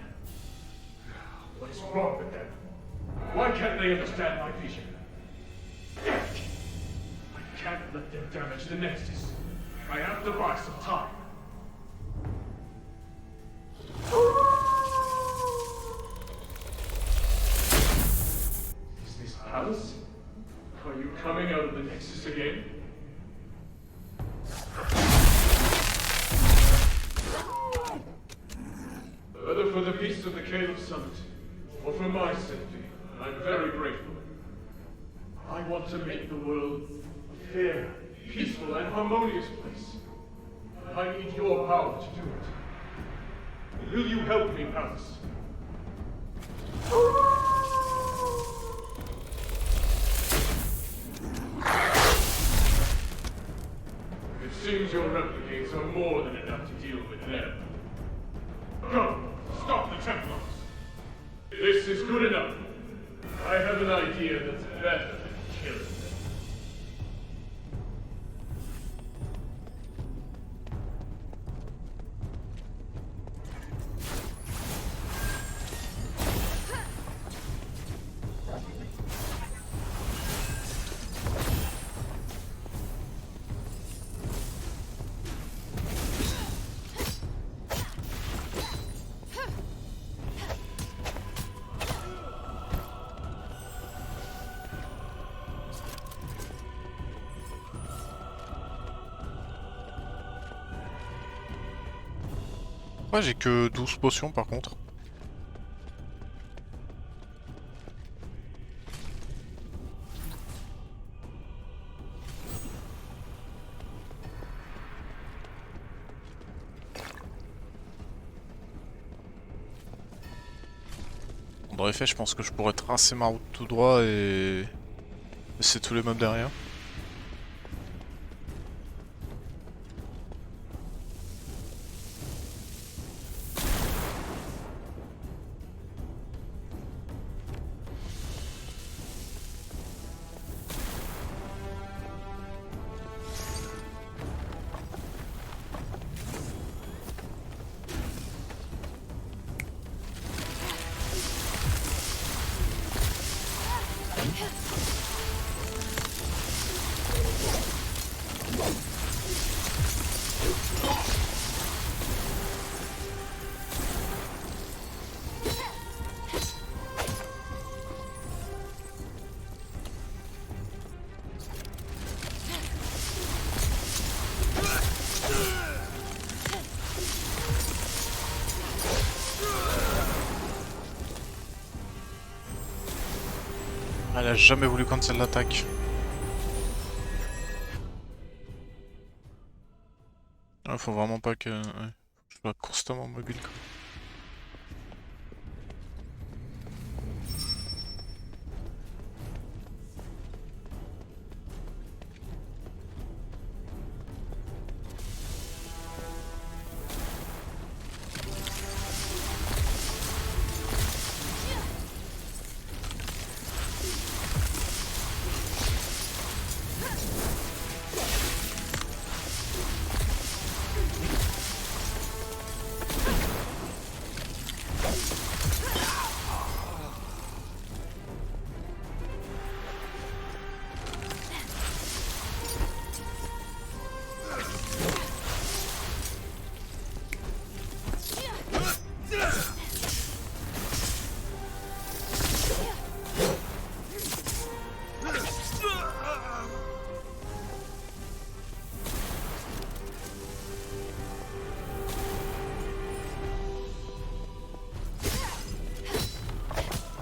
What is wrong with them? Why can't they understand my vision? I can't let them damage the Nexus. I have to buy some time. Is this Palace? Are you coming out of the Nexus again? Whether for the peace of the Caleb Summit, or for my safety, I'm very grateful. I want to make the world a fair, peaceful, and harmonious place. I need your power to do it. Will you help me, Palace? It seems your replicates are more than enough to deal with them. Go! Stop the Templars! This is good enough. I have an idea that's better than killing them. Ouais, j'ai que 12 potions par contre. Dans les faits, je pense que je pourrais tracer ma route tout droit et laisser tous les mobs derrière. Elle a jamais voulu cancel l'attaque. Ah, faut vraiment pas que je sois constamment mobile quoi.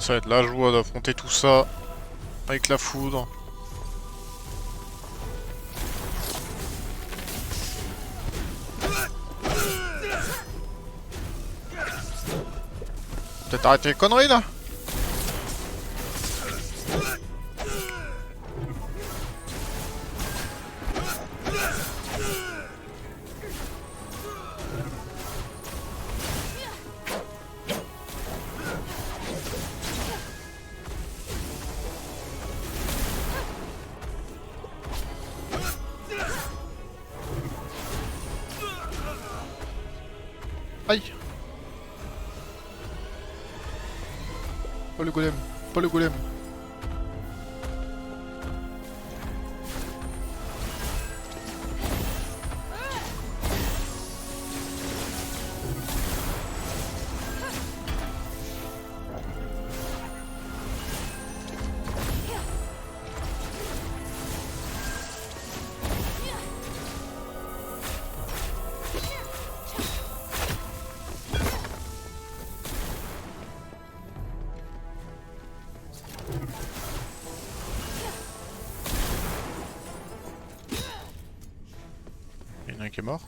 Ça va être la joie d'affronter tout ça avec la foudre. Peut-être arrêter les conneries là. Aïe. Pas le golem, pas le golem. Il y en a un qui est mort.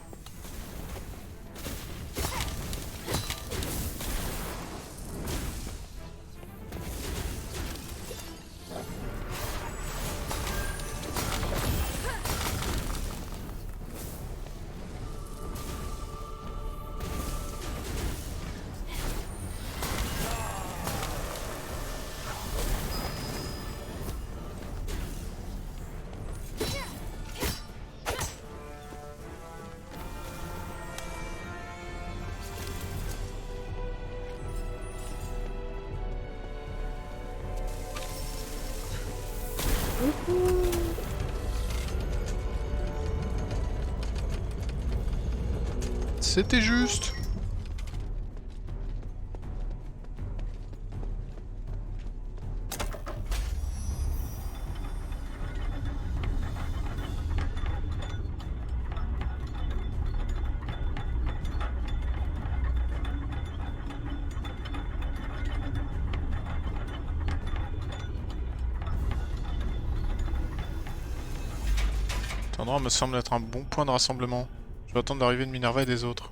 C'était juste. Cet endroit me semble être un bon point de rassemblement. Je vais attendre l'arrivée de Minerva et des autres.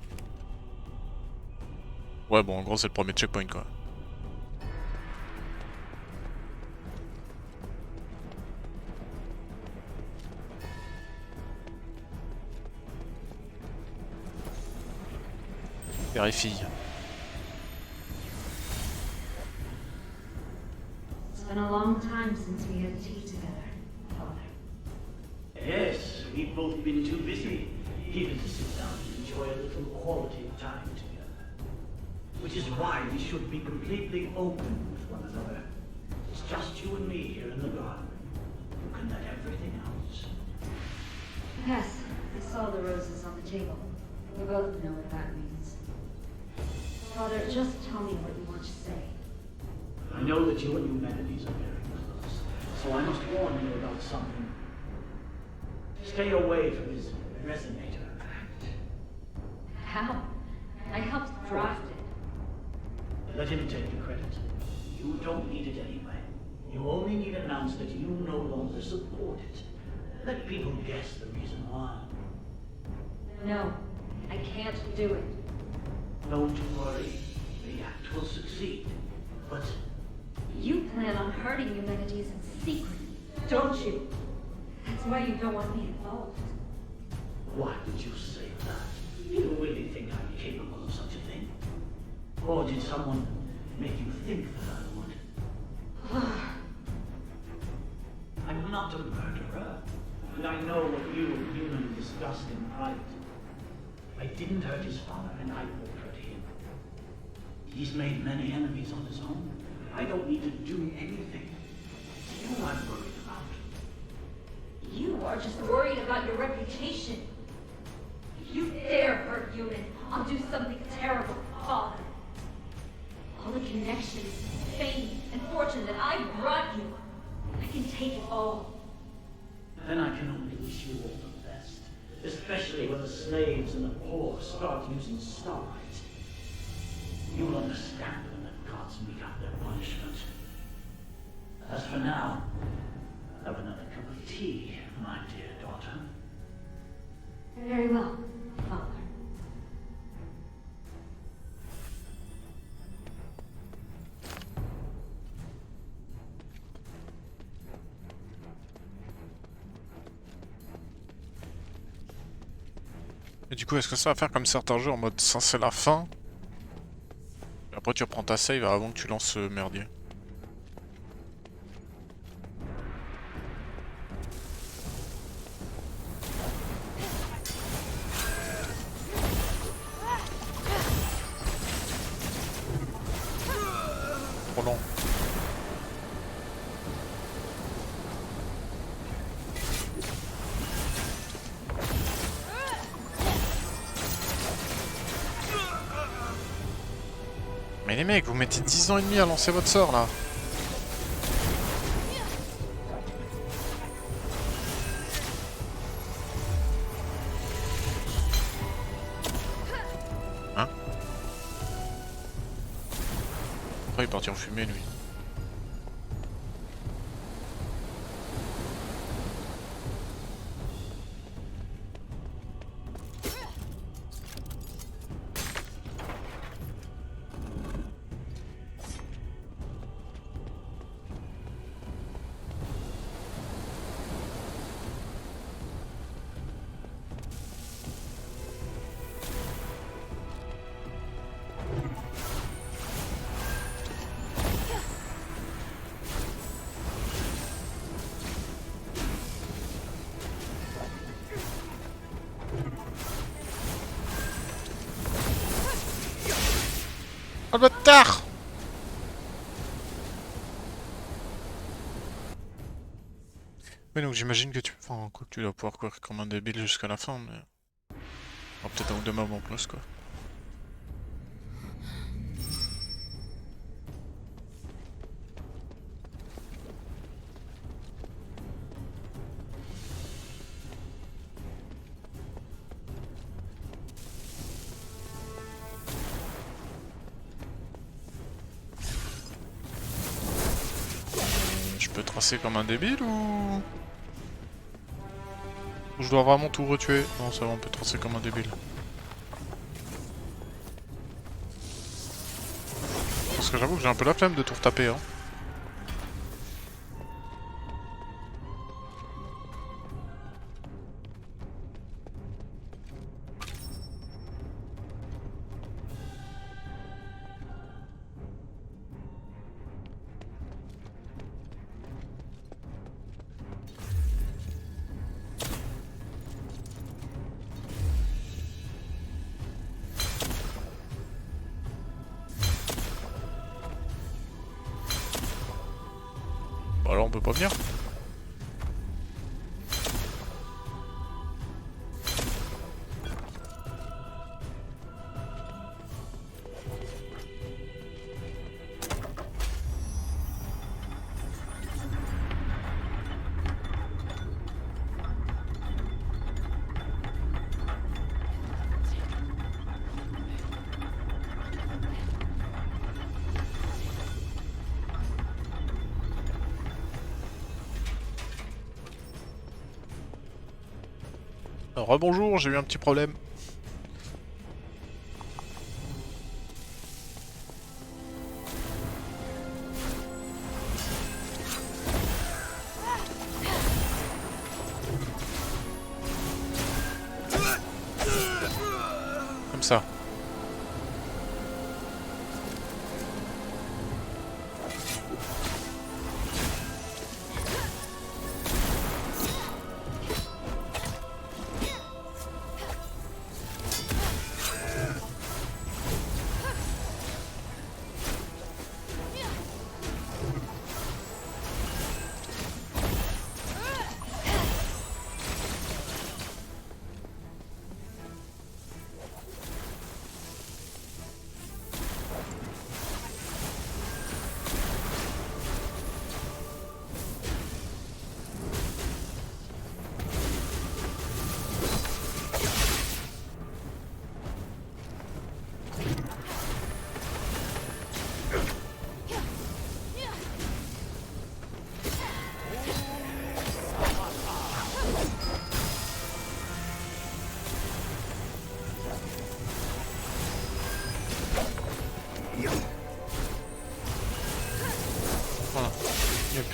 Ouais bon en gros c'est le premier checkpoint quoi. Père et fille. It's been a long time since we had tea together, Father. Yes, we've both been too busy even to sit down and enjoy a little quality time together. Which is why we should be completely open with one another. It's just you and me here in the garden. You can let everything out. Yes, I saw the roses on the table. We both know what that means. Father, just tell me what you want to say. I know that you and humanities are very close, so I must warn you about something. Stay away from his resonator act. How? I helped draft it. Let him take the credit. You don't need it anyway. You only need to announce that you no longer support it. Let people guess the reason why. No, I can't do it. Don't worry. The act will succeed. But you plan on hurting humanities in secret, don't you? That's why you don't want me involved. Why would you say that? Do you really think I'm capable of such a thing? Or did someone make you think that I would? I'm not a murderer, and I know what you and human discussed in private. I didn't hurt his father, and I won't hurt him. He's made many enemies on his own. I don't need to do anything. It's you I'm worried about. You are just worried about your reputation. If you dare hurt human, I'll do something terrible, Father. All the connections, fame, and fortune that I brought you, I can take it all. Then I can only wish you all the best. Especially when the slaves and the poor start using starlight. You'll understand when the gods mete out their punishment. As for now, have another cup of tea, my dear daughter. Very well, Father. Et du coup, est-ce que ça va faire comme certains jeux en mode ça c'est la fin? Et après tu reprends ta save avant que tu lances ce merdier. Trop long. Mais les mecs, vous mettez 10 ans et demi à lancer votre sort là. Hein? Après il est parti en fumée lui. Oh le bâtard! Mais donc j'imagine que tu... Enfin, quoi que tu dois pouvoir courir comme un débile jusqu'à la fin, mais... Oh, peut-être un ou deux moments en plus, quoi. Je peux tracer comme un débile ou je dois vraiment tout retuer? Non, ça va, on peut tracer comme un débile. Parce que j'avoue que j'ai un peu la flemme de tout retaper, hein. Alors on peut pas venir. Rebonjour, j'ai eu un petit problème. Comme ça.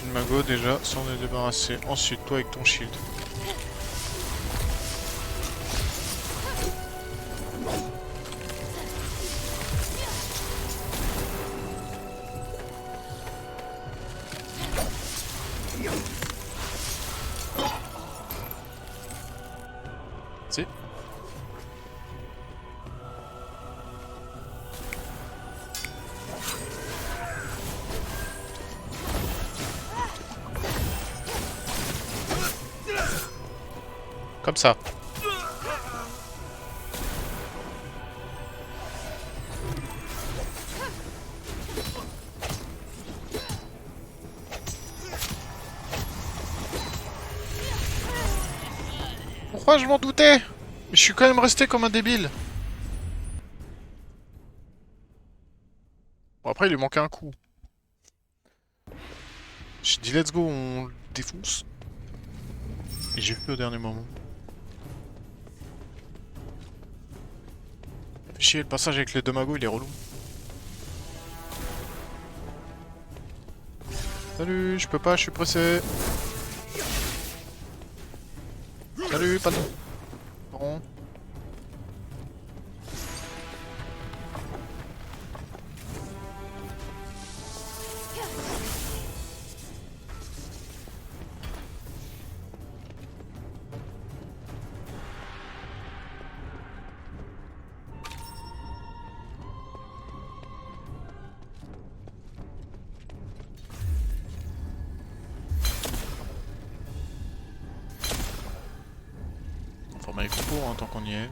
le magot déjà, ça on est débarrassé. Ensuite, toi avec ton shield. Si. Comme ça. Pourquoi je m'en doutais? Mais je suis quand même resté comme un débile. Bon après il lui manquait un coup. J'ai dit let's go, on le défonce. Et j'ai vu au dernier moment. Fait chier, le passage avec les deux magos il est relou. Salut, je peux pas, je suis pressé. Salut, pas de... Bon. Format les cours hein, tant qu'on y est.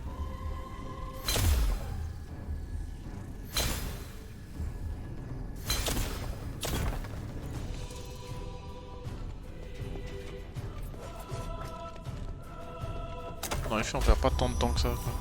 En effet, on perd pas tant de temps que ça, quoi.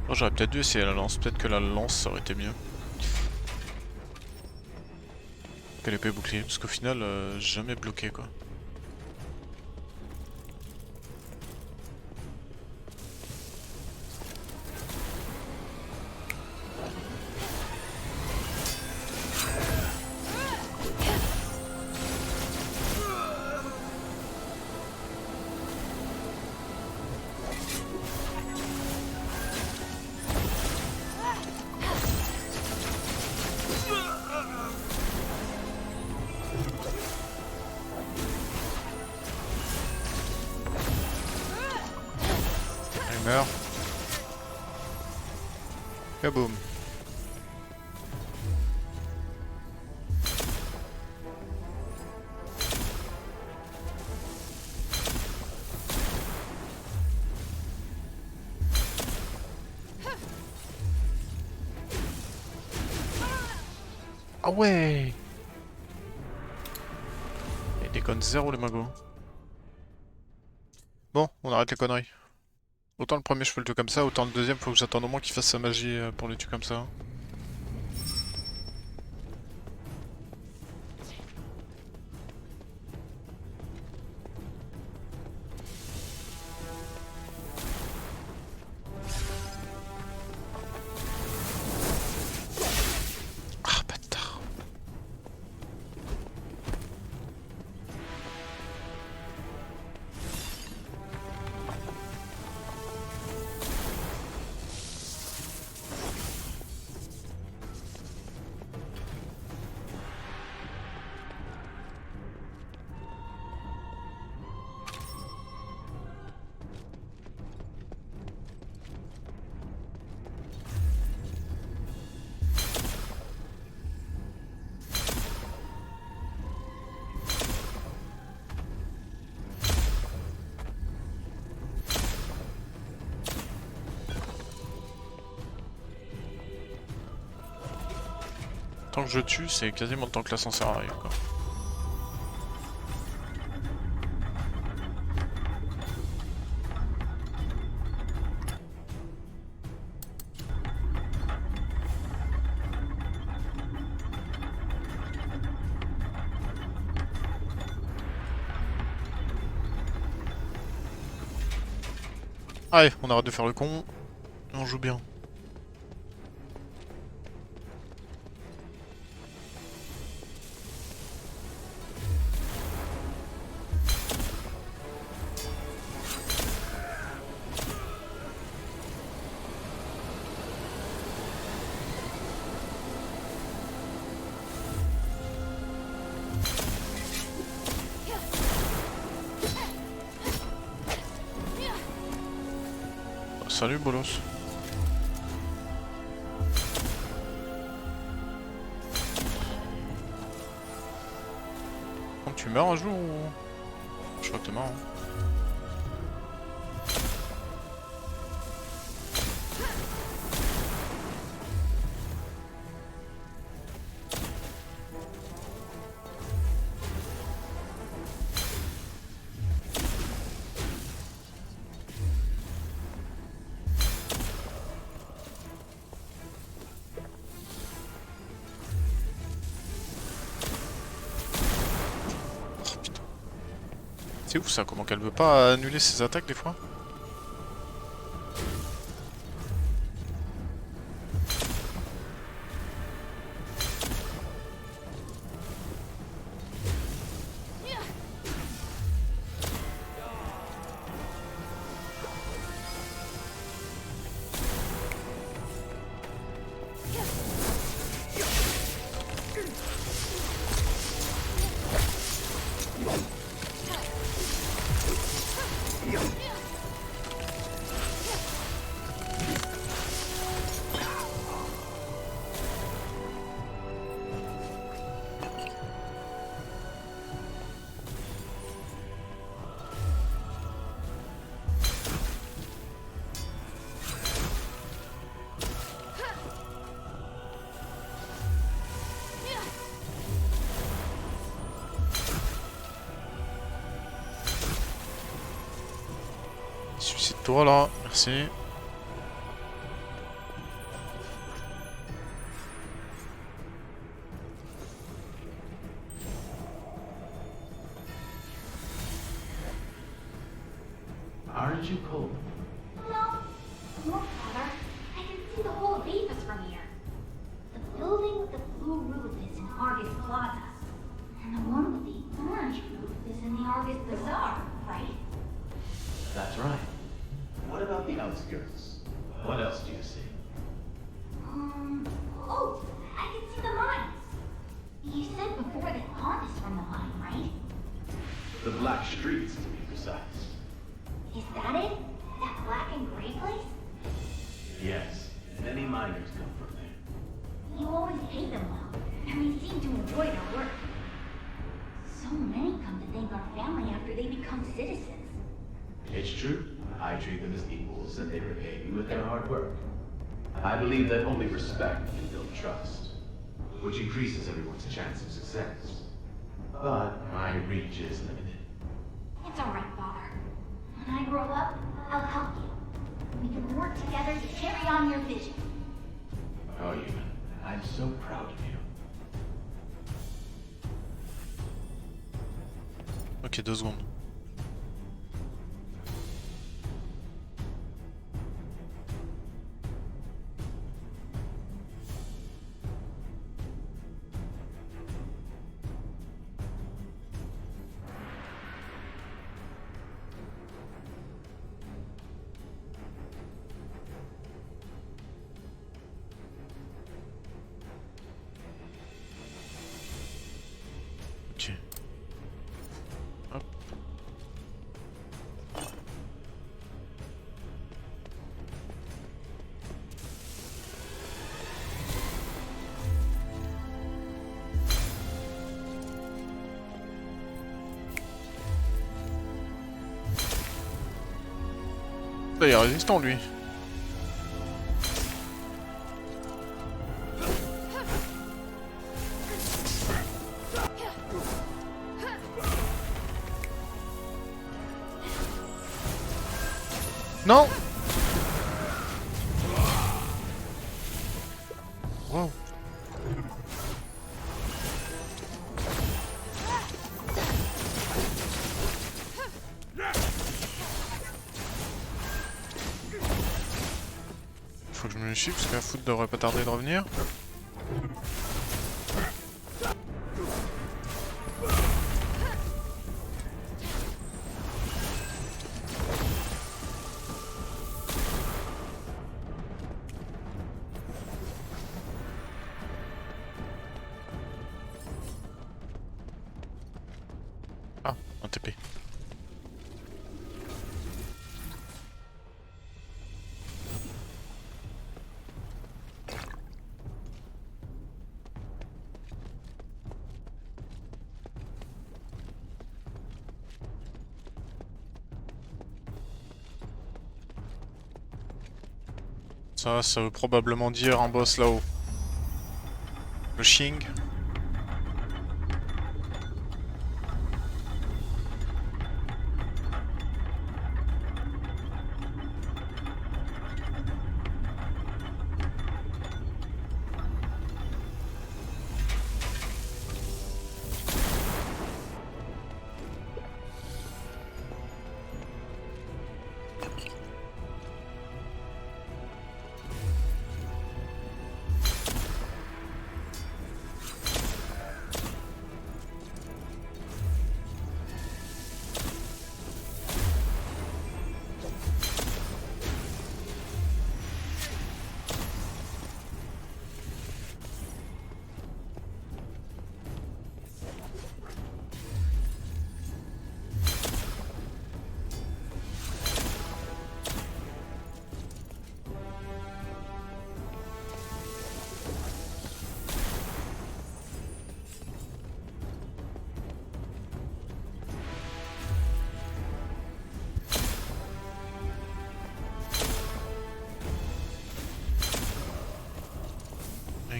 Oh, j'aurais peut-être dû essayer la lance, peut-être que la lance ça aurait été mieux. Quelle épée bouclier, parce qu'au final, jamais bloqué quoi. Meurt. Kaboom. Ah ouais. Il déconne zéro les magots. Bon, on arrête les conneries. Autant le premier je peux le tuer comme ça, autant le deuxième faut que j'attende au moins qu'il fasse sa magie pour le tuer comme ça. Ah bâtard. Tant que je tue, c'est quasiment le temps que l'ascenseur arrive quoi. Allez, on arrête de faire le con. On joue bien. Salut Bolos. Tu meurs un jour ou... Je crois que t'es mort. Hein. C'est ouf ça, comment qu'elle veut pas annuler ses attaques des fois. Suicide-toi là, merci. Aren't you cold? No. Look, Father. I can see the whole of Avis from here. The building with the blue roof is in Argus Plaza. And the one with the orange roof is in the Argus Bazaar, right? That's right. What about the outskirts? What else do you see? Oh, I can see the mines. You said before that pond is from the mine, right? The Black Streets, to be precise. Is that it? That black and gray place? Yes, many miners come from there. You always pay them well, and they seem to enjoy their work. So many come to thank our family after they become citizens. It's true. I treat them as equals, and they repay me with their hard work. I believe that only respect can build trust, which increases everyone's chance of success. But my reach is limited. It's all right, Father. When I grow up, I'll help you. We can work together to carry on your vision. Oh, you. I'm so proud of you. Ok, 2 secondes. Ok. Hop. Là, il est résistant lui. Non. Wow. Faut que je me méfie parce que la foudre devrait pas tarder de revenir. Ah, un TP. Ça veut probablement dire un boss là-haut. Le Shing.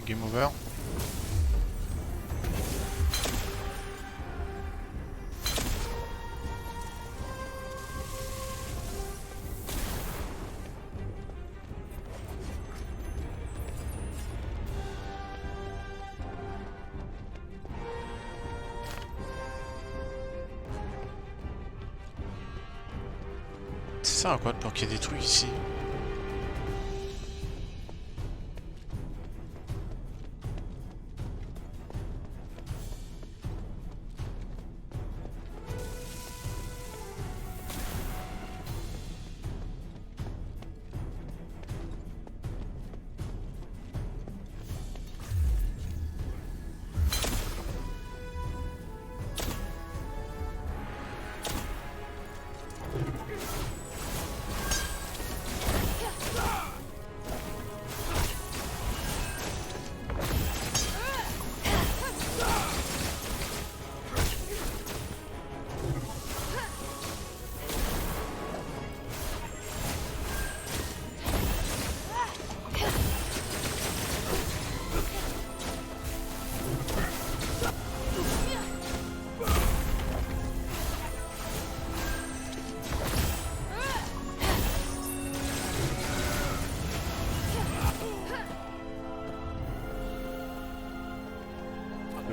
Game over. C'est ça à quoi de planquer des trucs ici?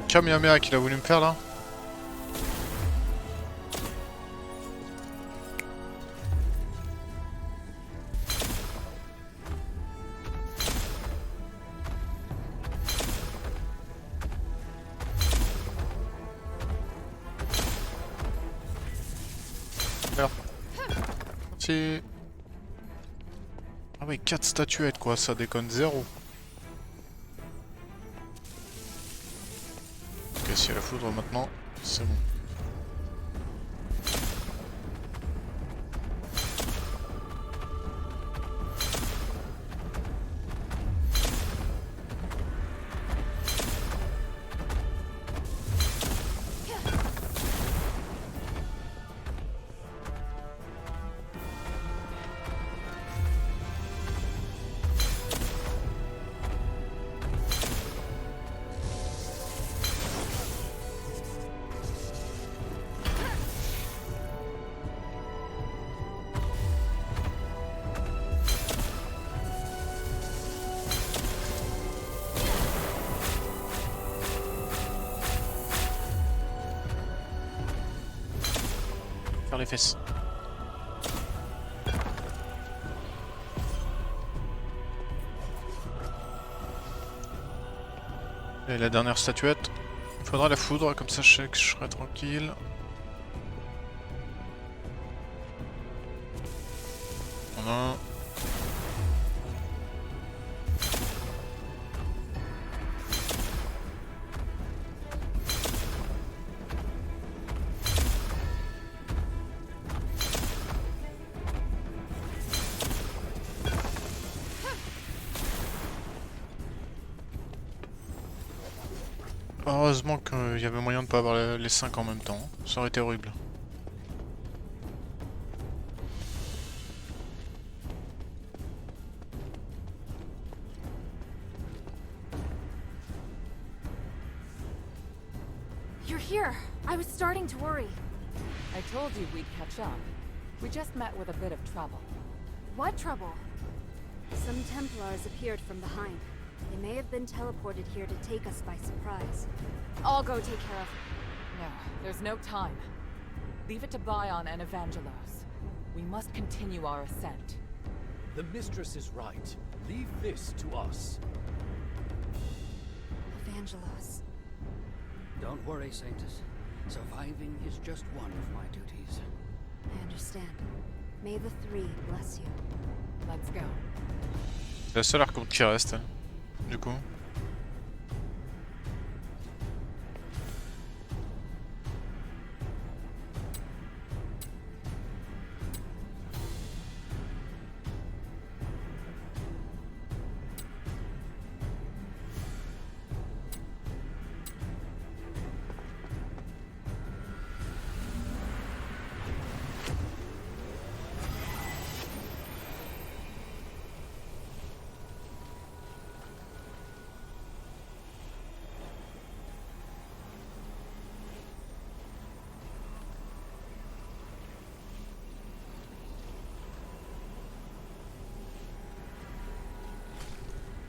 Kamehameha qu'il a voulu me faire là. Merde. C'est... Ah ouais, 4 statuettes quoi, ça déconne zéro. Ok, si elle a la foudre maintenant, c'est bon. Les fesses. Et la dernière statuette. Il faudra la foudre, comme ça je sais que je serai tranquille. Voilà. Heureusement qu'il y avait moyen de pas avoir les 5 en même temps. Ça aurait été horrible. You're here. I was starting to worry. I told you we'd catch up. We just met with a bit of trouble. What trouble? Some Templars appeared from behind. They may have been teleported here to take us by surprise. I'll go take care of it. No, there's no time. Leave it to Bion and Evangelos. We must continue our ascent. The mistress is right. Leave this to us. Evangelos. Don't worry, Sanctus. Surviving is just one of my duties. I understand. May the three bless you. Let's go. C'est la seule arconte qui reste, du coup.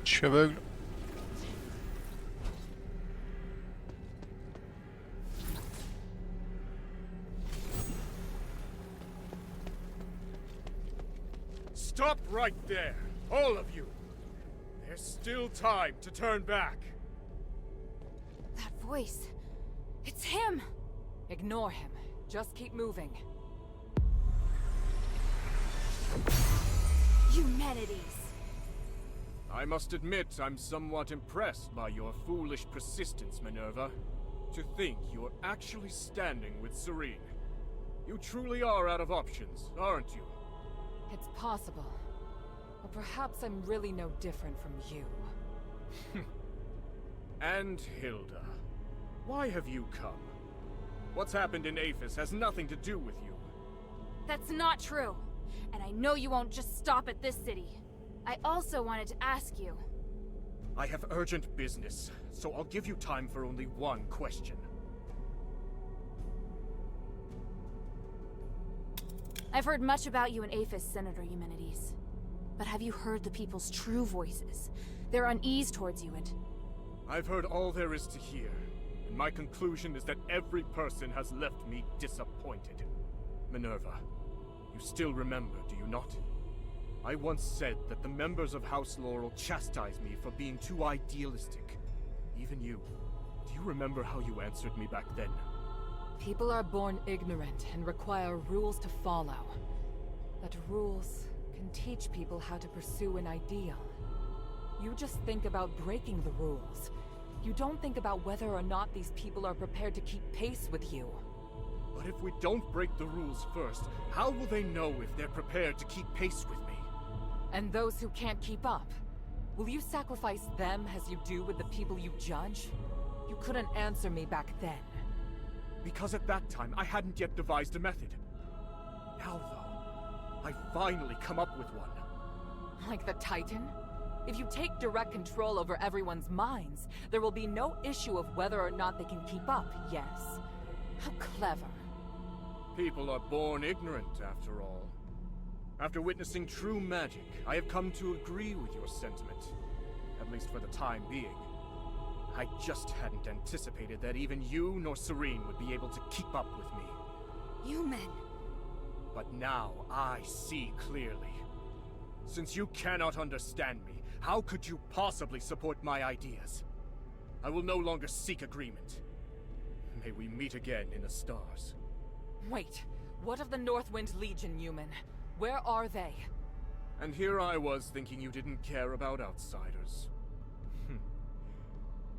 Je suis aveugle. Stop right there, all of you. There's still time to turn back. That voice. It's him! Ignore him. Just keep moving. Humanities. I must admit I'm somewhat impressed by your foolish persistence, Minerva. To think you're actually standing with Serene. You truly are out of options, aren't you? It's possible. Or perhaps I'm really no different from you. And Hilda, why have you come? What's happened in Aphis has nothing to do with you. That's not true. And I know you won't just stop at this city. I also wanted to ask you. I have urgent business, so I'll give you time for only one question. I've heard much about you in Aphis, Senator Eumenides. But have you heard the people's true voices? Their unease towards you and... I've heard all there is to hear, and my conclusion is that every person has left me disappointed. Minerva, you still remember, do you not? I once said that the members of House Laurel chastised me for being too idealistic. Even you. Do you remember how you answered me back then? People are born ignorant and require rules to follow. But rules can teach people how to pursue an ideal. You just think about breaking the rules. You don't think about whether or not these people are prepared to keep pace with you. But if we don't break the rules first, how will they know if they're prepared to keep pace with me? And those who can't keep up? Will you sacrifice them as you do with the people you judge? You couldn't answer me back then. Because at that time, I hadn't yet devised a method. Now, though, I've finally come up with one. Like the Titan? If you take direct control over everyone's minds, there will be no issue of whether or not they can keep up, yes? How clever. People are born ignorant, after all. After witnessing true magic, I have come to agree with your sentiment. At least for the time being. I just hadn't anticipated that even you nor Serene would be able to keep up with me. Human. But now I see clearly. Since you cannot understand me, how could you possibly support my ideas? I will no longer seek agreement. May we meet again in the stars. Wait, what of the Northwind Legion, human? Where are they? And here I was thinking you didn't care about outsiders.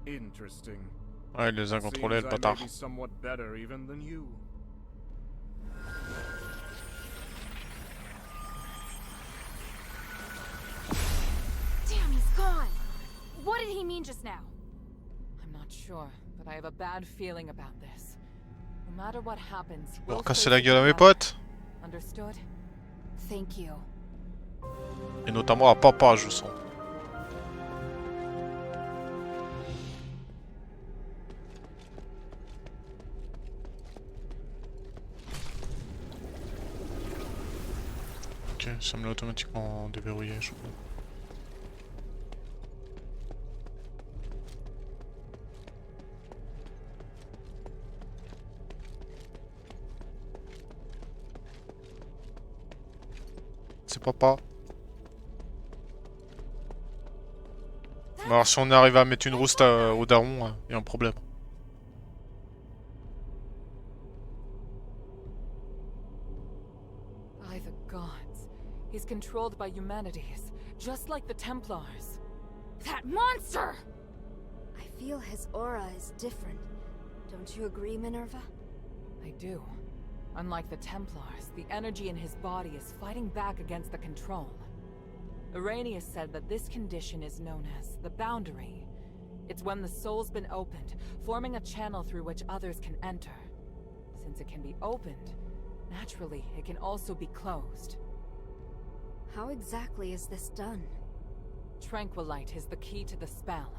Interesting. Ouais, il les a contrôlés, le bâtard. Seems I may be somewhat better even than you. Damn, he's gone! What did he mean just now? I'm not sure, but I have a bad feeling about this. No matter what happens, Pour casser la gueule à mes potes. Understood? Thank you. Et notamment à Papa Jousson. Ok, ça me l'a automatiquement déverrouillé, je crois. C'est Papa. Alors si on arrive à mettre une rouste au daron, il y a un problème. By the gods, he's controlled by humanities, just like the Templars. That monster! I feel his aura is different. Don't you agree, Minerva? I do. Unlike the Templars, the energy in his body is fighting back against the control. Arrhenius said that this condition is known as the boundary. It's when the soul's been opened, forming a channel through which others can enter. Since it can be opened, naturally, it can also be closed. How exactly is this done? Tranquilite is the key to the spell.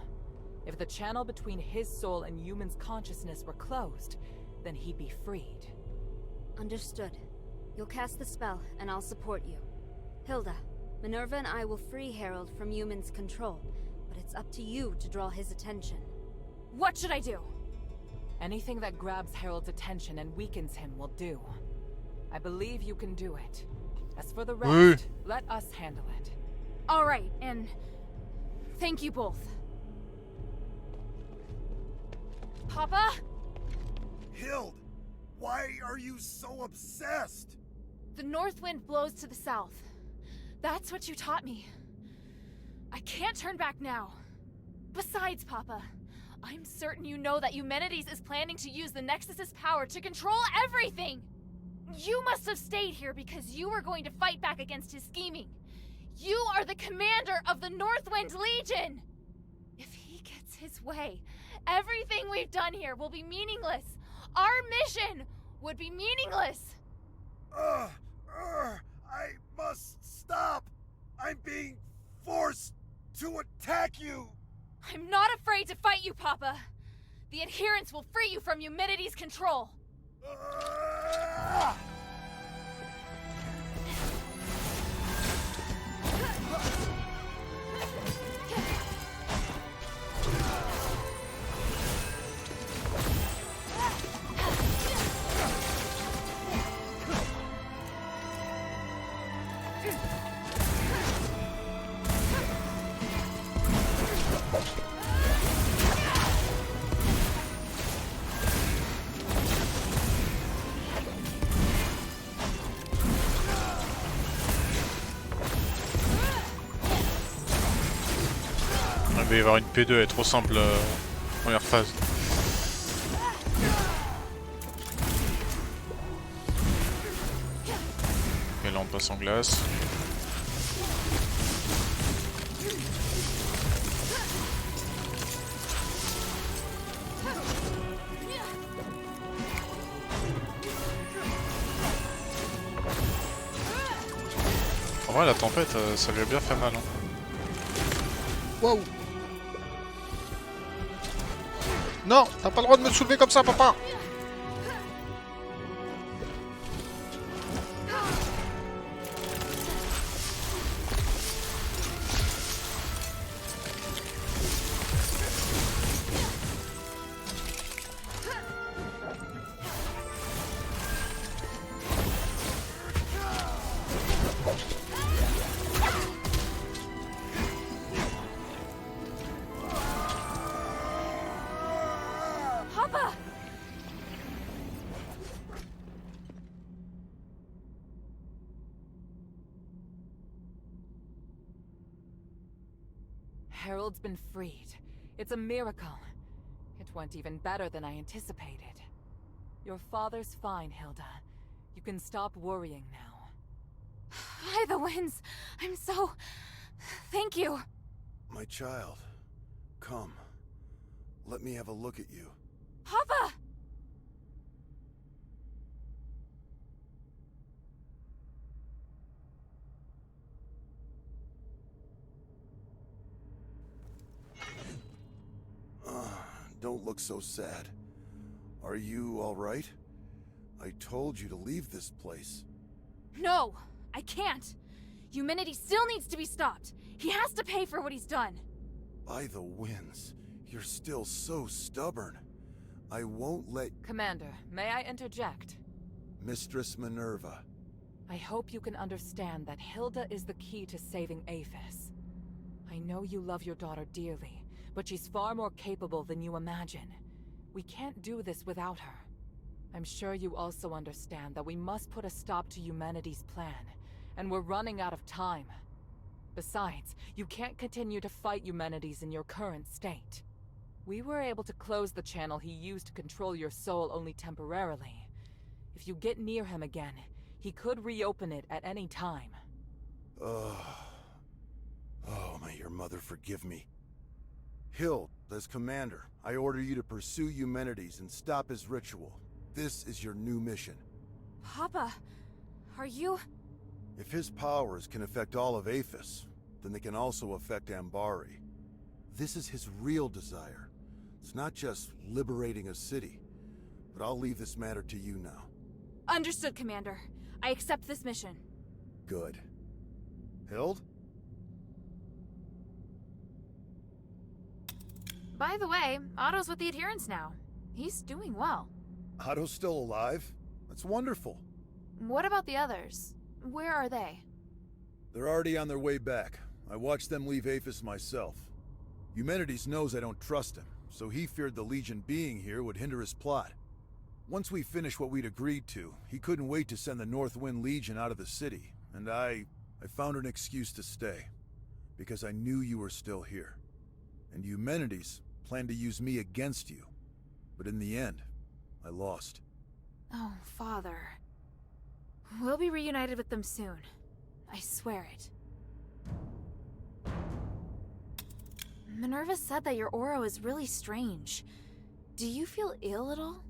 If the channel between his soul and human's consciousness were closed, then he'd be freed. Understood. You'll cast the spell, and I'll support you. Hilda, Minerva and I will free Harold from human's control, but it's up to you to draw his attention. What should I do? Anything that grabs Harold's attention and weakens him will do. I believe you can do it. As for the rest, let us handle it. Alright, and thank you both. Papa? Hild! Why are you so obsessed? The north wind blows to the south. That's what you taught me. I can't turn back now. Besides, Papa, I'm certain you know that Eumenides is planning to use the Nexus's power to control everything! You must have stayed here because you were going to fight back against his scheming. You are the commander of the Northwind Legion! If he gets his way, everything we've done here will be meaningless. Our mission would be meaningless. I must stop. I'm being forced to attack you. I'm not afraid to fight you, Papa. The adherents will free you from Eumenides' control. Il va y avoir une P2, elle est trop simple première phase. Et là on passe en glace. En vrai la tempête ça lui a bien fait mal. Hein. Wow. Non, t'as pas le droit de me soulever comme ça, papa. Harold's been freed. It's a miracle. It went even better than I anticipated. Your father's fine, Hilda. You can stop worrying now. By the winds! I'm so... Thank you! My child, come. Let me have a look at you. Papa! Don't look so sad. Are you all right? I told you to leave this place. No! I can't! Humanity still needs to be stopped! He has to pay for what he's done! By the winds, you're still so stubborn. I won't let... Commander, may I interject? Mistress Minerva. I hope you can understand that Hilda is the key to saving Aphis. I know you love your daughter dearly, but she's far more capable than you imagine. We can't do this without her. I'm sure you also understand that we must put a stop to humanity's plan, and we're running out of time. Besides, you can't continue to fight humanities in your current state. We were able to close the channel he used to control your soul only temporarily. If you get near him again, he could reopen it at any time. Oh, may your mother forgive me. Hild, as commander, I order you to pursue Eumenides and stop his ritual. This is your new mission. Papa, are you... If his powers can affect all of Aphis, then they can also affect Ambari. This is his real desire. It's not just liberating a city. But I'll leave this matter to you now. Understood, Commander. I accept this mission. Good. Hild? By the way, Otto's with the Adherents now. He's doing well. Otto's still alive? That's wonderful. What about the others? Where are they? They're already on their way back. I watched them leave Aphis myself. Eumenides knows I don't trust him, so he feared the Legion being here would hinder his plot. Once we finished what we'd agreed to, he couldn't wait to send the Northwind Legion out of the city, and I found an excuse to stay. Because I knew you were still here. And Eumenides planned to use me against you. But in the end, I lost. Oh, Father. We'll be reunited with them soon. I swear it. Minerva said that your aura is really strange. Do you feel ill at all?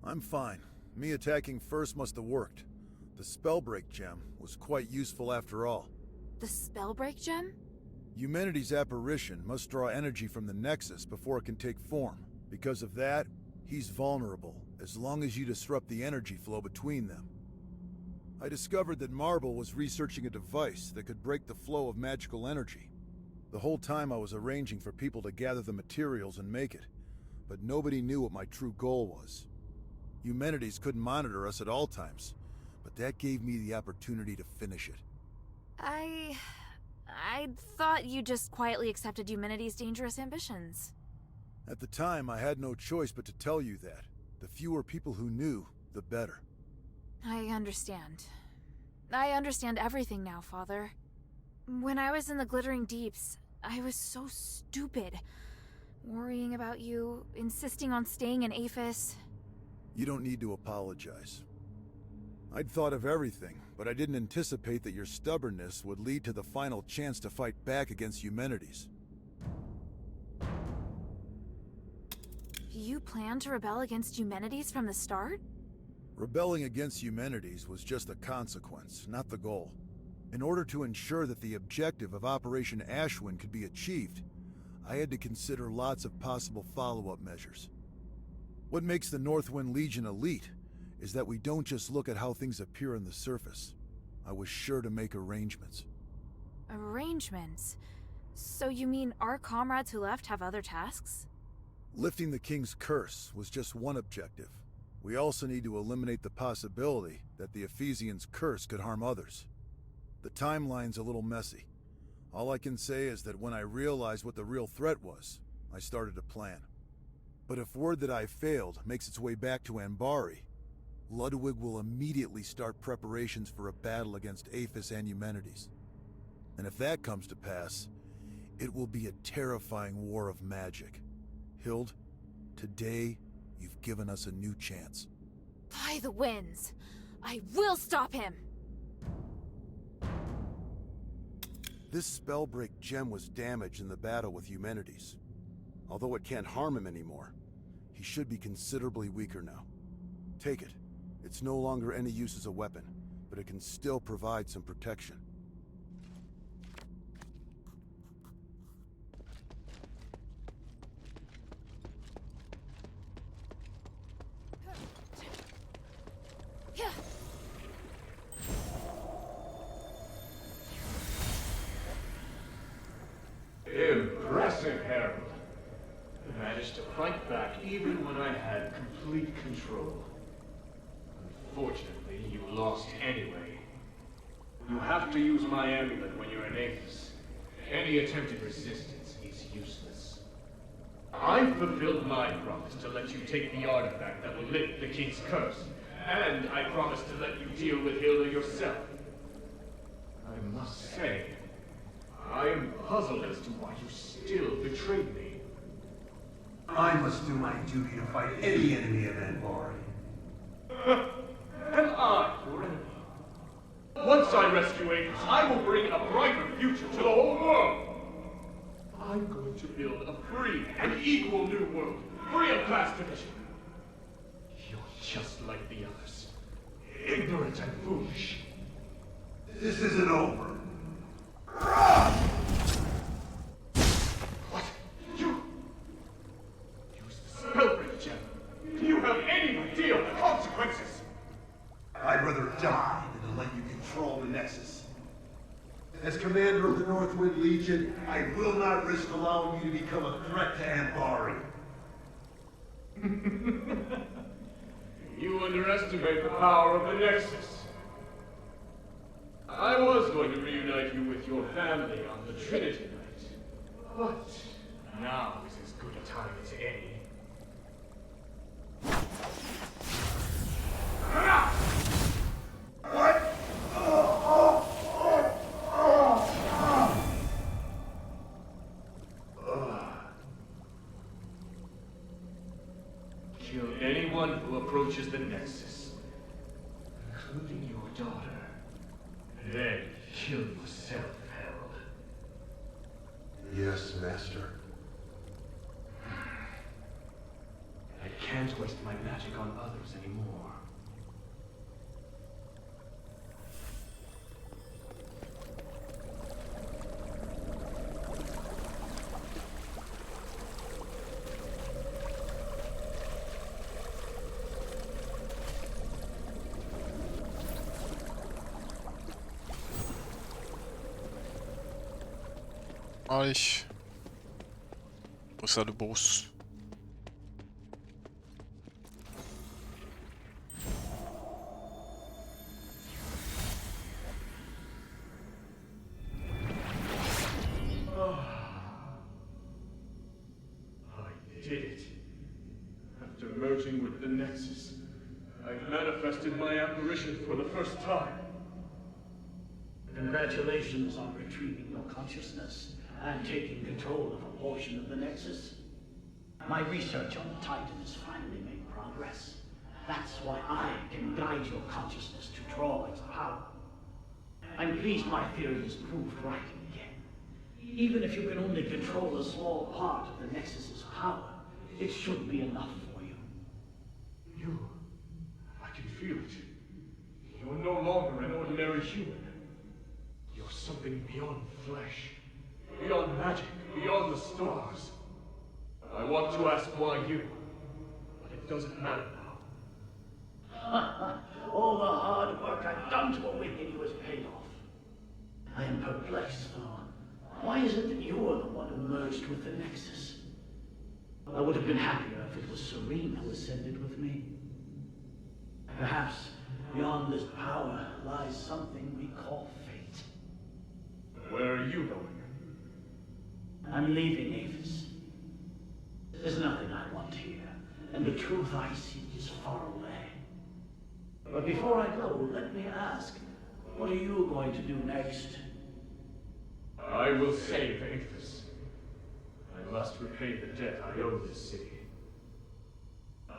I'm fine. Me attacking first must have worked. The Spellbreak gem was quite useful after all. The Spellbreak gem? Eumenides' apparition must draw energy from the Nexus before it can take form. Because of that, he's vulnerable, as long as you disrupt the energy flow between them. I discovered that Marble was researching a device that could break the flow of magical energy. The whole time I was arranging for people to gather the materials and make it, but nobody knew what my true goal was. Eumenides couldn't monitor us at all times, but that gave me the opportunity to finish it. I thought you just quietly accepted Eumenides' dangerous ambitions. At the time, I had no choice but to tell you that. The fewer people who knew, the better. I understand. I understand everything now, Father. When I was in the Glittering Deeps, I was so stupid. Worrying about you, insisting on staying in Aphis. You don't need to apologize. I'd thought of everything, but I didn't anticipate that your stubbornness would lead to the final chance to fight back against Eumenides. You planned to rebel against Eumenides from the start? Rebelling against Eumenides was just a consequence, not the goal. In order to ensure that the objective of Operation Ashwin could be achieved, I had to consider lots of possible follow-up measures. What makes the Northwind Legion elite is that we don't just look at how things appear on the surface. I was sure to make arrangements. Arrangements? So you mean our comrades who left have other tasks? Lifting the King's curse was just one objective. We also need to eliminate the possibility that the Ephesians' curse could harm others. The timeline's a little messy. All I can say is that when I realized what the real threat was, I started a plan. But if word that I failed makes its way back to Ambari, Ludwig will immediately start preparations for a battle against Aphis and Eumenides. And if that comes to pass, It will be a terrifying war of magic. Hild, today, you've given us a new chance. By the winds! I will stop him! This spellbreak gem was damaged in the battle with Eumenides. Although it can't harm him anymore, he should be considerably weaker now. Take it. It's no longer any use as a weapon, but it can still provide some protection. Impressive, Harold. You managed to fight back even when I had complete control. Unfortunately, you lost anyway. You have to use my amulet when you're in Athos. Any attempted resistance is useless. I've fulfilled my promise to let you take the artifact that will lift the king's curse, and I promise to let you deal with Hilda yourself. I must say, I am puzzled as to why you still betrayed me. I must do my duty to fight any enemy of Anbari. Am I your enemy? Once I rescue Athos, I will bring a brighter future to the whole world. I'm going to build a free and equal new world, free of class division. You're just like the others, ignorant and foolish. This isn't over. What? You used the spellbreak gem. Do you have any idea of the consequences? I'd rather die than to let you control the Nexus. As commander of the Northwind Legion, I will not risk allowing you to become a threat to Anbari. You underestimate the power of the Nexus. I was going to reunite you with your family on the Trinity night, but now is as good a time as any. What? Kill anyone who approaches the Nexus, including your daughter. Then kill yourself, Harold. Yes, Master. I can't waste my magic on others anymore. Allez. Pour ça, le boss. I did it. After merging with the Nexus, I've manifested my apparition for the first time. Congratulations on retrieving your consciousness and taking control of a portion of the Nexus. My research on the Titan has finally made progress. That's why I can guide your consciousness to draw its power. I'm pleased my theory was proved right again. Even if you can only control a small part of the Nexus's power, it should be enough for you. I can feel it. You're no longer an ordinary human. You're something beyond flesh, beyond magic, beyond the stars. I want to ask why you, but it doesn't matter now. All the hard work I've done to awaken you has paid off. I am perplexed, though. Why is it that you are the one who merged with the Nexus? I would have been happier if it was Serene who ascended with me. Perhaps beyond this power lies something we call fate. Where are you going? I'm leaving Athos. There's nothing I want here, and the truth I seek is far away. But before I go, let me ask, what are you going to do next? I will save Athos. I must repay the debt I owe this city.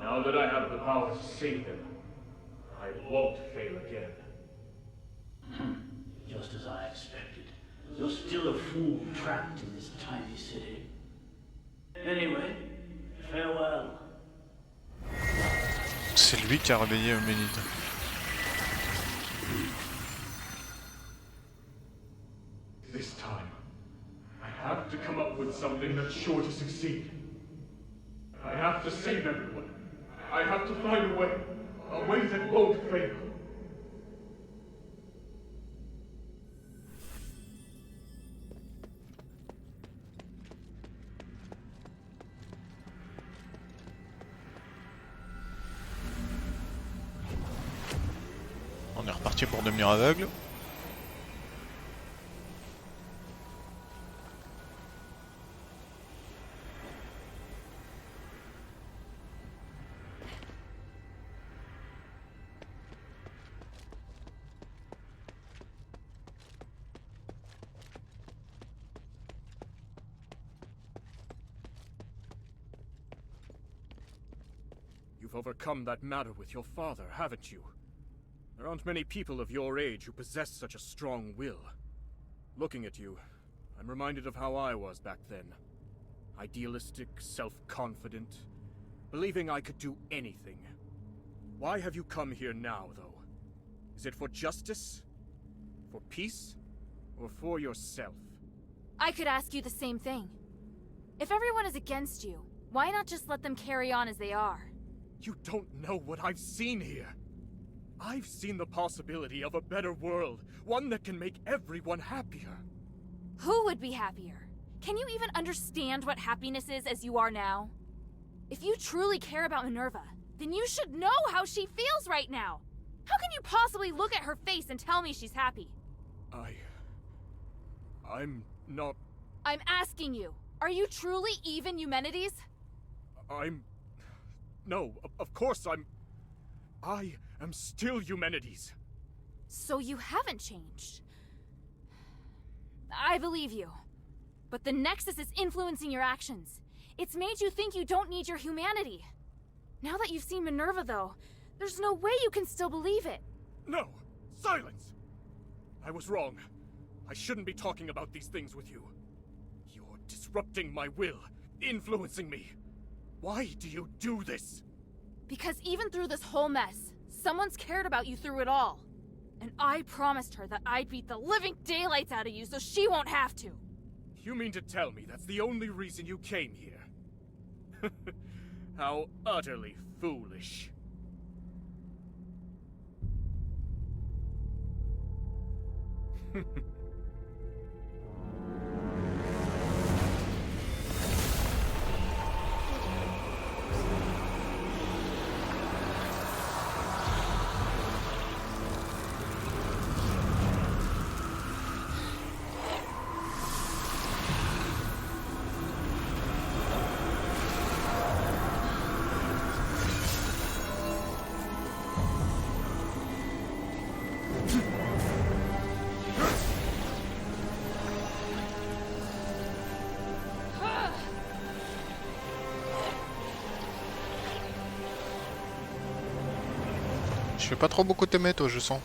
Now that I have the power to save them, I won't fail again. Just as I expected. You're still a fool trapped in this tiny city. Anyway, farewell. C'est lui qui a réveillé Eumélide. This time, I have to come up with something that's sure to succeed. I have to save everyone. I have to find a way that won't fail. On est reparti pour devenir aveugle. You've overcome that matter with your father, haven't you? There aren't many people of your age who possess such a strong will. Looking at you, I'm reminded of how I was back then. Idealistic, self-confident, believing I could do anything. Why have you come here now, though? Is it for justice? For peace? Or for yourself? I could ask you the same thing. If everyone is against you, why not just let them carry on as they are? You don't know what I've seen here. I've seen the possibility of a better world, one that can make everyone happier. Who would be happier? Can you even understand what happiness is as you are now? If you truly care about Minerva, then you should know how she feels right now. How can you possibly look at her face and tell me she's happy? I'm not... I'm asking you, are you truly even Eumenides? No, of course I am still Eumenides. So you haven't changed. I believe you. But the Nexus is influencing your actions. It's made you think you don't need your humanity. Now that you've seen Minerva, though, there's no way you can still believe it. No! Silence! I was wrong. I shouldn't be talking about these things with you. You're disrupting my will, influencing me. Why do you do this? Because even through this whole mess, someone's cared about you through it all. And I promised her that I'd beat the living daylights out of you so she won't have to. You mean to tell me that's the only reason you came here? How utterly foolish. Je fais pas trop beaucoup t'aimer toi, je sens.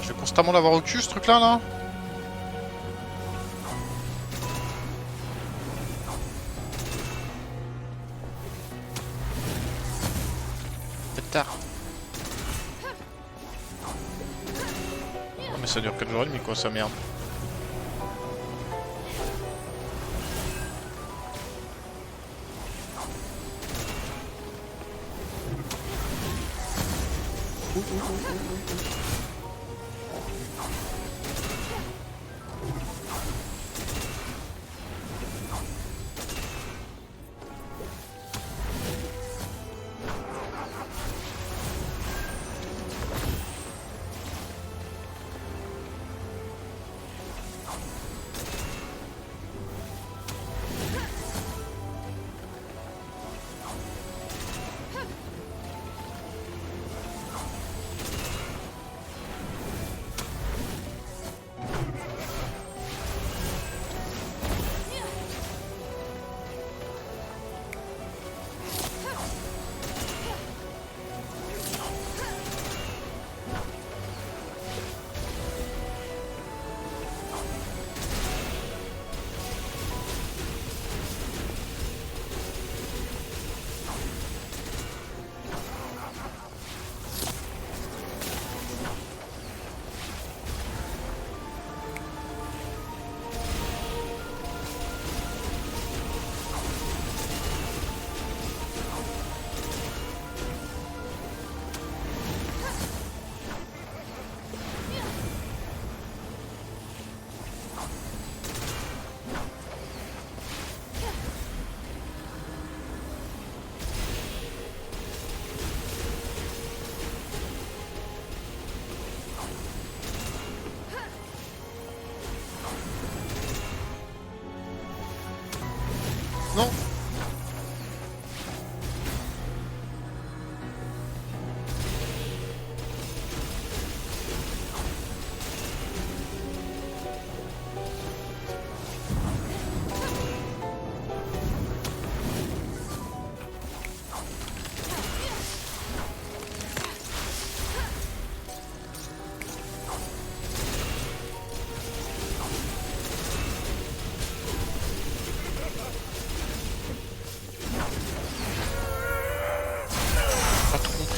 Je vais constamment l'avoir au cul ce truc là. Tard. Oh, mais ça dure 4 jours et demi quoi, ça merde.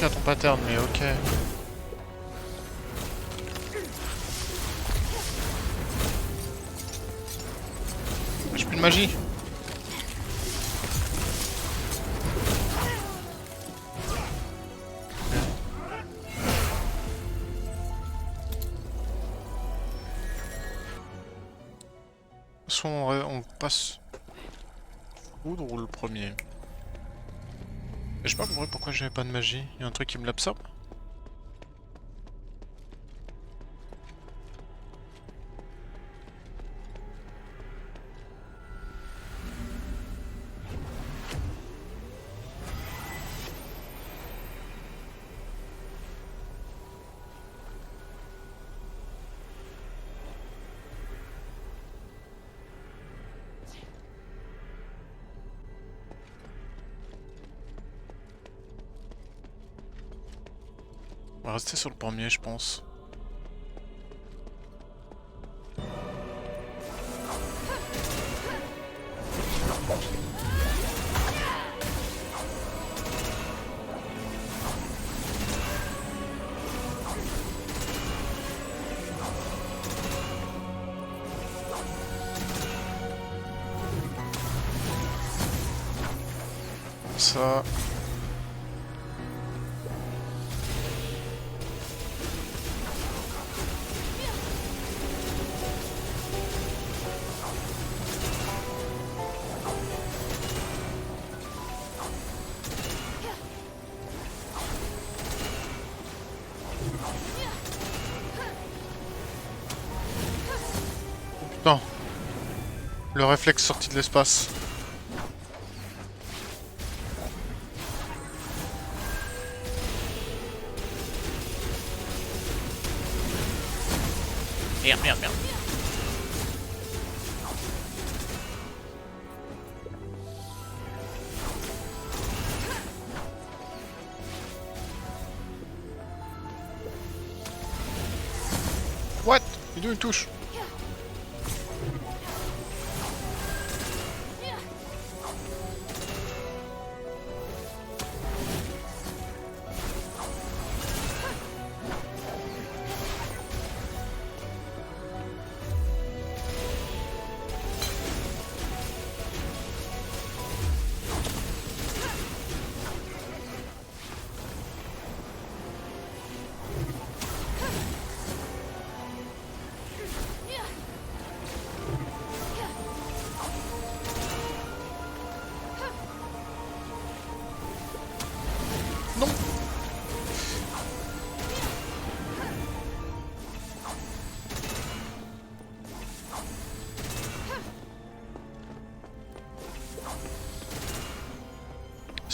à ton pattern, mais ok. J'ai plus de magie. Soit on passe foudre ou le premier. Et je sais pas compris pourquoi j'avais pas de magie. Il y a un truc qui me l'absorbe. On va rester sur le premier, je pense. Ça... Non. Le réflexe sorti de l'espace. Merde, merde, merde. What? Il doit une touche.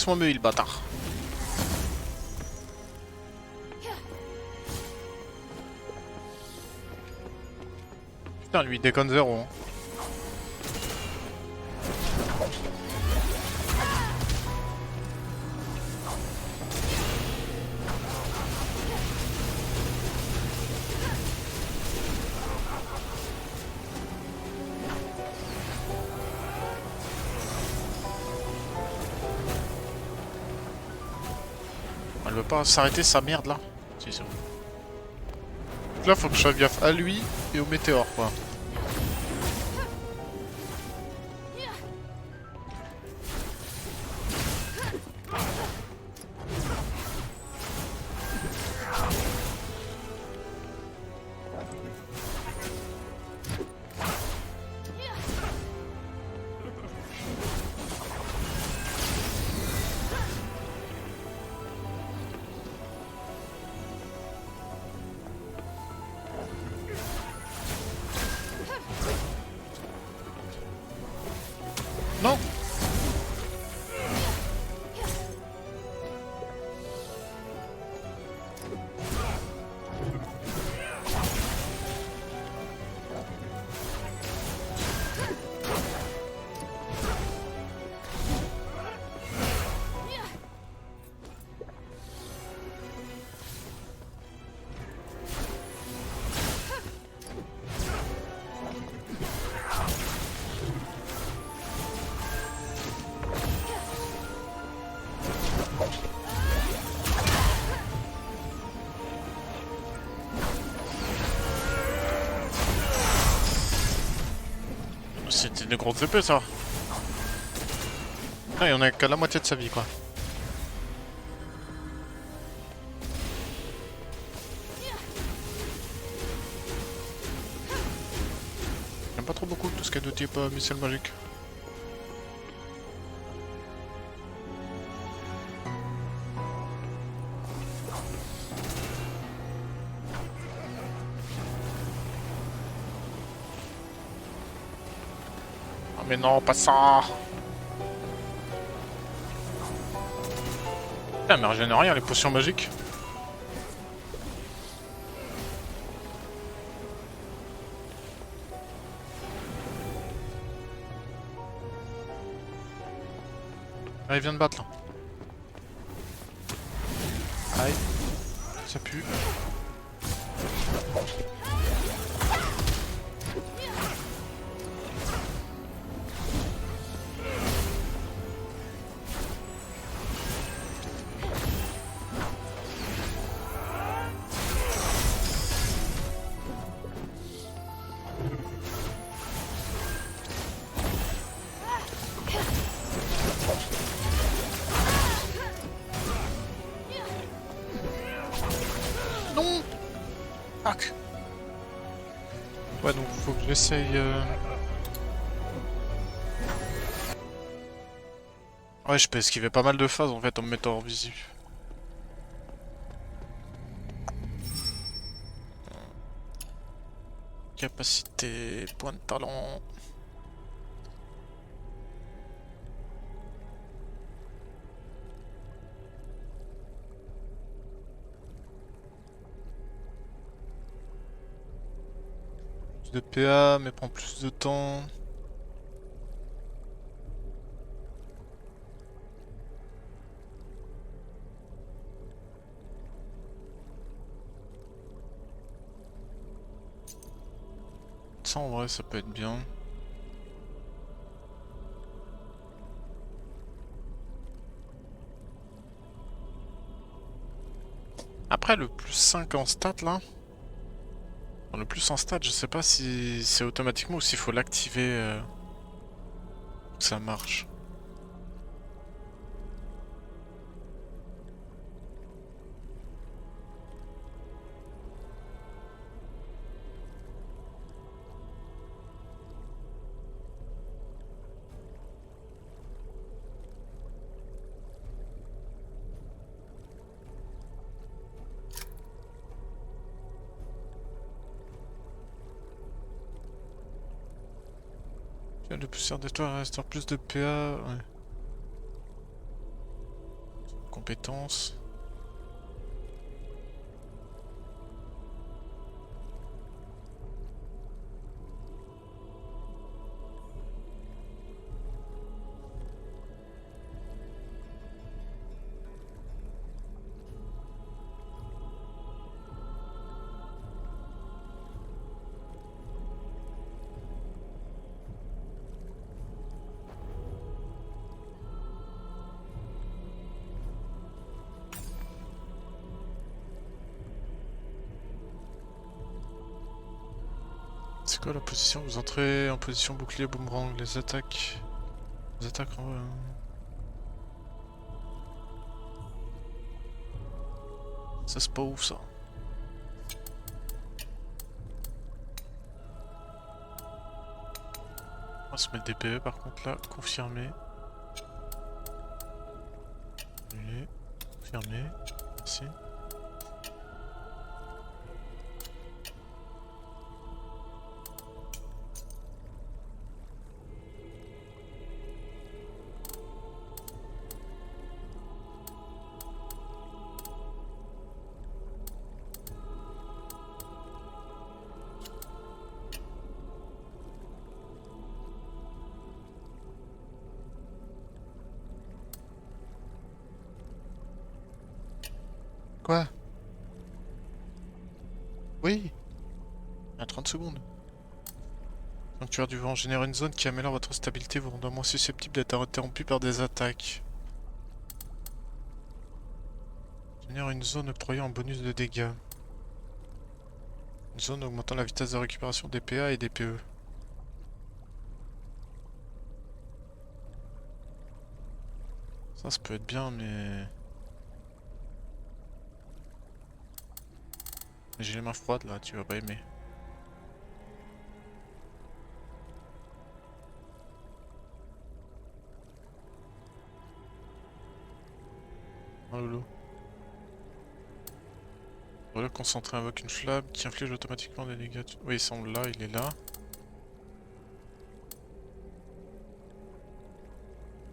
Laisse-moi me heal, le bâtard. Putain, lui il déconne zéro. Hein. Elle veut pas s'arrêter sa merde là. Si, c'est bon. Donc là faut que je fasse gaffe à lui et au météore quoi. C'était des grosses épées ça. Ah, et on a qu'à la moitié de sa vie quoi. J'aime pas trop beaucoup tout ce qu'il y a de type missile magique. Oh mais non, pas ça. Putain, mais régène rien les potions magiques. Ah, il vient de battre là. Aïe. Ça pue. Non. Fuck. Ouais, donc faut que j'essaye... Ouais, je peux esquiver pas mal de phases en fait en me mettant hors visu. Capacité, point de talent. Plus de PA, mais prend plus de temps. Ça en vrai ça peut être bien. Après le plus 5 en stat là. Le plus en stat je sais pas si c'est automatiquement ou s'il faut l'activer pour que ça marche. Le poussière d'étoile restaure plus de PA. Ouais. Compétences. C'est quoi la position? Vous entrez en position bouclier boomerang, les attaques. Les attaques en... Ça c'est pas ouf ça. On va se mettre des PE par contre là, confirmé. Confirmé, merci. Quoi? Oui. Il y a 30 secondes. Sanctuaire du vent génère une zone qui améliore votre stabilité, vous rendant moins susceptible d'être interrompu par des attaques. Génère une zone octroyant un bonus de dégâts. Une zone augmentant la vitesse de récupération des PA et des PE. Ça peut être bien, mais j'ai les mains froides là, tu vas pas aimer. Oh loulou. Voilà, concentré invoque une flamme qui inflige automatiquement des dégâts. Oui, il semble là, il est là.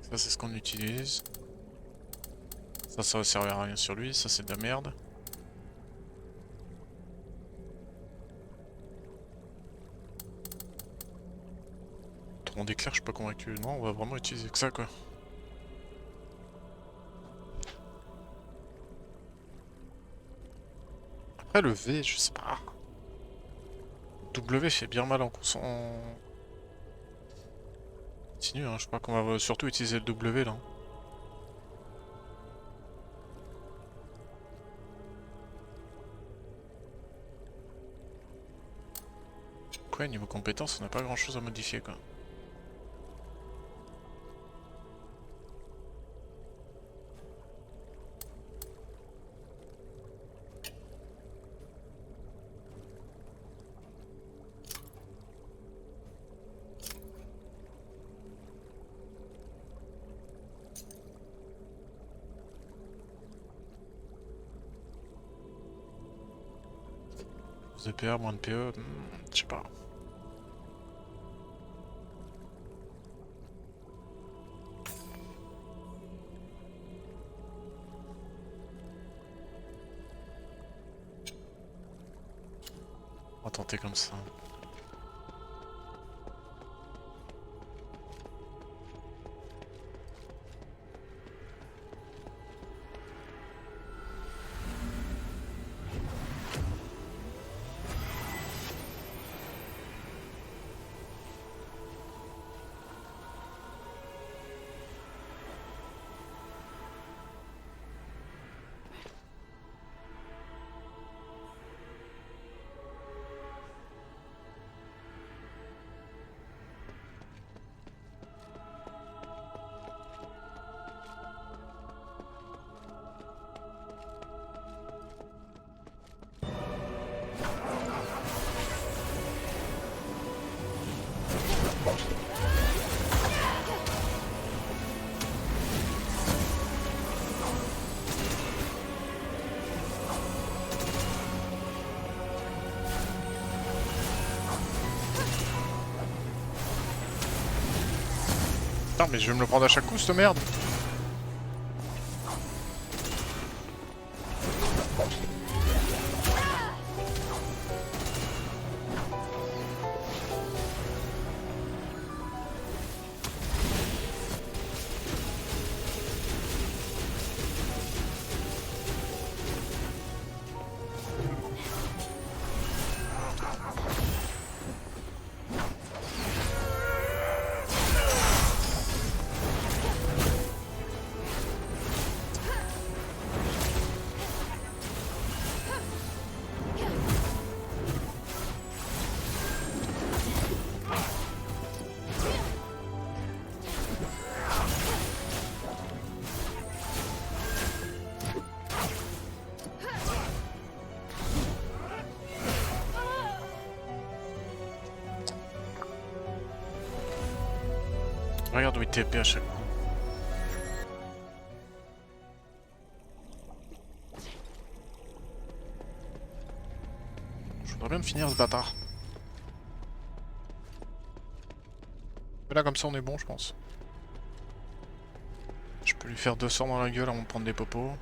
Ça, c'est ce qu'on utilise. Ça va servir à rien sur lui, ça c'est de la merde. Tourment d'éclair, je suis pas convaincu. Non, on va vraiment utiliser que ça quoi. Après le V, je sais pas. W fait bien mal en continue, hein. Je crois qu'on va surtout utiliser le W là. Ouais, niveau compétences, on n'a pas grand chose à modifier quoi. Plus de PR, moins de PE, je sais pas. On va tenter comme ça. Putain, mais je vais me le prendre à chaque coup, cette merde. Regarde où il TP à chaque coup. Je voudrais bien finir ce bâtard. Mais là comme ça on est bon je pense. Je peux lui faire 2 sorts dans la gueule avant de prendre des popos.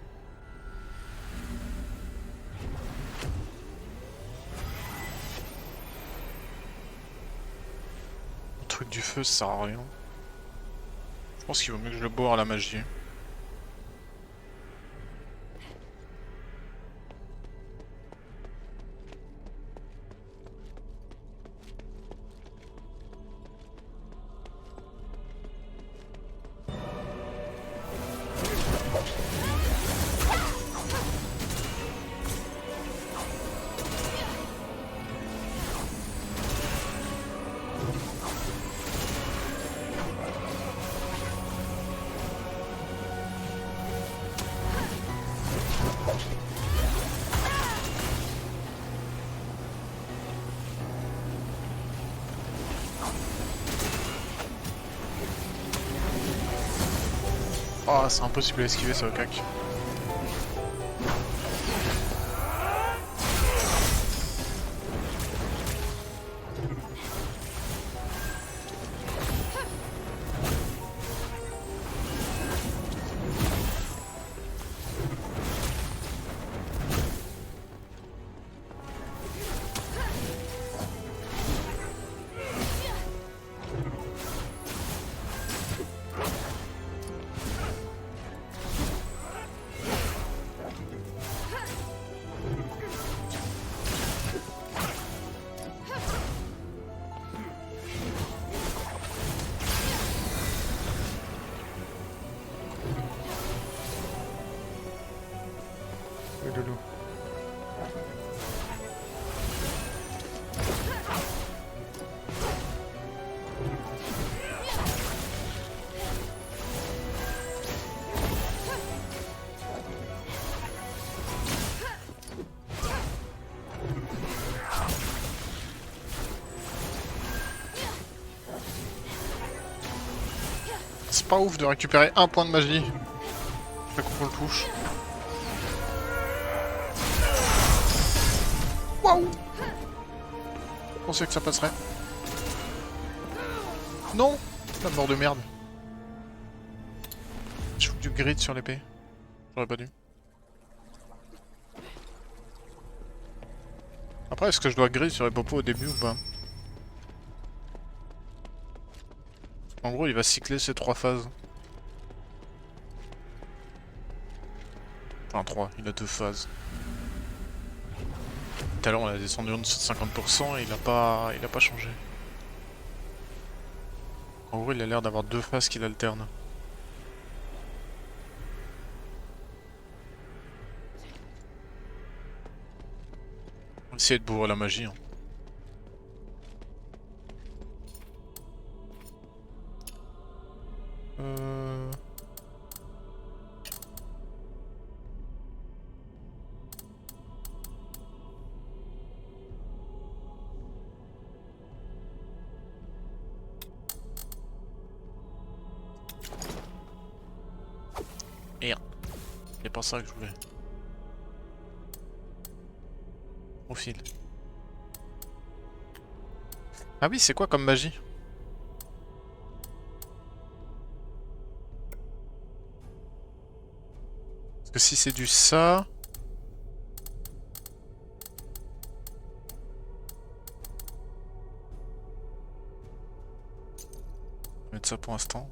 Le truc du feu ça sert à rien. Je pense qu'il vaut mieux que je le boire à la magie. Oh, c'est impossible à esquiver ça au cac. C'est pas ouf de récupérer un point de magie chaque fois qu'on le touche. Waouh! Je pensais que ça passerait. Non! La mort de merde. Je fous du grid sur l'épée. J'aurais pas dû. Après, est-ce que je dois grid sur les popos au début ou pas? En gros, il va cycler ces 3 phases. Enfin 3, il a 2 phases. Tout à l'heure on a descendu en dessous de 50% et il a pas changé. En gros il a l'air d'avoir 2 phases qu'il alterne. On va essayer de bourrer la magie. Hein. Merde. C'est pas ça que je voulais. Profil. Ah oui, c'est quoi comme magie? Parce que si c'est du ça... On va mettre ça pour l'instant.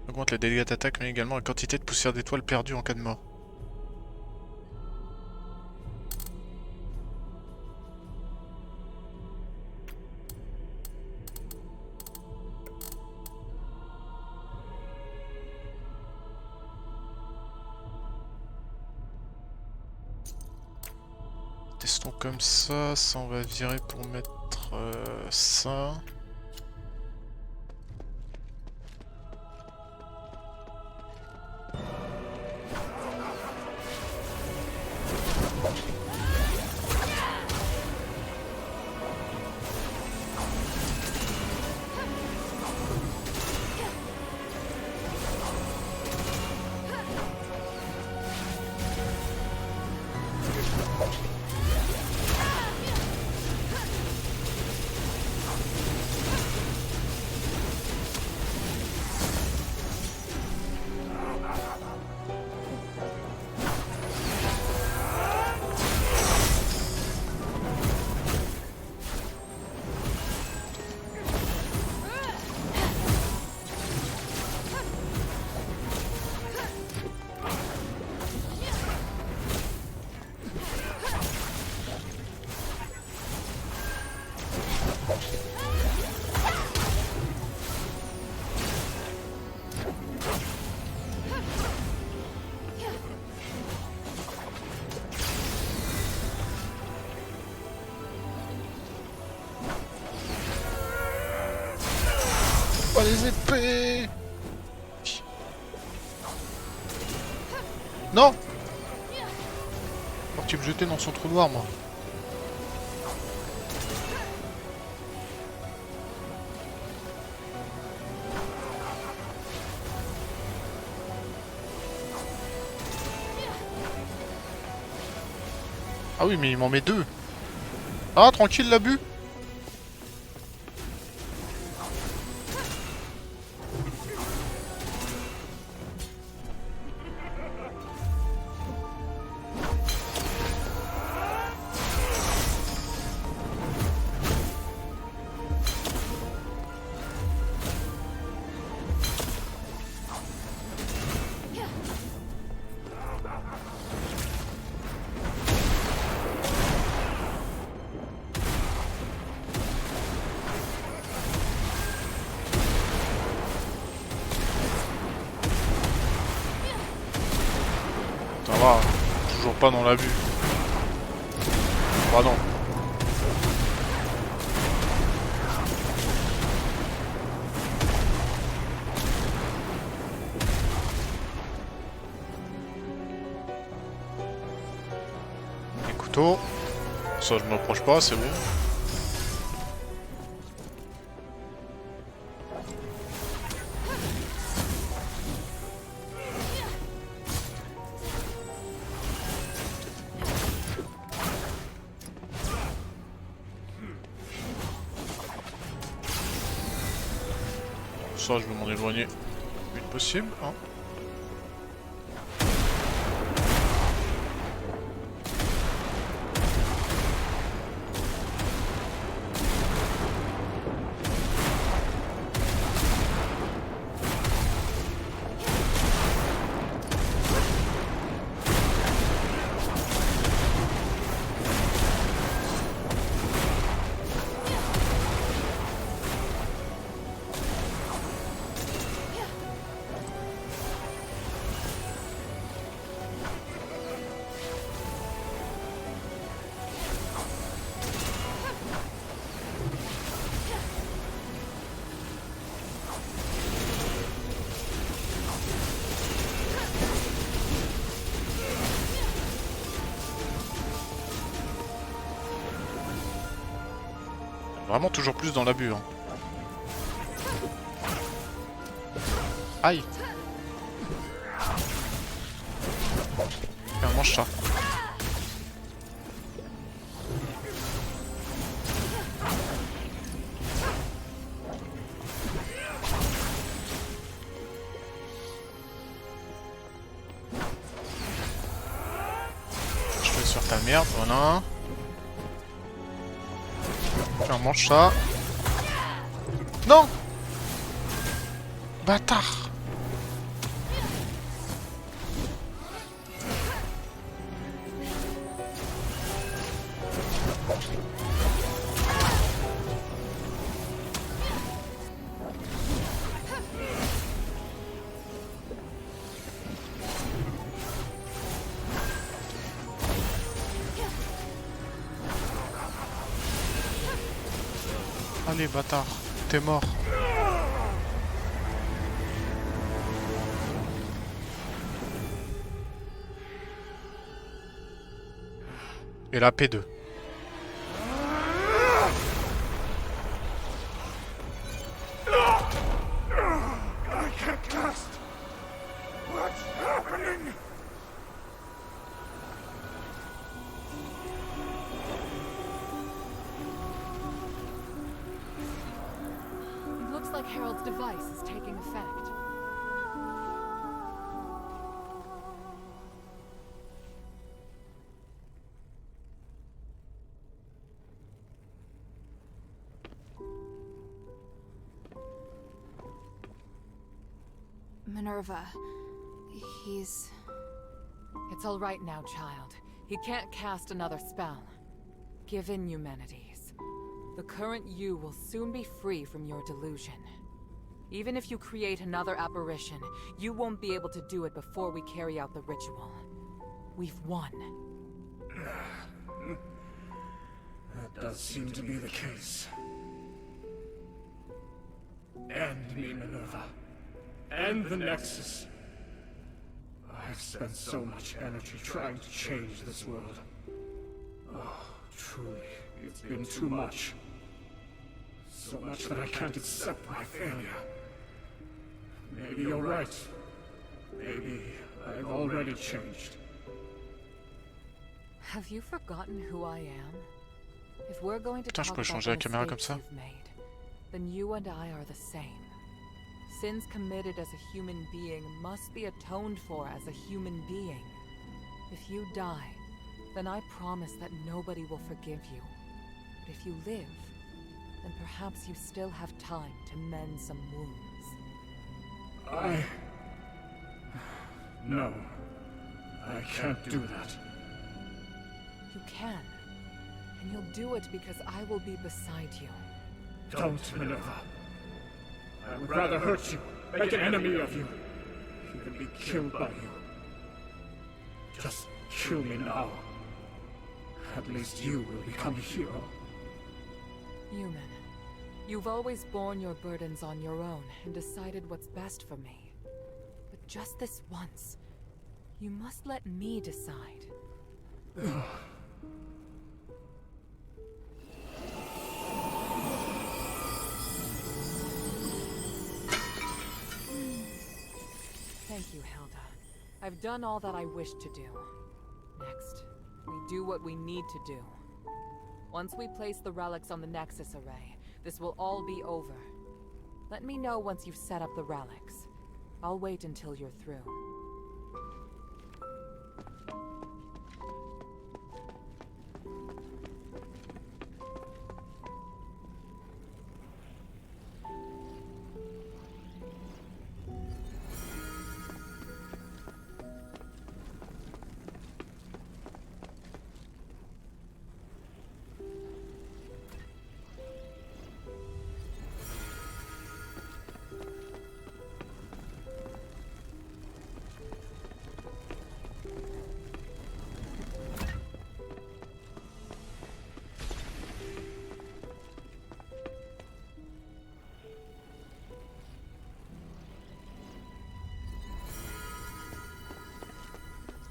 Augmente les dégâts d'attaque mais également la quantité de poussière d'étoiles perdue en cas de mort. Testons comme ça, ça on va virer pour mettre ça. pas les épées. Non. Alors tu me jeter dans son trou noir, moi. Ah oui, mais il m'en met deux. Ah, tranquille, l'abus. Ça va, toujours pas dans l'abus. Bah non. Les couteaux. Ça je m'approche pas, c'est bon. Ça, je vais m'en éloigner le plus vite possible. Hein. Vraiment toujours plus dans l'abus. Hein. Aïe. Tiens, mange ça. Je fais sur ta merde, voilà. Tiens, mange ça. Non! Bâtard! Allez, bâtard, t'es mort. Et la P2. I can't cast. What's happening? It looks like Harold's device is taking effect. Minerva, he's... It's all right now, child. He can't cast another spell. Give in, Eumenides. The current you will soon be free from your delusion. Even if you create another apparition, you won't be able to do it before we carry out the ritual. We've won. That does seem to be the case. End me, Minerva. End the Nexus. I've spent so much energy trying to change this world. Oh, truly, it's been too much. So much that I can't accept my failure. Maybe you're right. Maybe I've already changed. Have you forgotten who I am? If we're going to Putain, je talk peux about changer la the caméra comme mistakes ça? you've made, then you and I are the same. Sins committed as a human being must be atoned for as a human being. If you die, then I promise that nobody will forgive you. But if you live, then perhaps you still have time to mend some wounds. No. I can't do that. You can. And you'll do it because I will be beside you. Don't, Minerva. I would rather hurt you, make an enemy of you, even be killed by you. Just kill me now. At least you will become a hero. Human, you've always borne your burdens on your own and decided what's best for me. But just this once, you must let me decide. Thank you, Hilda. I've done all that I wished to do. Next, we do what we need to do. Once we place the relics on the Nexus array, this will all be over. Let me know once you've set up the relics. I'll wait until you're through.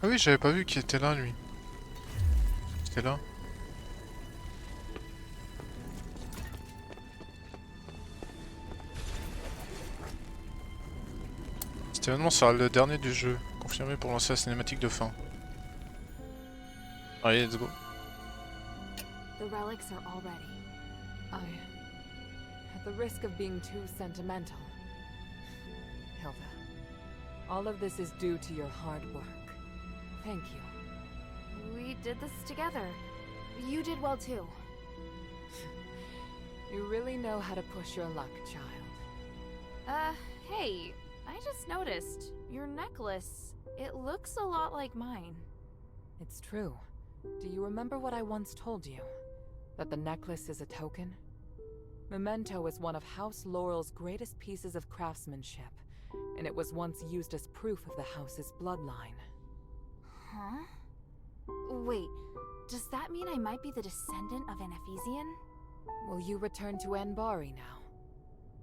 Ah oui, j'avais pas vu qu'il était là, lui. C'était là. Cet événement sera le dernier du jeu, confirmé pour lancer la cinématique de fin. Allez, let's go. The relics are all ready. At the risk of being too sentimental, Hilda, all of this is due to your hard work. Thank you. We did this together. You did well too. You really know how to push your luck, child. Hey, I just noticed. Your necklace, it looks a lot like mine. It's true. Do you remember what I once told you? That the necklace is a token? Memento is one of House Laurel's greatest pieces of craftsmanship, and it was once used as proof of the house's bloodline. Huh? Wait, does that mean I might be the descendant of an Ephesian? Will you return to Anbari now?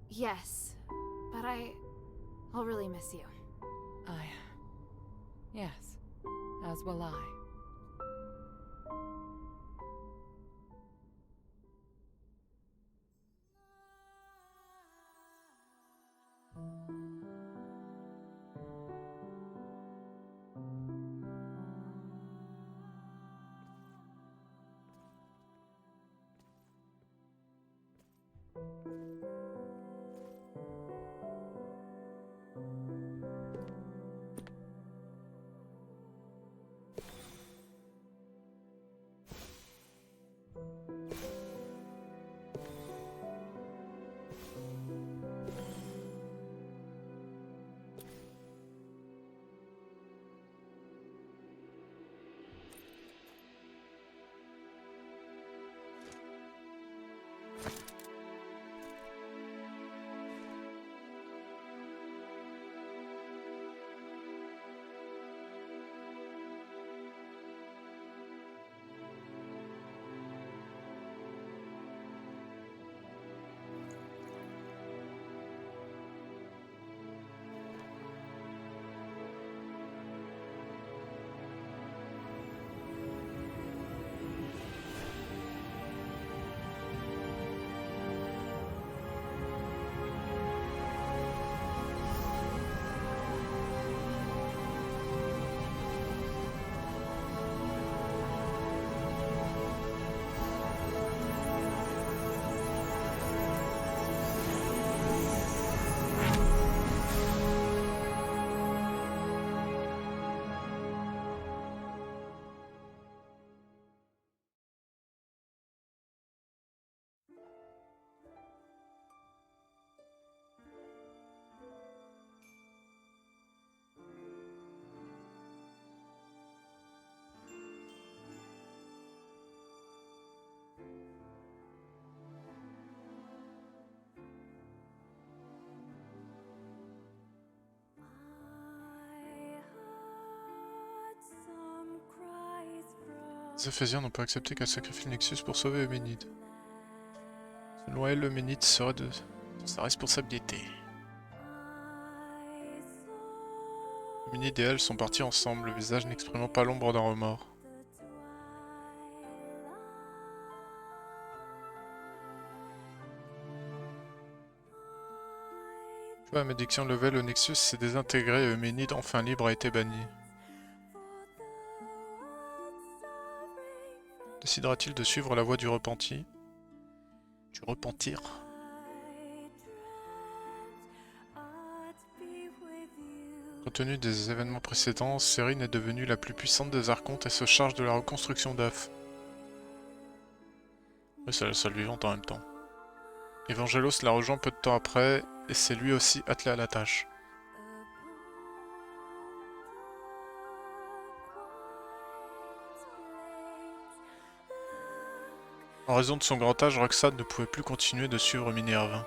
Yes, but I'll really miss you. Yes, as will I. Les Éphésiens n'ont pas accepté qu'elle sacrifie le Nexus pour sauver Euménide. Selon elle, Euménide serait de sa responsabilité. Euménide et elle sont partis ensemble, le visage n'exprimant pas l'ombre d'un remords. Peu la malédiction levée, le Nexus s'est désintégré et Euménide, enfin libre, a été banni. Décidera-t-il de suivre la voie du repenti? Du repentir? Compte tenu des événements précédents, Cérine est devenue la plus puissante des archontes et se charge de la reconstruction d'Af. Mais c'est la seule vivante en même temps. Evangelos la rejoint peu de temps après, et s'est lui aussi attelé à la tâche. En raison de son grand âge, Roxane ne pouvait plus continuer de suivre Minerve.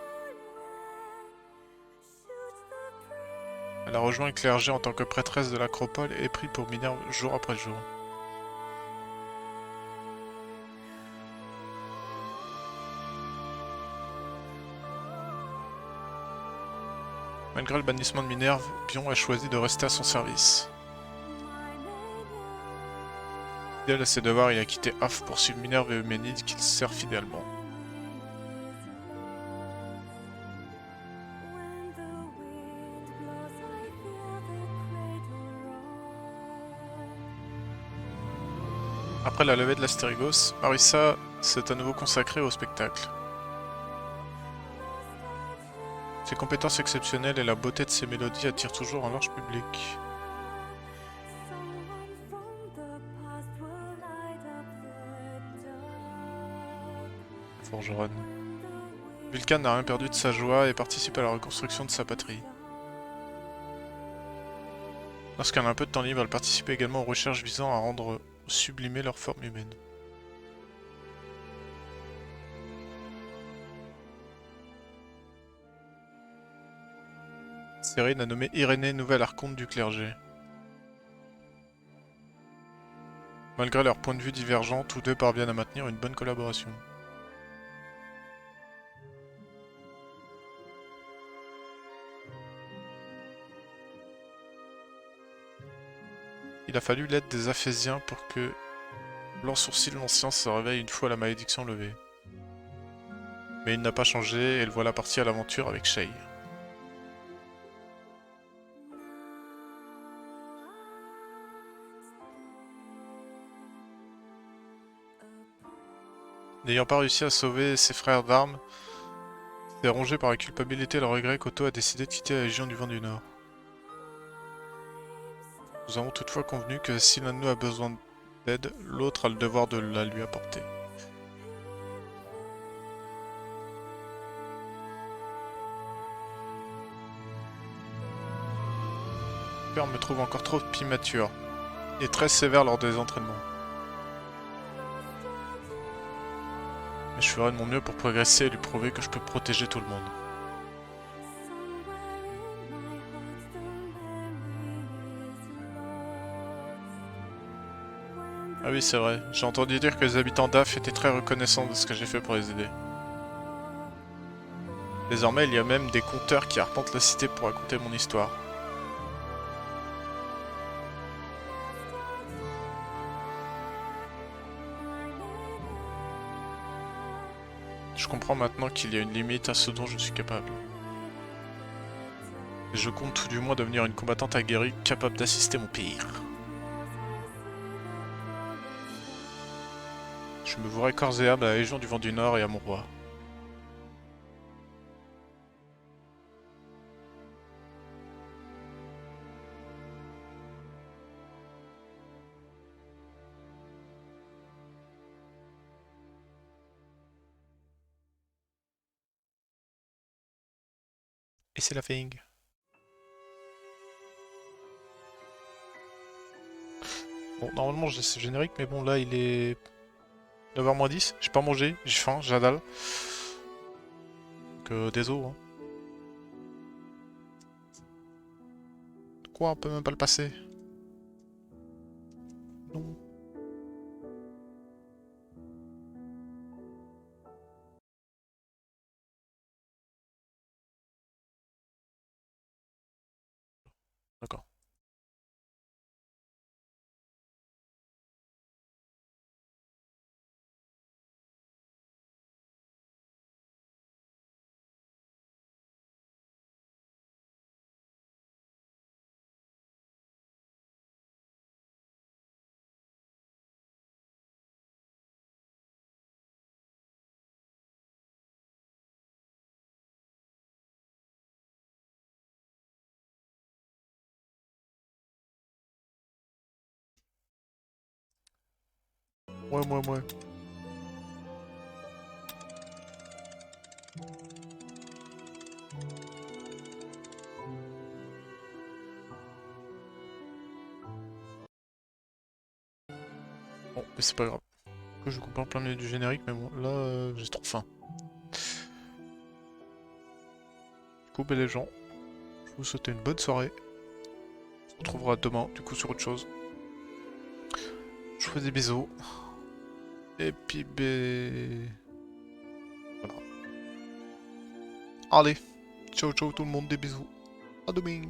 Elle a rejoint le clergé en tant que prêtresse de l'acropole et prie pour Minerve jour après jour. Malgré le bannissement de Minerve, Bion a choisi de rester à son service. Fidèle à ses devoirs, il a quitté Af pour suivre Minerve et Euménide qu'il sert fidèlement. Après la levée de l'Asterigos, Marissa s'est à nouveau consacrée au spectacle. Ses compétences exceptionnelles et la beauté de ses mélodies attirent toujours un large public. Forgeronne. Vulcan n'a rien perdu de sa joie et participe à la reconstruction de sa patrie. Lorsqu'elle a un peu de temps libre, elle participe également aux recherches visant à rendre sublimer leur forme humaine. Cérine a nommé Irénée nouvelle archonte du clergé. Malgré leurs points de vue divergents, tous deux parviennent à maintenir une bonne collaboration. Il a fallu l'aide des Aphésiens pour que Blanc Sourcil l'Ancien se réveille une fois la malédiction levée. Mais il n'a pas changé et le voilà parti à l'aventure avec Shay. N'ayant pas réussi à sauver ses frères d'armes, s'est rongé par la culpabilité et le regret qu'Otto a décidé de quitter la Légion du Vent du Nord. Nous avons toutefois convenu que si l'un de nous a besoin d'aide, l'autre a le devoir de la lui apporter. Mon père me trouve encore trop immature. Il est très sévère lors des entraînements. Mais je ferai de mon mieux pour progresser et lui prouver que je peux protéger tout le monde. Ah oui, c'est vrai. J'ai entendu dire que les habitants d'Af étaient très reconnaissants de ce que j'ai fait pour les aider. Désormais, il y a même des conteurs qui arpentent la cité pour raconter mon histoire. Je comprends maintenant qu'il y a une limite à ce dont je suis capable. Et je compte tout du moins devenir une combattante aguerrie capable d'assister mon pire. Je me vouerai corps et âme à la Légion du Vent du Nord et à mon roi. Et c'est la fin. Bon, normalement j'ai ce générique, mais bon là il est 9h-10, j'ai pas mangé, j'ai faim, j'ai la dalle. Donc désolé. Hein. Quoi, on peut même pas le passer? Non. Ouais. Bon, mais c'est pas grave. Je coupe en plein milieu du générique, mais bon, là, j'ai trop faim. Du coup, les gens, je vous souhaite une bonne soirée. On se retrouvera demain, du coup, sur autre chose. Je vous fais des bisous. Et puis, voilà. Allez, ciao tout le monde, des bisous. À demain.